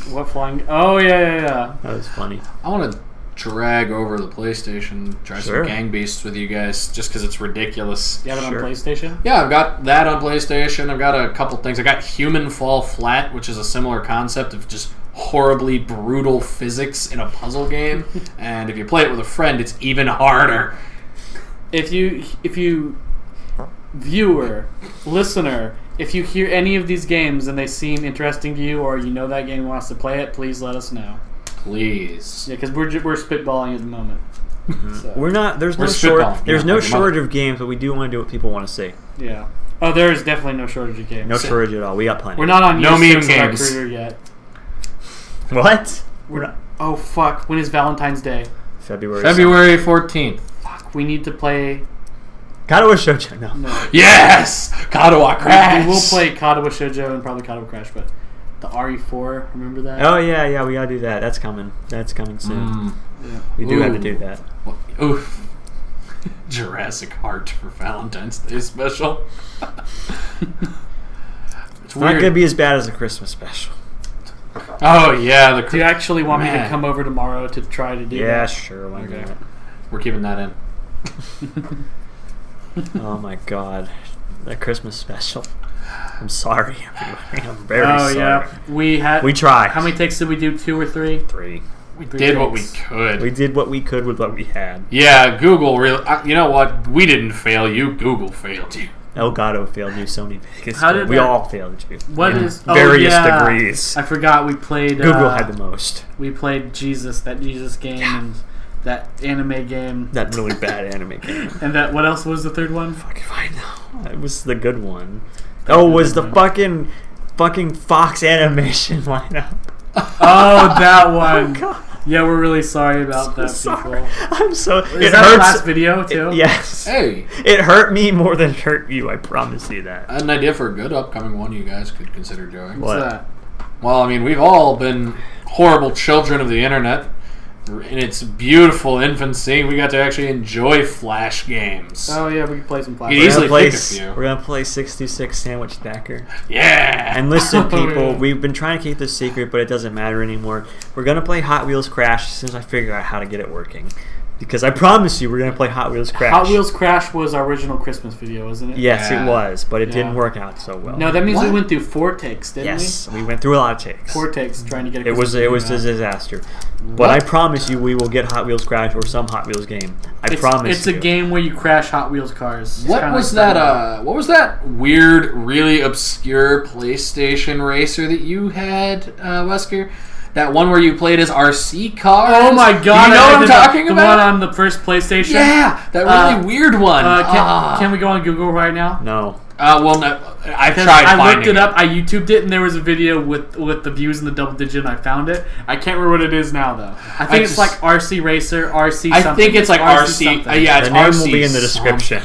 What flying? Oh yeah. That was funny. I want to drag over the PlayStation, try some Gang Beasts with you guys, just because it's ridiculous. You have it on PlayStation? Yeah, I've got that on PlayStation. I've got a couple things. I got Human Fall Flat, which is a similar concept of just horribly brutal physics in a puzzle game. And if you play it with a friend, it's even harder. If you viewer, listener, if you hear any of these games and they seem interesting to you, or you know that game wants to play it, please let us know. Please. Yeah, because we're spitballing at the moment. So. We're not. There's no shortage of games, but we do want to do what people want to see. Yeah. Oh, there is definitely no shortage of games. No shortage at all. We got plenty. We're not on no year meme 6 games of our career yet. What? We're not. Oh fuck! When is Valentine's Day? February 14th. Fuck! We need to play. Katawa Shoujo. No. Yes! Katawa Crash! We will play Katawa Shoujo and probably Katawa Crash, but the RE4, remember that? Oh yeah, we gotta do that. That's coming. That's coming soon. Yeah. We do have to do that. Oof. Jurassic Heart for Valentine's Day special. It's not gonna be as bad as the Christmas special. Oh yeah, do you actually want me to come over tomorrow to try to do that? Yeah, sure. Why not? We're keeping that in. Oh my god, that Christmas special. I'm sorry, everybody. I'm very sorry. Yeah, we tried. How many takes did we do? 2 or 3? 3. We did what we could. We did what we could with what we had. Yeah, Google really. You know what? We didn't fail you. Google failed you. Elgato failed you so many things. We all failed you. What is various degrees? I forgot we played. Google had the most. We played that Jesus game and that anime game. That really bad anime game. And that what else was the third one? Fuck if I know. It was the good one. Was the fucking Fox animation lineup. Oh, that one. Oh, God. Yeah, we're really sorry about that, people. I'm so... Is that the last video, too? Yes. Hey. It hurt me more than it hurt you, I promise you that. I had an idea for a good upcoming one you guys could consider doing. What's that? Well, I mean, we've all been horrible children of the internet. In its beautiful infancy, we got to actually enjoy Flash games. Oh, yeah, we can play some Flash. You easily pick a few. We're going to play 626 Sandwich Stacker. Yeah! And listen, people, we've been trying to keep this secret, but it doesn't matter anymore. We're going to play Hot Wheels Crash as soon as I figure out how to get it working. Because I promise you, we're going to play Hot Wheels Crash. Hot Wheels Crash was our original Christmas video, wasn't it? Yes, it was, but it didn't work out so well. No, that means we went through 4 takes, didn't we? Yes, we went through a lot of takes. 4 takes trying to get a It was a disaster. But I promise you, we will get Hot Wheels Crash or some Hot Wheels game. I promise It's a game where you crash Hot Wheels cars. What was that? What was that weird, really obscure PlayStation racer that you had, Wesker? That one where you played as RC cars? Oh my god! You know what I'm talking about? The one on the first PlayStation? Yeah! That really weird one. Can we go on Google right now? No. Well, no. I tried I finding looked it up. I YouTubed it, and there was a video with the views in the double digit, and I found it. I can't remember what it is now, though. I think it's like RC Racer, RC something. I think it's like RC. Yeah, it's the name RC will be in the description.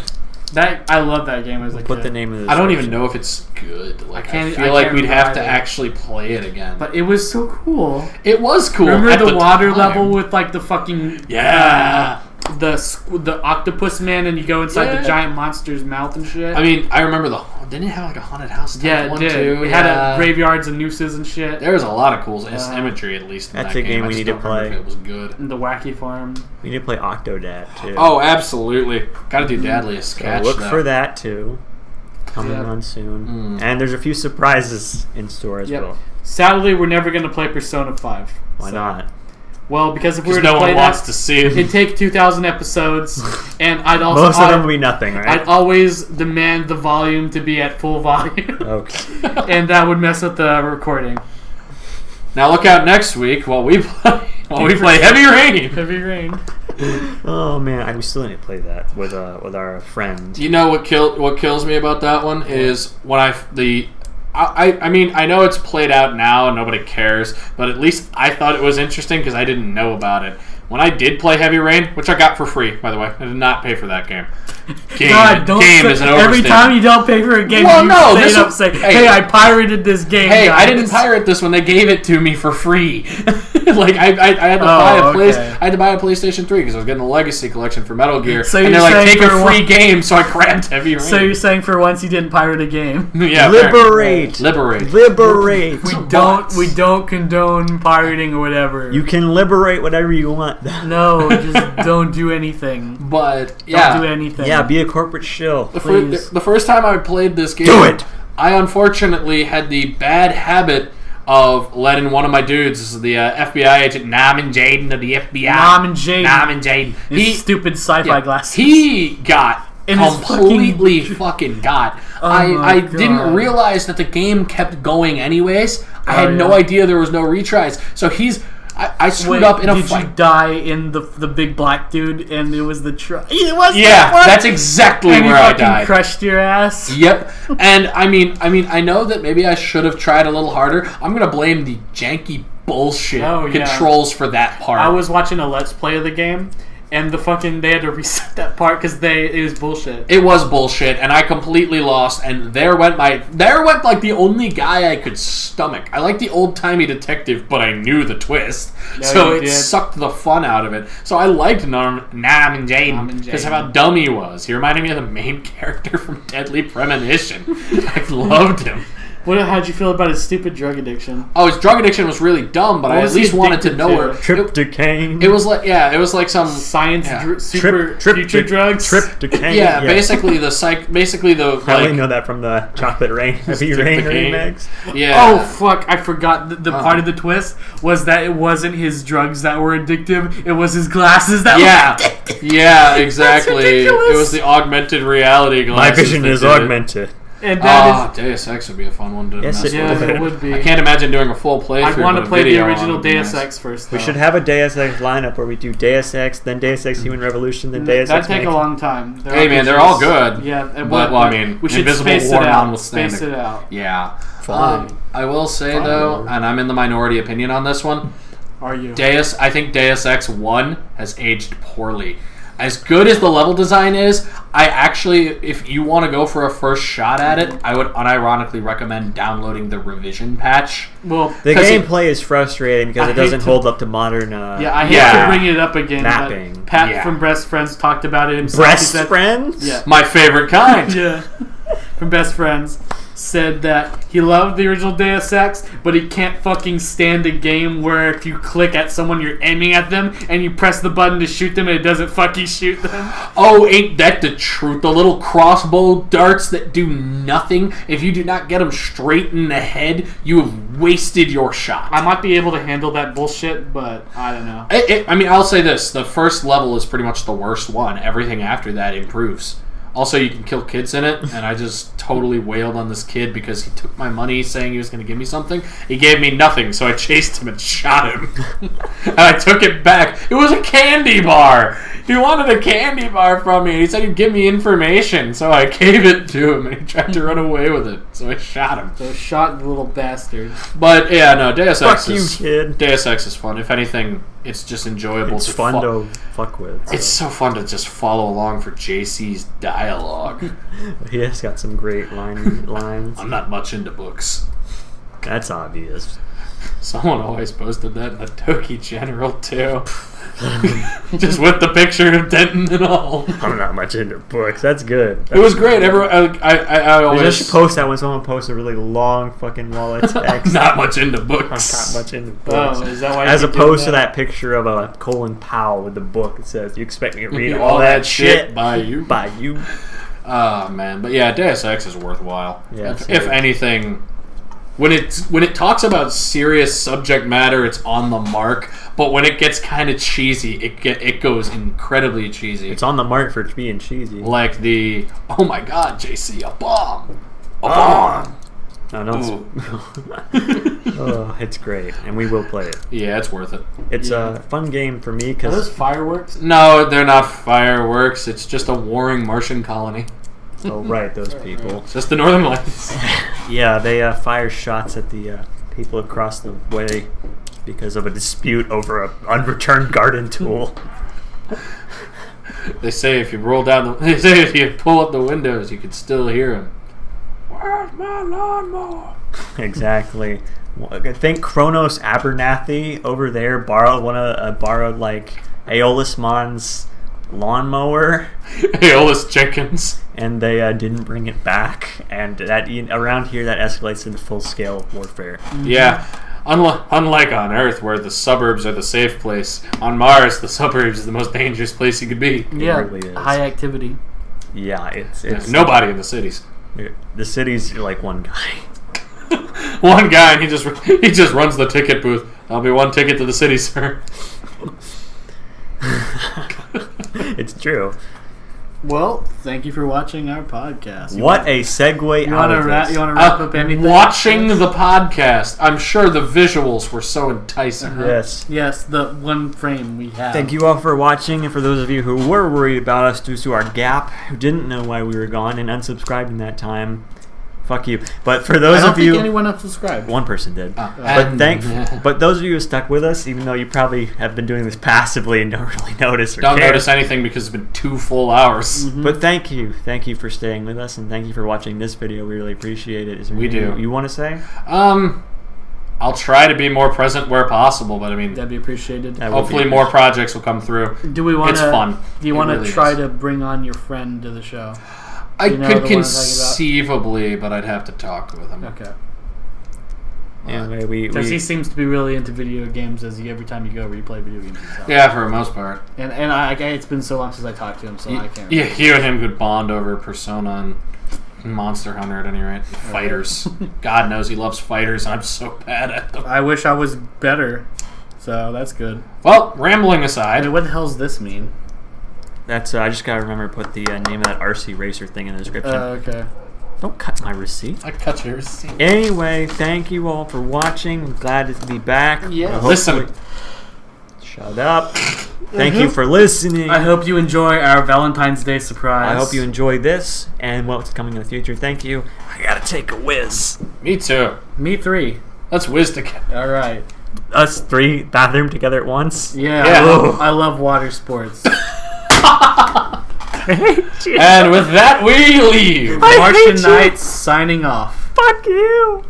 I love that game. Put the name of the description. I don't even know if it's good. Like, I feel like we'd have to actually play it again. But it was so cool. It was cool. Remember the water level with like the fucking the octopus man, and you go inside the giant monster's mouth and shit. I mean, I remember didn't it have like a haunted house type one too? We had graveyards and nooses and shit. There was a lot of cool imagery, at least in that's that a game we need to play. It was good. And the Wacky Farm. We need to play Octodad too. Oh, absolutely. Gotta do Dadliest Catch. Look for that too. Coming on soon. And there's a few surprises in store as well. Sadly, we're never going to play Persona 5. Why not? Well, because if we were to no play one wants to see it. It'd take 2,000 episodes, and I'd also most of them would be nothing, right? I'd always demand the volume to be at full volume. Okay. And that would mess up the recording. Now look out next week while we play Heavy Rain. Heavy Rain. Oh man, we still need to play that with our friend. You know what kills me about that one is when I mean, I know it's played out now and nobody cares, but at least I thought it was interesting because I didn't know about it. When I did play Heavy Rain, which I got for free, by the way, I did not pay for that game. Game is an overstatement. Every time you don't pay for a game, you say, hey, I pirated this game. Hey, guys. I didn't pirate this when they gave it to me for free. Like I had to I had to buy a PlayStation 3 because I was getting the Legacy Collection for Metal Gear, so and they're like, take a free game, so I grabbed Heavy Rain. So you're saying for once you didn't pirate a game? Yeah, liberate. We don't condone pirating or whatever. You can liberate whatever you want. No, just don't do anything. But yeah, don't do anything. Yeah, be a corporate shill. The first time I played this game, do it. I unfortunately had the bad habit of letting one of my dudes, the FBI agent Norman Jaden of the FBI. Norman Jaden. His stupid sci-fi glasses. He got completely fucking got. I didn't realize that the game kept going anyways. I had no idea there was no retries. So I screwed up in a fight. Did you die in the big black dude and it was the truck? That's exactly where I died. Crushed your ass. Yep. And I mean, I know that maybe I should have tried a little harder. I'm gonna blame the janky bullshit controls for that part. I was watching a Let's Play of the game. And they had to reset that part because it was bullshit. It was bullshit, and I completely lost. And there went like the only guy I could stomach. I like the old timey detective, but I knew the twist, so it sucked the fun out of it. So I liked Norman Jaden because of how dumb he was. He reminded me of the main character from Deadly Premonition. I loved him. How'd you feel about his stupid drug addiction? Oh, his drug addiction was really dumb, but I at least wanted to know where. Tryptocane. It was like some science future drugs. Tryptocane. Yeah, basically the. I only know that from the Chocolate Rain Heavy Rain remix. Yeah. Oh fuck! I forgot the part of the twist was that it wasn't his drugs that were addictive; it was his glasses that were addictive. Yeah, exactly. It was the augmented reality glasses. My vision is augmented. And that Deus Ex would be a fun one to mess with. It would be. I can't imagine doing a full playthrough. I want to play the original Deus Ex first. We should have a Deus Ex lineup where we do Deus Ex, then Deus Ex Human Revolution, then Deus Ex. That'd take a long time. Hey man, they're all good. Yeah, but I mean, we should Invisible space War it out. notwithstanding. Space it out. Yeah. I will say though, and I'm in the minority opinion on this one. Are you? I think Deus Ex 1 has aged poorly. As good as the level design is, I actually, if you want to go for a first shot at it, I would unironically recommend downloading the revision patch. Well, the gameplay is frustrating because it doesn't hold up to modern. I hate to bring it up again. Mapping. But Pat from Best Friends talked about it himself. Breast Friends? Yeah. My favorite kind. Yeah. From Best Friends. Said that he loved the original Deus Ex, but he can't fucking stand a game where if you click at someone, you're aiming at them, and you press the button to shoot them, and it doesn't fucking shoot them. Oh, ain't that the truth? The little crossbow darts that do nothing. If you do not get them straight in the head, you have wasted your shot. I might be able to handle that bullshit, but I don't know. I mean, I'll say this. The first level is pretty much the worst one. Everything after that improves. Also, you can kill kids in it, and I just totally wailed on this kid because he took my money saying he was going to give me something. He gave me nothing, so I chased him and shot him. And I took it back. It was a candy bar. He wanted a candy bar from me. He said he'd give me information, so I gave it to him, and he tried to run away with it. So I shot him. So shot the little bastard. But yeah, no, Deus Ex kid. Deus Ex is fun. If anything, it's just enjoyable. It's fun to fuck with. So. It's so fun to just follow along for JC's dialogue. He has got some great lines. I'm not much into books. That's obvious. Someone always posted that in the Toki General too. Just with the picture of Denton and all. I'm not much into books. That's good. It was great. I always just post that when someone posts a really long fucking wall of text. I'm not much into books. I'm not much into books. Oh, is that why? As opposed to that picture of a Colin Powell with the book. It says, "You expect me to read all that shit by you?" By you. Oh man, but yeah, Deus Ex is worthwhile. Yeah, if anything, when it talks about serious subject matter, it's on the mark. But when it gets kind of cheesy, it goes incredibly cheesy. It's on the mark for being cheesy. Like the oh my god, JC, a bomb, a bomb. No, oh, it's great, and we will play it. Yeah, it's worth it. It's a fun game for me because are those fireworks? No, they're not fireworks. It's just a warring Martian colony. Oh, right, those people. Just the Northern Lights. Yeah, they fire shots at the people across the way because of a dispute over an unreturned garden tool. They say if you pull up the windows, you can still hear them. Where's my lawnmower? Exactly. I think Kronos Abernathy over there borrowed like Aeolus Mon's lawnmower. Aeolus Jenkins. And they didn't bring it back, and that around here that escalates into full-scale warfare. Yeah, unlike on Earth where the suburbs are the safe place, on Mars the suburbs is the most dangerous place you could be. Yeah, really is. High activity. Yeah, it's There's nobody in the cities. The city's like one guy. One guy, and he just runs the ticket booth. That'll be one ticket to the city, sir. It's true. Well, thank you for watching our podcast. What a segue out of this. You want to wrap up anything? Watching the podcast, I'm sure the visuals were so enticing. Yes. Yes, the one frame we have. Thank you all for watching, and for those of you who were worried about us due to our gap, who didn't know why we were gone and unsubscribed in that time, fuck you. But for those of you, I don't think anyone unsubscribed. one person did. But those of you who stuck with us, even though you probably have been doing this passively and don't really notice or Don't care. notice anything because it's been 2 full hours. Mm-hmm. But thank you for staying with us, and thank you for watching this video. We really appreciate it. Is there We anything do. You want to say? I'll try to be more present where possible, but I mean, That'd be appreciated. That would hopefully be more projects will come through. Do we want It's fun. Do you It want to really try is. to bring on your friend to the show? I You know could the one I'm talking about? conceivably, but I'd have to talk with him. Okay. Anyway, Because he seems to be really into video games. Every time you go over, you play video games himself. Yeah, for the most part. And it's been so long since I talked to him, so I can't. Yeah, you and him could bond over Persona and Monster Hunter at any rate. Fighters. God knows he loves fighters, and I'm so bad at them. I wish I was better. So that's good. Well, rambling aside. I mean, what the hell does this mean? That's I just gotta remember to put the name of that RC Racer thing in the description. Okay. Don't cut my receipt. I cut your receipt. Anyway, thank you all for watching. I'm glad to be back. Yeah. Listen. Shut up. Thank you for listening. I hope you enjoy our Valentine's Day surprise. I hope you enjoy this and what's coming in the future. Thank you. I gotta take a whiz. Me too. Me 3. Let's whiz together. All right. Us 3 bathroom together at once. Yeah. Yeah. I love water sports. And with that, we leave. I hate Martian you. Knights signing off. Fuck you.